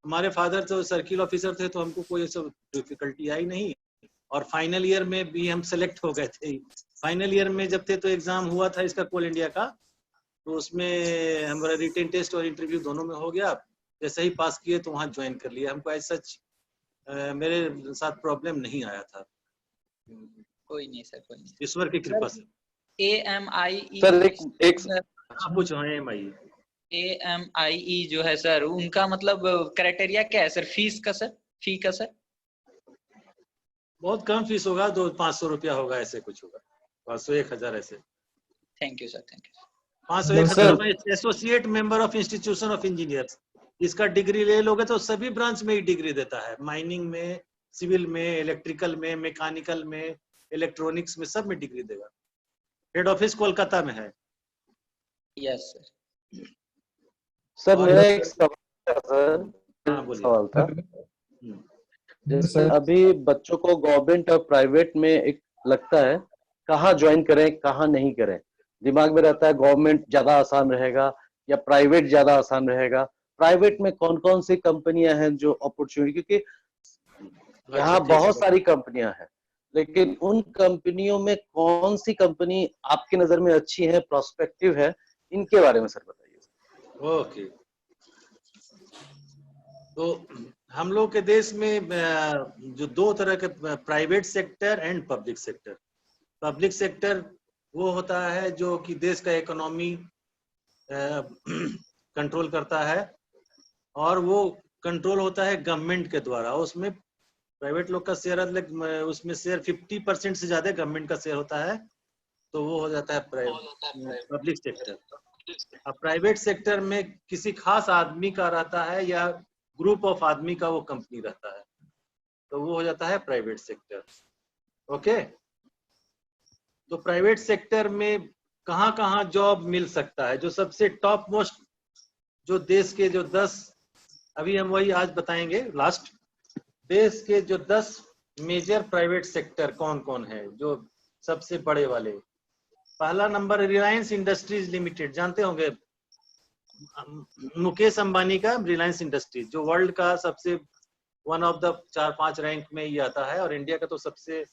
हमारे फादर तो सर्किल ऑफिसर थे, तो हमको कोई सब डिफिकल्टी आई नहीं। और फाइनल ईयर में भी हम सेलेक्ट हो गए थे। फाइनल ईयर में जब थे तो एग्जाम हुआ था इसका कोल इंडिया का, तो उसमें हमारा रिटेन टेस्ट और इंटरव्यू दोनों में हो गया। जैसे ही पास किए तो वहाँ ज्वाइन कर लिया। हमको ऐसा मेरे साथ प्रॉब्लम नहीं आया था। कोई नहीं सर, कोई नहीं। ईश्वर की कृपा से। AMIE सर एक पूछो। AMIE जो है सर, उनका मतलब क्राइटेरिया क्या है सर? फीस का सर, फी का सर? बहुत कम फीस होगा, 200-500 रुपया होगा, ऐसे कुछ होगा, 501,000 ऐसे। Thank you sir, thank you. 501,000 में associate member of institution of engineers, इसका डिग्री ले लोगे तो सभी ब्रांच में ही डिग्री देता है, माइनिंग में, सिविल में, इलेक्ट्रिकल में, मैकेनिकल में, इलेक्ट्रॉनिक्स में, सब में डिग्री देगा। हेड ऑफिस कोलकाता में है। Yes sir. सर मेरा एक सवाल था। जैसे अभी बच्चों को गवर्नमेंट और प्राइवेट में एक लगता है कहाँ ज्वाइन करें कहाँ नहीं करें, दिमाग में रहता है गवर्नमेंट ज्यादा आसान रहेगा या प्राइवेट ज्यादा आसान रहेगा। प्राइवेट में कौन कौन सी कंपनियां हैं जो अपॉर्चुनिटी, क्योंकि यहाँ बहुत सारी कंपनियां हैं, लेकिन उन कंपनियों में कौन सी कंपनी आपकी नजर में अच्छी है, प्रोस्पेक्टिव है, इनके बारे में सर बताइए। ओके, तो हम लोग के देश में जो दो तरह के, private sector and public sector. Public sector वो होता है जो कि देश का इकोनॉमी कंट्रोल करता है, और वो कंट्रोल होता है गवर्नमेंट के द्वारा। उसमें प्राइवेट लोग का शेयर, उसमें शेयर 50% से ज्यादा गवर्नमेंट का शेयर होता है, तो वो हो जाता है पब्लिक सेक्टर। अब प्राइवेट सेक्टर में किसी खास आदमी का रहता है या ग्रुप ऑफ आदमी का वो कंपनी रहता है, तो वो हो जाता है प्राइवेट सेक्टर। ओके, तो प्राइवेट सेक्टर में कहाँ कहाँ जॉब मिल सकता है, जो सबसे टॉप मोस्ट, जो देश के जो 10, अभी हम वही आज बताएंगे लास्ट, देश के जो 10 मेजर प्राइवेट सेक्टर कौन कौन है, जो सबसे बड़े वाले। पहला नंबर रिलायंस इंडस्ट्रीज लिमिटेड, जानते होंगे मुकेश अंबानी का रिलायंस इंडस्ट्रीज, जो वर्ल्ड का सबसे वन ऑफ द 4-5 रैंक में ही आता है, और इंडिया का तो सबसे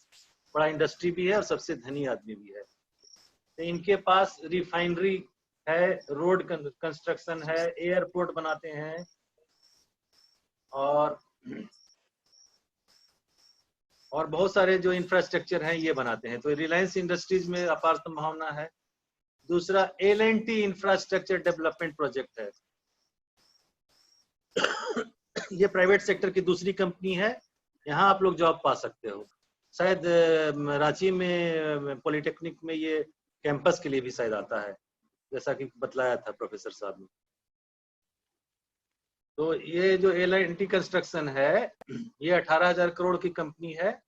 बड़ा इंडस्ट्री भी है और सबसे धनी आदमी भी है। तो इनके पास रिफाइनरी है, रोड कंस्ट्रक्शन है, एयरपोर्ट बनाते हैं, और बहुत सारे जो इंफ्रास्ट्रक्चर हैं ये बनाते हैं। तो रिलायंस इंडस्ट्रीज में अपार संभावना है। दूसरा L&T इंफ्रास्ट्रक्चर डेवलपमेंट प्रोजेक्ट है, ये प्राइवेट सेक्टर की दूसरी कंपनी है, यहाँ आप लोग जॉब पा सकते हो। शायद रांची में पॉलिटेक्निक में ये कैंपस के लिए भी शायद आता है, जैसा कि बतलाया था प्रोफेसर साहब ने। तो ये जो L&T कंस्ट्रक्शन है, ये 18,000 करोड़ की कंपनी है,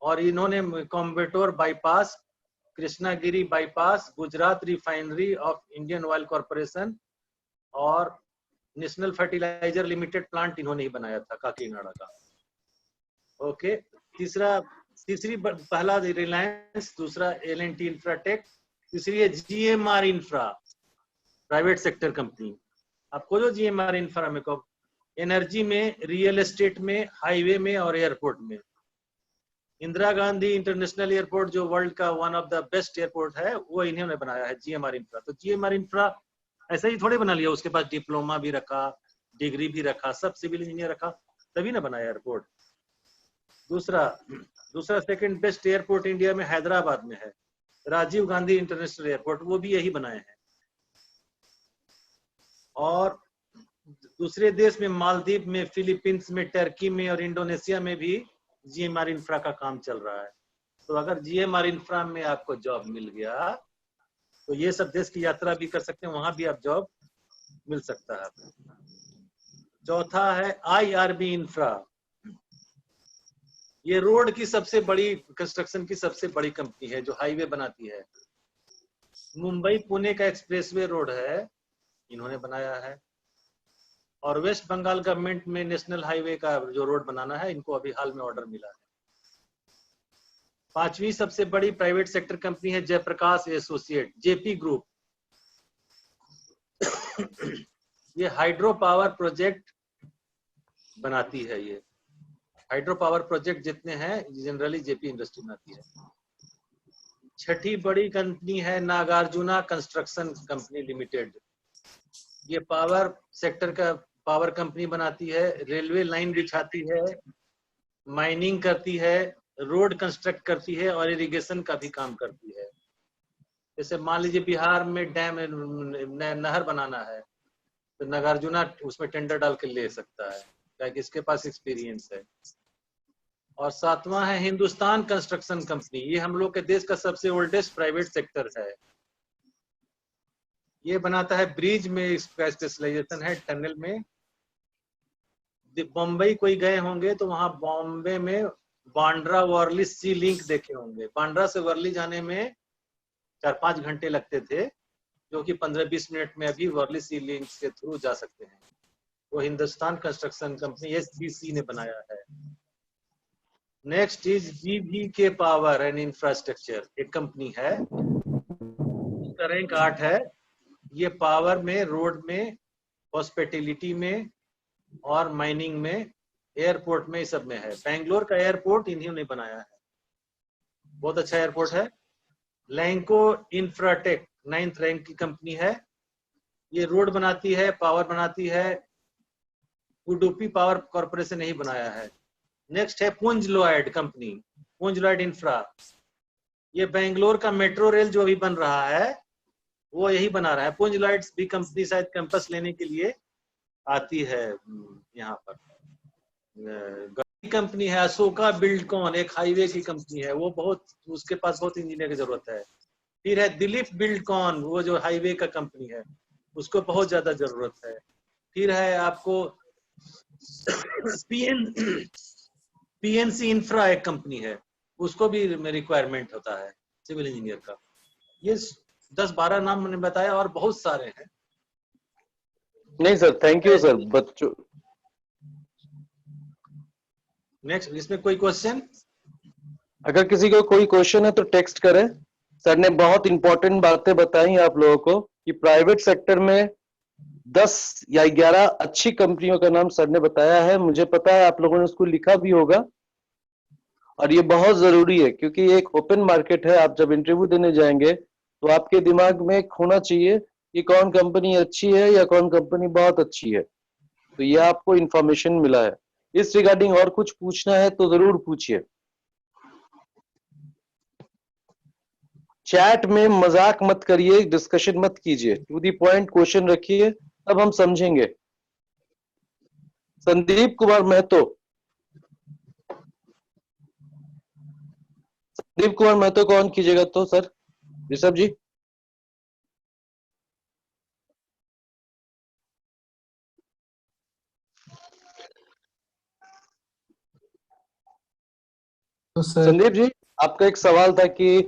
और इन्होंने Coimbatore bypass, Krishnagiri bypass, Gujarat refinery of Indian Oil Corporation और नेशनल फर्टिलाइजर लिमिटेड प्लांट इन्होंने ही बनाया था काकीनाडा का। ओके, तीसरी पहला रिलायंस, दूसरा L&T इंफ्राटेक, तीसरी है GMR infra, private sector company. आपको जो GMR इंफ्रा में को एनर्जी में, रियल एस्टेट में, हाईवे में और एयरपोर्ट में। इंदिरा गांधी इंटरनेशनल एयरपोर्ट जो वर्ल्ड का one of the best airport है, वो इन्होंने बनाया है, GMR इंफ्रा। तो GMR इंफ्रा ऐसे ही थोड़े बना लिया, उसके पास डिप्लोमा भी रखा, डिग्री भी रखा, सब सिविल इंजीनियर रखा, तभी ना बनाया एयरपोर्ट। दूसरा सेकंड बेस्ट एयरपोर्ट इंडिया में हैदराबाद में है, राजीव गांधी इंटरनेशनल एयरपोर्ट, वो भी यही बनाए हैं। और दूसरे देश में, मालदीव में, फिलीपींस में, टर्की में और इंडोनेशिया में भी GMR इंफ्रा का काम चल रहा है। तो अगर GMR इंफ्रा में आपको जॉब मिल गया तो ये सब देश की यात्रा भी कर सकते हैं, वहां भी आप जॉब मिल सकता है। चौथा है IRB इंफ्रा, ये रोड की सबसे बड़ी, कंस्ट्रक्शन की सबसे बड़ी कंपनी है, जो हाईवे बनाती है। मुंबई पुणे का एक्सप्रेसवे रोड है, इन्होंने बनाया है। और वेस्ट बंगाल गवर्नमेंट में नेशनल हाईवे का जो रोड बनाना है, इनको अभी हाल में ऑर्डर मिला है। पांचवी सबसे बड़ी प्राइवेट सेक्टर कंपनी है जयप्रकाश एसोसिएट, JP ग्रुप। ये हाइड्रो पावर प्रोजेक्ट बनाती है। ये हाइड्रो पावर प्रोजेक्ट जितने हैं जनरली JP इंडस्ट्री बनाती है। छठी बड़ी कंपनी है नागार्जुना कंस्ट्रक्शन कंपनी लिमिटेड, ये पावर सेक्टर का पावर कंपनी बनाती है, रेलवे लाइन बिछाती है, माइनिंग करती है, रोड कंस्ट्रक्ट करती है और इरिगेशन का भी काम करती है। जैसे मान लीजिए बिहार में डैम, नहर बनाना है, तो नागार्जुना उसमें टेंडर डाल के ले सकता है, क्योंकि इसके पास एक्सपीरियंस है। और 7वां है हिंदुस्तान कंस्ट्रक्शन कंपनी। ये हम लोग के देश का सबसे ओल्डेस्ट प्राइवेट सेक्टर है। ये बनाता है ब्रिज में, इसका स्पेशलाइजेशन है टनल में। बम्बई कोई गए होंगे तो वहां बॉम्बे में बांद्रा वर्ली सी लिंक देखे होंगे। बांद्रा से वर्ली जाने में 4-5 घंटे लगते थे, जो कि 15-20 मिनट में अभी वर्ली सी लिंक के थ्रू जा सकते हैं। वो हिंदुस्तान कंस्ट्रक्शन कंपनी SCC ने बनाया है। Next is GVK power and infrastructure, एक कंपनी है, इसका रैंक 8 है। ये पावर में, रोड में, हॉस्पिटैलिटी में और माइनिंग में, एयरपोर्ट में, सब में है। बेंगलोर का एयरपोर्ट इन्हीं ने बनाया है, बहुत अच्छा एयरपोर्ट है। लैंको इंफ्राटेक 9th रैंक की कंपनी है। ये रोड बनाती है, पावर बनाती है। उडुपी पावर कॉर्पोरेशन नहीं बनाया है। नेक्स्ट है पुंज लॉयड कंपनी, पुंज लॉयड इंफ्रा। ये बेंगलोर का मेट्रो रेल जो अभी बन रहा है वो यही बना रहा है। पुंज लॉयड भी कंपनी शायद कैंपस लेने के लिए आती है यहाँ पर। कंपनी है अशोका बिल्डकॉन, एक हाईवे की कंपनी है, वो बहुत, उसके पास बहुत इंजीनियर की जरूरत है। फिर है दिलीप बिल्डकॉन, वो जो हाईवे का कंपनी है, उसको बहुत ज्यादा जरूरत है। फिर है आपको PNC इंफ्रा, एक कंपनी है, उसको भी रिक्वायरमेंट होता है सिविल इंजीनियर का। ये 10-12 नाम मैंने बताया और बहुत सारे हैं। नहीं सर, थैंक यू सर। बच्चों नेक्स्ट, इसमें कोई क्वेश्चन? अगर किसी को कोई क्वेश्चन है तो टेक्स्ट करें। सर ने बहुत इंपॉर्टेंट बातें बताई आप लोगों को कि प्राइवेट सेक्टर में 10 या 11 अच्छी कंपनियों का नाम सर ने बताया है। मुझे पता है आप लोगों ने उसको लिखा भी होगा, और ये बहुत जरूरी है क्योंकि ये एक ओपन मार्केट है। आप जब इंटरव्यू देने जाएंगे तो आपके दिमाग में एक होना चाहिए कि कौन कंपनी अच्छी है या कौन कंपनी बहुत अच्छी है। तो ये आपको इंफॉर्मेशन मिला है। इस रिगार्डिंग और कुछ पूछना है तो जरूर पूछिए। चैट में मजाक मत करिए, डिस्कशन मत कीजिए, टू दी पॉइंट क्वेश्चन रखिए, तब हम समझेंगे। संदीप कुमार महतो, संदीप कुमार महतो को ऑन कीजिएगा तो सर। ऋषभ जी। तो सर संदीप जी, आपका एक सवाल था कि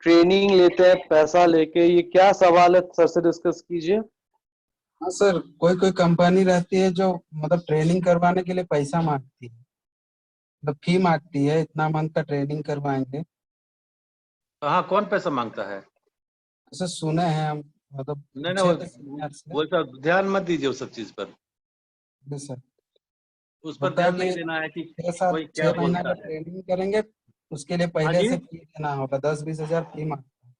ट्रेनिंग लेते हैं पैसा लेके, ये क्या सवाल है सर से डिस्कस कीजिए। हाँ सर, कोई कोई कंपनी रहती है जो मतलब ट्रेनिंग करवाने के लिए पैसा मांगती है, मतलब फी मांगती है, इतना मंथ का ट्रेनिंग करवाएंगे। हाँ, कौन पैसा मांगता है? ऐसा सुने हैं हम, मतलब नहीं, वो सब ध्यान मत दीजिए उस सब चीज पर। सर उस पर ध्यान नहीं देना है कि कोई क्या 6 महीना बोलता का है। ट्रेनिंग करेंगे, उसके लिए पहले से फी देना होगा, 10-20 हजार फी मांगता है।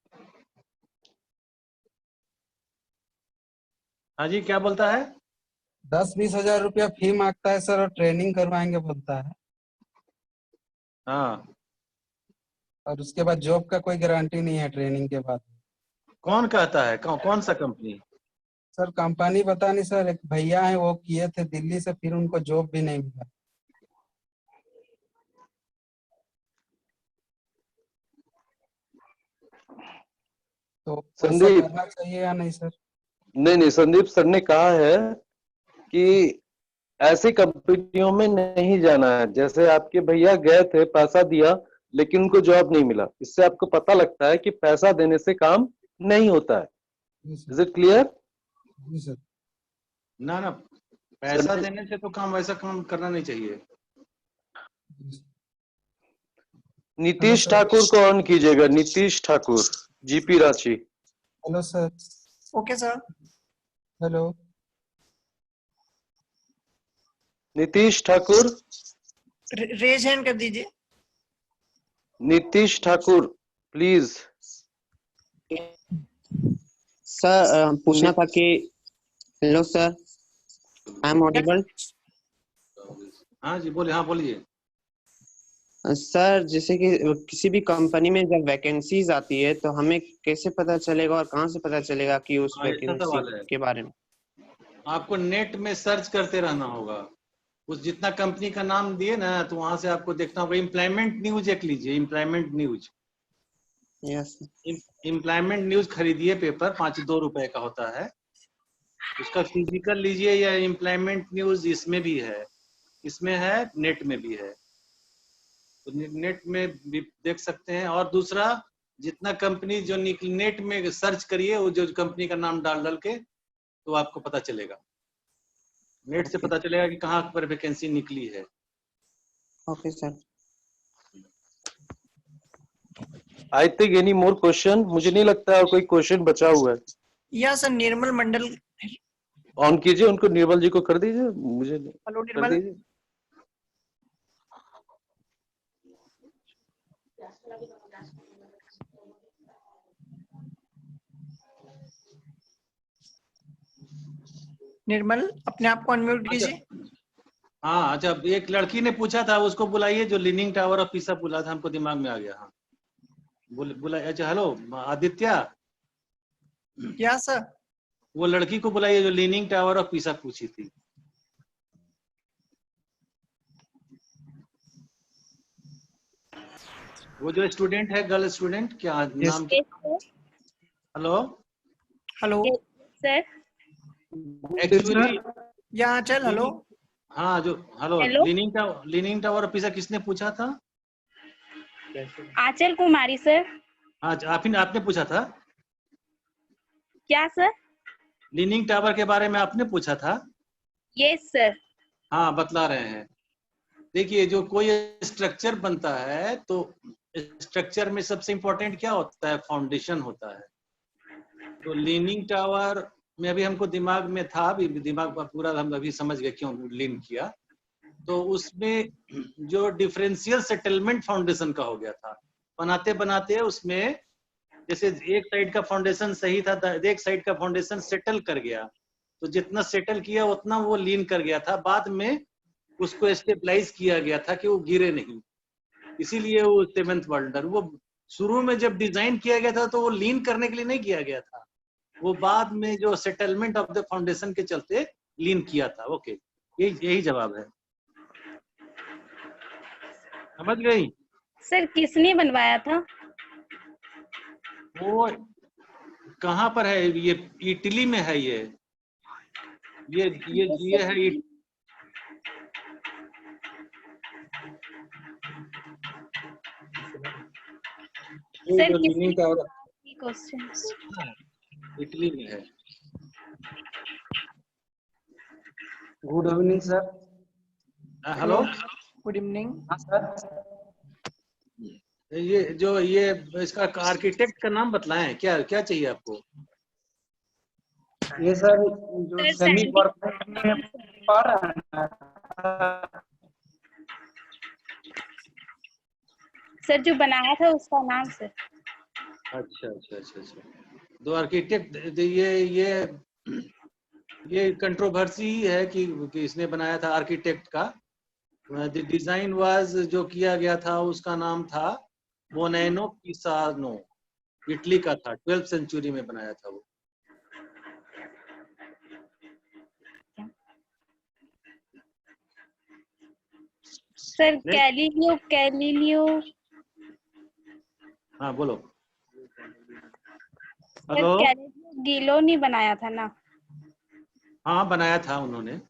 हाँ जी, क्या बोलता है? 10-20 हजार रुपया फी मांगता है सर, और ट्रेनिंग करवाएंगे बोलता है। हाँ, और उसके बाद जॉब का कोई गारंटी नहीं है ट्रेनिंग के बाद। कौन कहता है? कौन सा कंपनी? सर कंपनी पता नहीं सर, एक भैया है वो किए थे दिल्ली से, फिर उनको जॉब भी नहीं मिला। तो ऐसा संदीप, करना चाहिए या नहीं सर? नहीं, संदीप सर ने कहा है कि ऐसी कंपनियों में नहीं जाना है। जैसे आपके भैया गए थे, पैसा दिया, लेकिन उनको जॉब नहीं मिला। इससे आपको पता लगता है कि पैसा देने से काम नहीं होता है। Is it clear? ना, पैसा देने से तो काम, वैसा काम करना नहीं चाहिए। नीतीश ठाकुर को ऑन कीजिएगा। Nitish Thakur, GP Ranchi. Hello sir. Okay sir. Hello Nitish Thakur, raise hand कर दीजिए। नीतीश ठाकुर प्लीज। सर पूछना था कि hello sir, I am audible? हाँ जी, बोलिए। हाँ, बोलिए सर। जैसे कि किसी भी कंपनी में जब वैकेंसीज आती है तो हमें कैसे पता चलेगा और कहाँ से पता चलेगा कि उस ऐसा सवाल है। वैकेंसी के बारे में? आपको नेट में सर्च करते रहना होगा। उस जितना कंपनी का नाम दिए ना, तो वहां से आपको देखना होगा। एम्प्लॉयमेंट न्यूज एक लीजिए, employment news. Yes employment news खरीदिए, पेपर 5-2 रुपए का होता है, उसका फिजिकल लीजिए। या एम्प्लॉयमेंट न्यूज इसमें भी है, इसमें है, नेट में भी है, तो नेट में भी देख सकते हैं। और दूसरा, जितना कंपनी जो नेट में सर्च करिए, वो जो कंपनी का नाम डाल के, तो आपको पता चलेगा, नेट से पता चलेगा कि कहाँ पर वैकेंसी निकली है। Okay sir. I think any more question? मुझे नहीं लगता है और कोई क्वेश्चन बचा हुआ है। या सर, निर्मल मंडल ऑन कीजिए उनको, निर्मल जी को कर दीजिए, मुझे हेलो कर निर्मल। दीजिए। निर्मल, अपने आप को अनम्यूट कीजिए। हाँ अच्छा, एक लड़की ने पूछा था, उसको बुलाइए, जो लीनिंग टावर ऑफ पीसा बोला था, हमको दिमाग में आ गया। हाँ बुला। अच्छा हेलो आदित्य। या सर। वो लड़की को बुलाइए जो लीनिंग टावर ऑफ पीसा पूछी थी। वो जो स्टूडेंट है, गर्ल स्टूडेंट, क्या नाम? Hello hello sir. एक्चुअली या चल हेलो। हाँ जो hello, hello. Leaning tower of पीसा किसने पूछा था? आंचल कुमारी सर। हाँ आपने पूछा था क्या सर? लीनिंग टावर के बारे में आपने पूछा था। Yes sir. हाँ बतला रहे हैं। देखिए, जो कोई स्ट्रक्चर बनता है, तो स्ट्रक्चर में सबसे इम्पोर्टेंट क्या होता है? फाउंडेशन होता है। तो लीनिंग टावर में अभी हमको दिमाग में था, अभी दिमाग पूरा हम अभी समझ गए क्यों लीन किया। तो उसमें जो डिफरेंशियल सेटलमेंट फाउंडेशन का हो गया था, बनाते बनाते उसमें जैसे एक साइड का फाउंडेशन सही था, एक साइड का फाउंडेशन सेटल कर गया, तो जितना सेटल किया उतना वो लीन कर गया था। बाद में उसको स्टेबलाइज किया गया था कि वो गिरे नहीं, इसीलिए वो 7th वंडर। वो शुरू में जब डिजाइन किया गया था तो वो लीन करने के लिए नहीं किया गया था, वो बाद में जो सेटलमेंट ऑफ द फाउंडेशन के चलते लीन किया था। ओके, यही जवाब है। समझ गई? सर किसने बनवाया था? वो कहाँ पर है? ये इटली में है। ये है sir leaning tower questions Italy में है। Good evening sir. Hello good evening. हाँ सर। ये इसका आर्किटेक्ट का नाम बतलाएं, क्या क्या चाहिए आपको? ये सर जो सेमी परफेक्ट में पढ़ रहा है सर, जो बनाया था उसका नाम सर। अच्छा। दो आर्किटेक्ट, ये कंट्रोवर्सी है कि इसने बनाया था आर्किटेक्ट का। द डिजाइन वाज, जो किया गया था उसका नाम था बोनेनो पिसानो, इटली का था, 12th सेंचुरी में बनाया था वो। सर कैलिलियो। हाँ बोलो। Sir hello. कैलिलियो गिलो ने बनाया था ना? हाँ बनाया था उन्होंने,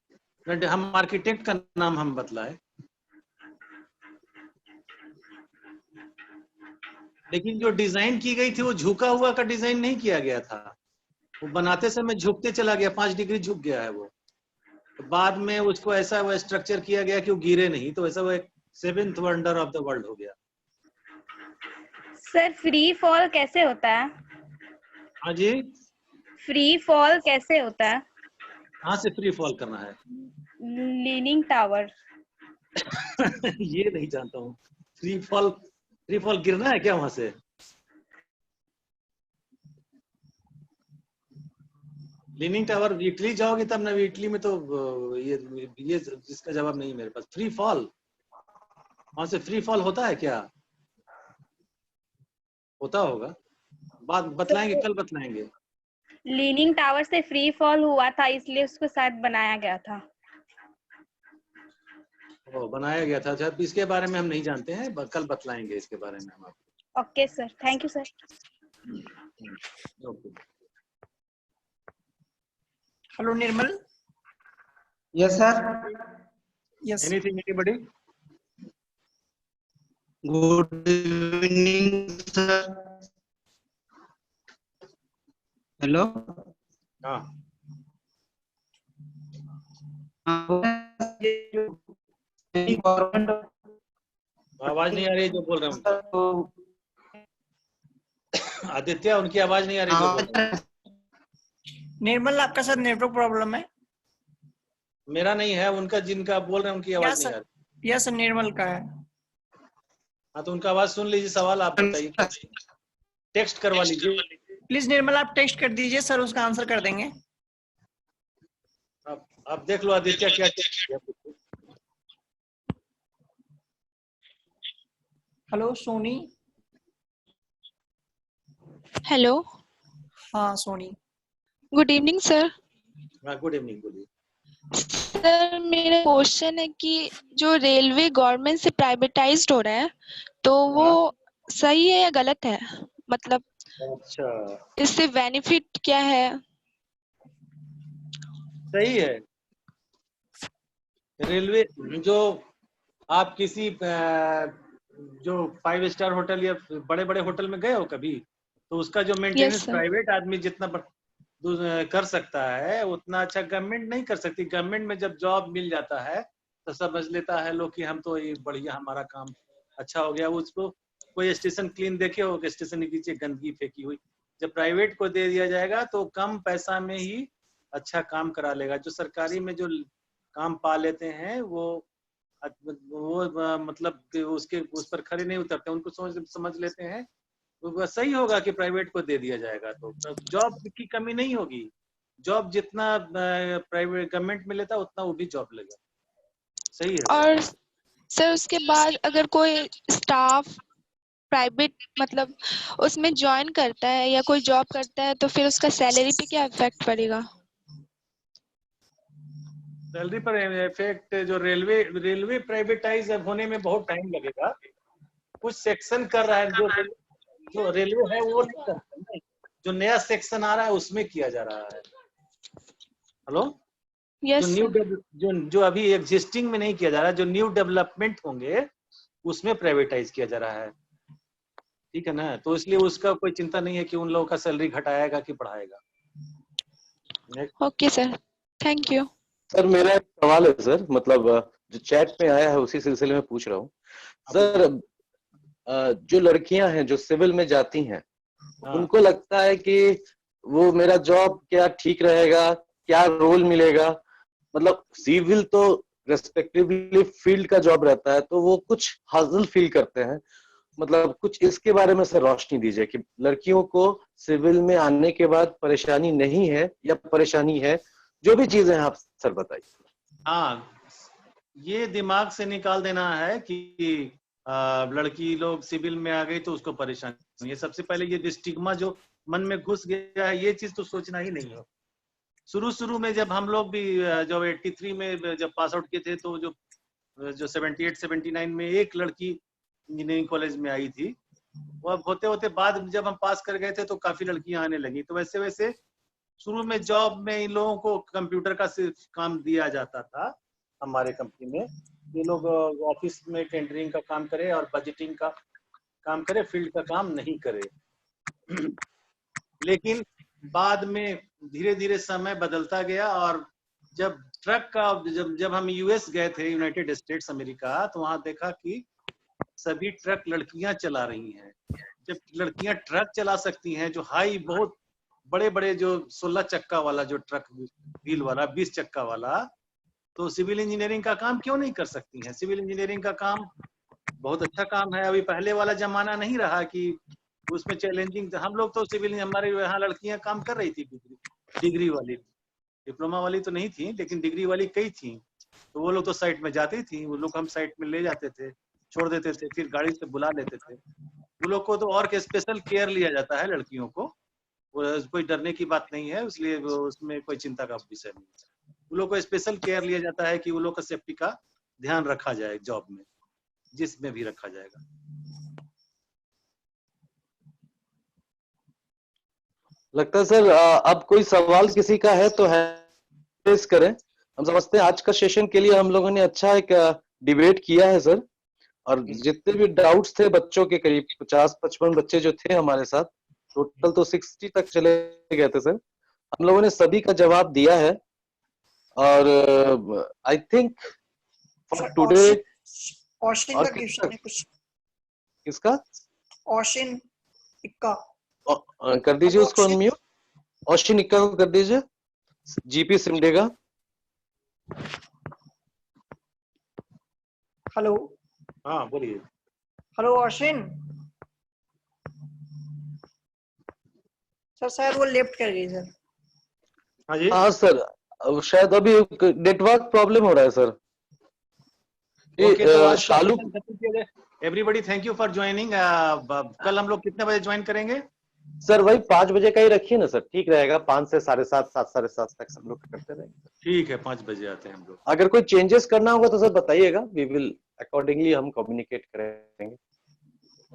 हम आर्किटेक्ट का नाम हम बतलाए। लेकिन जो डिजाइन की गई थी वो झुका हुआ का डिजाइन नहीं किया गया था, वो बनाते समय झुकते चला गया, 5 डिग्री झुक गया है वो। तो बाद में उसको ऐसा वो स्ट्रक्चर किया गया कि वो गिरे नहीं, तो ऐसा वो एक 7th wonder of the world हो गया। सर फ्री फॉल कैसे होता है? हाँ जी, फ्री फॉल कैसे होता है? कहाँ से फ्री फॉल करना है? Leaning tower. ये नहीं जानता हूँ। फ्री फॉल गिरना है क्या वहां से? लीनिंग टावर इटली जाओगे तब ना, इटली में तो ये जिसका जवाब नहीं मेरे पास। फ्री फॉल, वहां से फ्री फॉल होता है क्या? होता होगा, बात बतलाएंगे, कल बतलाएंगे। लीनिंग टावर से फ्री फॉल हुआ था, इसलिए उसको शायद बनाया गया था। बनाया गया था। अच्छा, इसके बारे में हम नहीं जानते हैं, कल बतलाएंगे इसके बारे में हम आपको। Okay sir, thank you sir. Okay. Hello Nirmal. Yes sir. Yes. Anything anybody? Good evening sir. Hello. हाँ। आवाज नहीं आ रही जो बोल रहे हैं। आदित्य, उनकी आवाज नहीं आ रही जो बोल रहे हैं। निर्मल, आपका सर नेटवर्क प्रॉब्लम है? मेरा नहीं है, उनका, जिनका आप बोल रहे हैं उनकी आवाज नहीं आ रही। यस सर, निर्मल का है। हाँ तो उनका आवाज सुन लीजिए, सवाल आप बताइए, टेक्स्ट करवा लीजिए। प्लीज निर्मल, आप टेक्स्ट कर दीजिए, सर उसका आंसर कर देंगे। आप देख लो आदित्य क्या टेक्स्ट किया। हेलो सोनी। हेलो। हाँ सोनी। Good evening sir. हाँ गुड इवनिंग, बोलिए। सर मेरा क्वेश्चन है कि जो रेलवे गवर्नमेंट से प्राइवेटाइज्ड हो रहा है तो वो सही है या गलत है, मतलब अच्छा, इससे बेनिफिट क्या है? सही है। रेलवे जो आप किसी जो 5 स्टार होटल या बड़े बड़े होटल में गए हो कभी, तो उसका जो मेंटेनेंस प्राइवेट आदमी जितना कर सकता है उतना अच्छा गवर्नमेंट नहीं कर सकती। गवर्नमेंट में जब जॉब मिल जाता है तो समझ लेता है लोग कि हम तो ये बढ़िया, हमारा काम अच्छा हो गया। उसको कोई स्टेशन क्लीन देखे हो कि स्टेशन के नीचे गंदगी फेंकी हुई, जब प्राइवेट को दे दिया जाएगा तो कम पैसा में ही अच्छा काम करा लेगा। जो सरकारी में जो काम पा लेते हैं वो मतलब कि उसके उस पर खड़े नहीं उतरते, उनको समझ लेते हैं। तो सही होगा कि प्राइवेट को दे दिया जाएगा तो जॉब की कमी नहीं होगी। जॉब जितना प्राइवेट गवर्नमेंट में लेता उतना वो भी जॉब लेगा। सही है। और सर उसके बाद अगर कोई स्टाफ प्राइवेट मतलब उसमें ज्वाइन करता है या कोई जॉब करता है तो फिर उसका सैलरी पे क्या इफेक्ट पड़ेगा? सैलरी पर इफेक्ट, जो रेलवे प्राइवेटाइज होने में बहुत टाइम लगेगा। कुछ सेक्शन कर रहा है, जो रेलवे है वो नहीं कर रहा है, जो नया सेक्शन आ रहा है उसमें किया जा रहा है। हेलो। yes, जो अभी एग्जिस्टिंग में नहीं किया जा रहा है, जो न्यू डेवलपमेंट होंगे उसमें प्राइवेटाइज किया जा रहा है। ठीक है ना, तो इसलिए उसका कोई चिंता नहीं है कि उन लोगों का सैलरी घटाएगा कि बढ़ाएगा। Okay sir, thank you. Sir मेरा एक सवाल है सर, मतलब जो चैट में आया है उसी सिलसिले में पूछ रहा हूँ सर। जो लड़कियां हैं जो सिविल में जाती हैं, उनको लगता है कि वो मेरा जॉब क्या ठीक रहेगा, क्या रोल मिलेगा, मतलब सिविल तो रेस्पेक्टिवली फील्ड का जॉब रहता है तो वो कुछ हासिल फील करते हैं, मतलब कुछ इसके बारे में सर रोशनी दीजिए कि लड़कियों को सिविल में आने के बाद परेशानी नहीं है या परेशानी है, जो भी चीजें हैं आप सर बताइए। हाँ, ये दिमाग से निकाल देना है कि लड़की लोग सिविल में आ गई तो उसको परेशानी। ये सबसे पहले ये स्टिग्मा जो मन में घुस गया है, ये चीज तो सोचना ही नहीं हो। शुरू में जब हम लोग भी जब 83 में जब पास आउट किए थे तो जो 78-79 में एक लड़की इंजीनियरिंग कॉलेज में आई थी। वो अब होते होते बाद जब हम पास कर गए थे तो काफी लड़कियां आने लगी। तो वैसे वैसे शुरू में जॉब में इन लोगों को कंप्यूटर का सिर्फ काम दिया जाता था। हमारे कंपनी में ये लोग ऑफिस में टेंडरिंग का काम करे और बजटिंग का काम करे, फील्ड का काम नहीं करे। लेकिन बाद में धीरे धीरे समय बदलता गया और जब ट्रक का जब हम यूएस गए थे, यूनाइटेड स्टेट्स अमेरिका, तो वहां देखा कि सभी ट्रक लड़कियां चला रही हैं। जब लड़कियां ट्रक चला सकती हैं, जो हाई बहुत बड़े बड़े जो 16 चक्का वाला जो ट्रक व्हील वाला 20 चक्का वाला, तो सिविल इंजीनियरिंग का काम क्यों नहीं कर सकती हैं? सिविल इंजीनियरिंग का काम बहुत अच्छा काम है। अभी पहले वाला जमाना नहीं रहा कि उसमें चैलेंजिंग। हम लोग तो सिविल, हमारे यहाँ लड़कियां काम कर रही थी, डिग्री वाली, डिप्लोमा वाली तो नहीं थी लेकिन डिग्री वाली कई थी। तो वो लोग तो साइट में जाती थी, वो लोग हम साइट में ले जाते थे, छोड़ देते थे, फिर गाड़ी से बुला लेते थे। वो लोग को तो और स्पेशल केयर लिया जाता है लड़कियों को, कोई डरने की बात नहीं है, इसलिए उसमें कोई चिंता का विषय नहीं है। वो लोग को स्पेशल केयर लिया जाता है कि वो लोग का सेफ्टी का ध्यान रखा जाए जॉब में, जिसमें भी रखा जाएगा। लगता है सर अब कोई सवाल किसी का है तो रेज करें। हम समझते हैं आज का सेशन के लिए हम लोगों ने अच्छा एक डिबेट किया है सर, और जितने भी डाउट्स थे बच्चों के, करीब 50-55 बच्चे जो थे हमारे साथ, टोटल तो 60 तक चले गए थे सर, हम लोगों ने सभी का जवाब दिया है। और आई थिंक फॉर टुडे ऑशिन का क्वेश्चन है कुछ। किसका? ऑशिन इक्का कर दीजिए उसको अनम्यूट। ऑशिन इक्का को कर दीजिए। जीपी सिमडेगा। हेलो। हाँ बोलिए। हेलो ऑशिन। सर शायद वो लेफ्ट कर गई सर। हाँ जी। हाँ सर, शायद अभी नेटवर्क प्रॉब्लम हो रहा है sir. Shalu, everybody thank you for joining. कल हम लोग कितने बजे ज्वाइन करेंगे? सर वही 5 बजे का ही रखिए ना सर, ठीक रहेगा। 5 से 7:30, 7, 7:30 तक हम लोग करते रहेंगे। ठीक है, 5 बजे आते हैं हम लोग। अगर कोई चेंजेस करना होगा तो सर बताइएगा, वी विल अकॉर्डिंगली हम कम्युनिकेट करेंगे।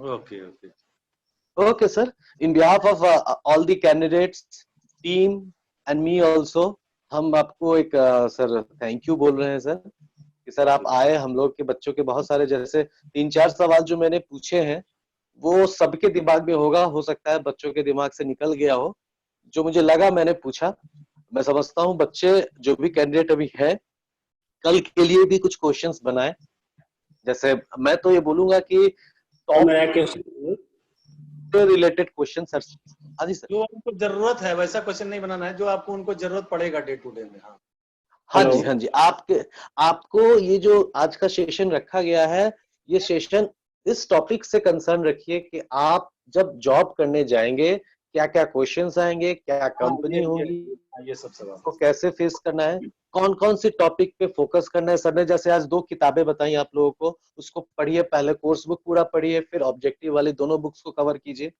Okay okay okay sir, in behalf of all the candidates team and me also, हम आपको एक सर थैंक यू बोल रहे हैं सर कि सर आप आए। हम लोग के बच्चों के बहुत सारे जैसे 3-4 सवाल जो मैंने पूछे हैं वो सबके दिमाग में होगा, हो सकता है बच्चों के दिमाग से निकल गया हो। जो मुझे लगा मैंने पूछा। मैं समझता हूँ बच्चे जो भी कैंडिडेट अभी है, कल के लिए भी कुछ क्वेश्चंस बनाए। जैसे मैं तो ये बोलूंगा कि टॉप रिलेटेड क्वेश्चन सर। हाँ जी सर। जो उनको जरूरत है वैसा क्वेश्चन नहीं बनाना है, जो आपको उनको जरूरत पड़ेगा डे टू डे में। हाँ हाँ जी, हाँ जी। आपको ये जो आज का सेशन रखा गया है, ये सेशन इस टॉपिक से कंसर्न रखिए कि आप जब जॉब करने जाएंगे क्या क्या क्वेश्चंस आएंगे, क्या कंपनी होगी, ये सब सवाल को कैसे फेस करना है, कौन कौन सी टॉपिक पे फोकस करना है। सर ने जैसे आज 2 किताबें बताई आप लोगों को, उसको पढ़िए, पहले कोर्स बुक पूरा पढ़िए, फिर ऑब्जेक्टिव वाली दोनों बुक्स को कवर कीजिए।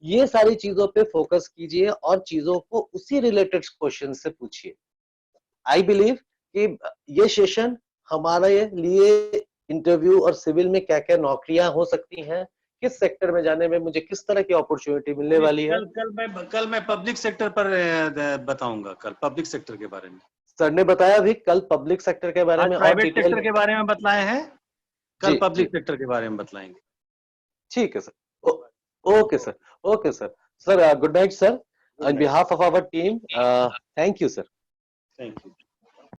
ये सारी चीजों पे फोकस कीजिए और चीजों को उसी रिलेटेड क्वेश्चन से पूछिए। आई बिलीव कि ये सेशन हमारे लिए इंटरव्यू और सिविल में क्या क्या नौकरियां हो सकती हैं, किस सेक्टर में जाने में मुझे किस तरह की अपॉर्चुनिटी मिलने वाली है। कल मैं पब्लिक सेक्टर पर बताऊंगा, कल पब्लिक सेक्टर के बारे में। सर ने बताया भी कल पब्लिक सेक्टर के बारे में, और प्राइवेट सेक्टर के बारे में बतलाए हैं, कल पब्लिक सेक्टर के बारे में बतलाएंगे। ठीक है sir. Okay sir. Okay sir. Sir good night sir, on behalf of our team, thank you sir. Thank you.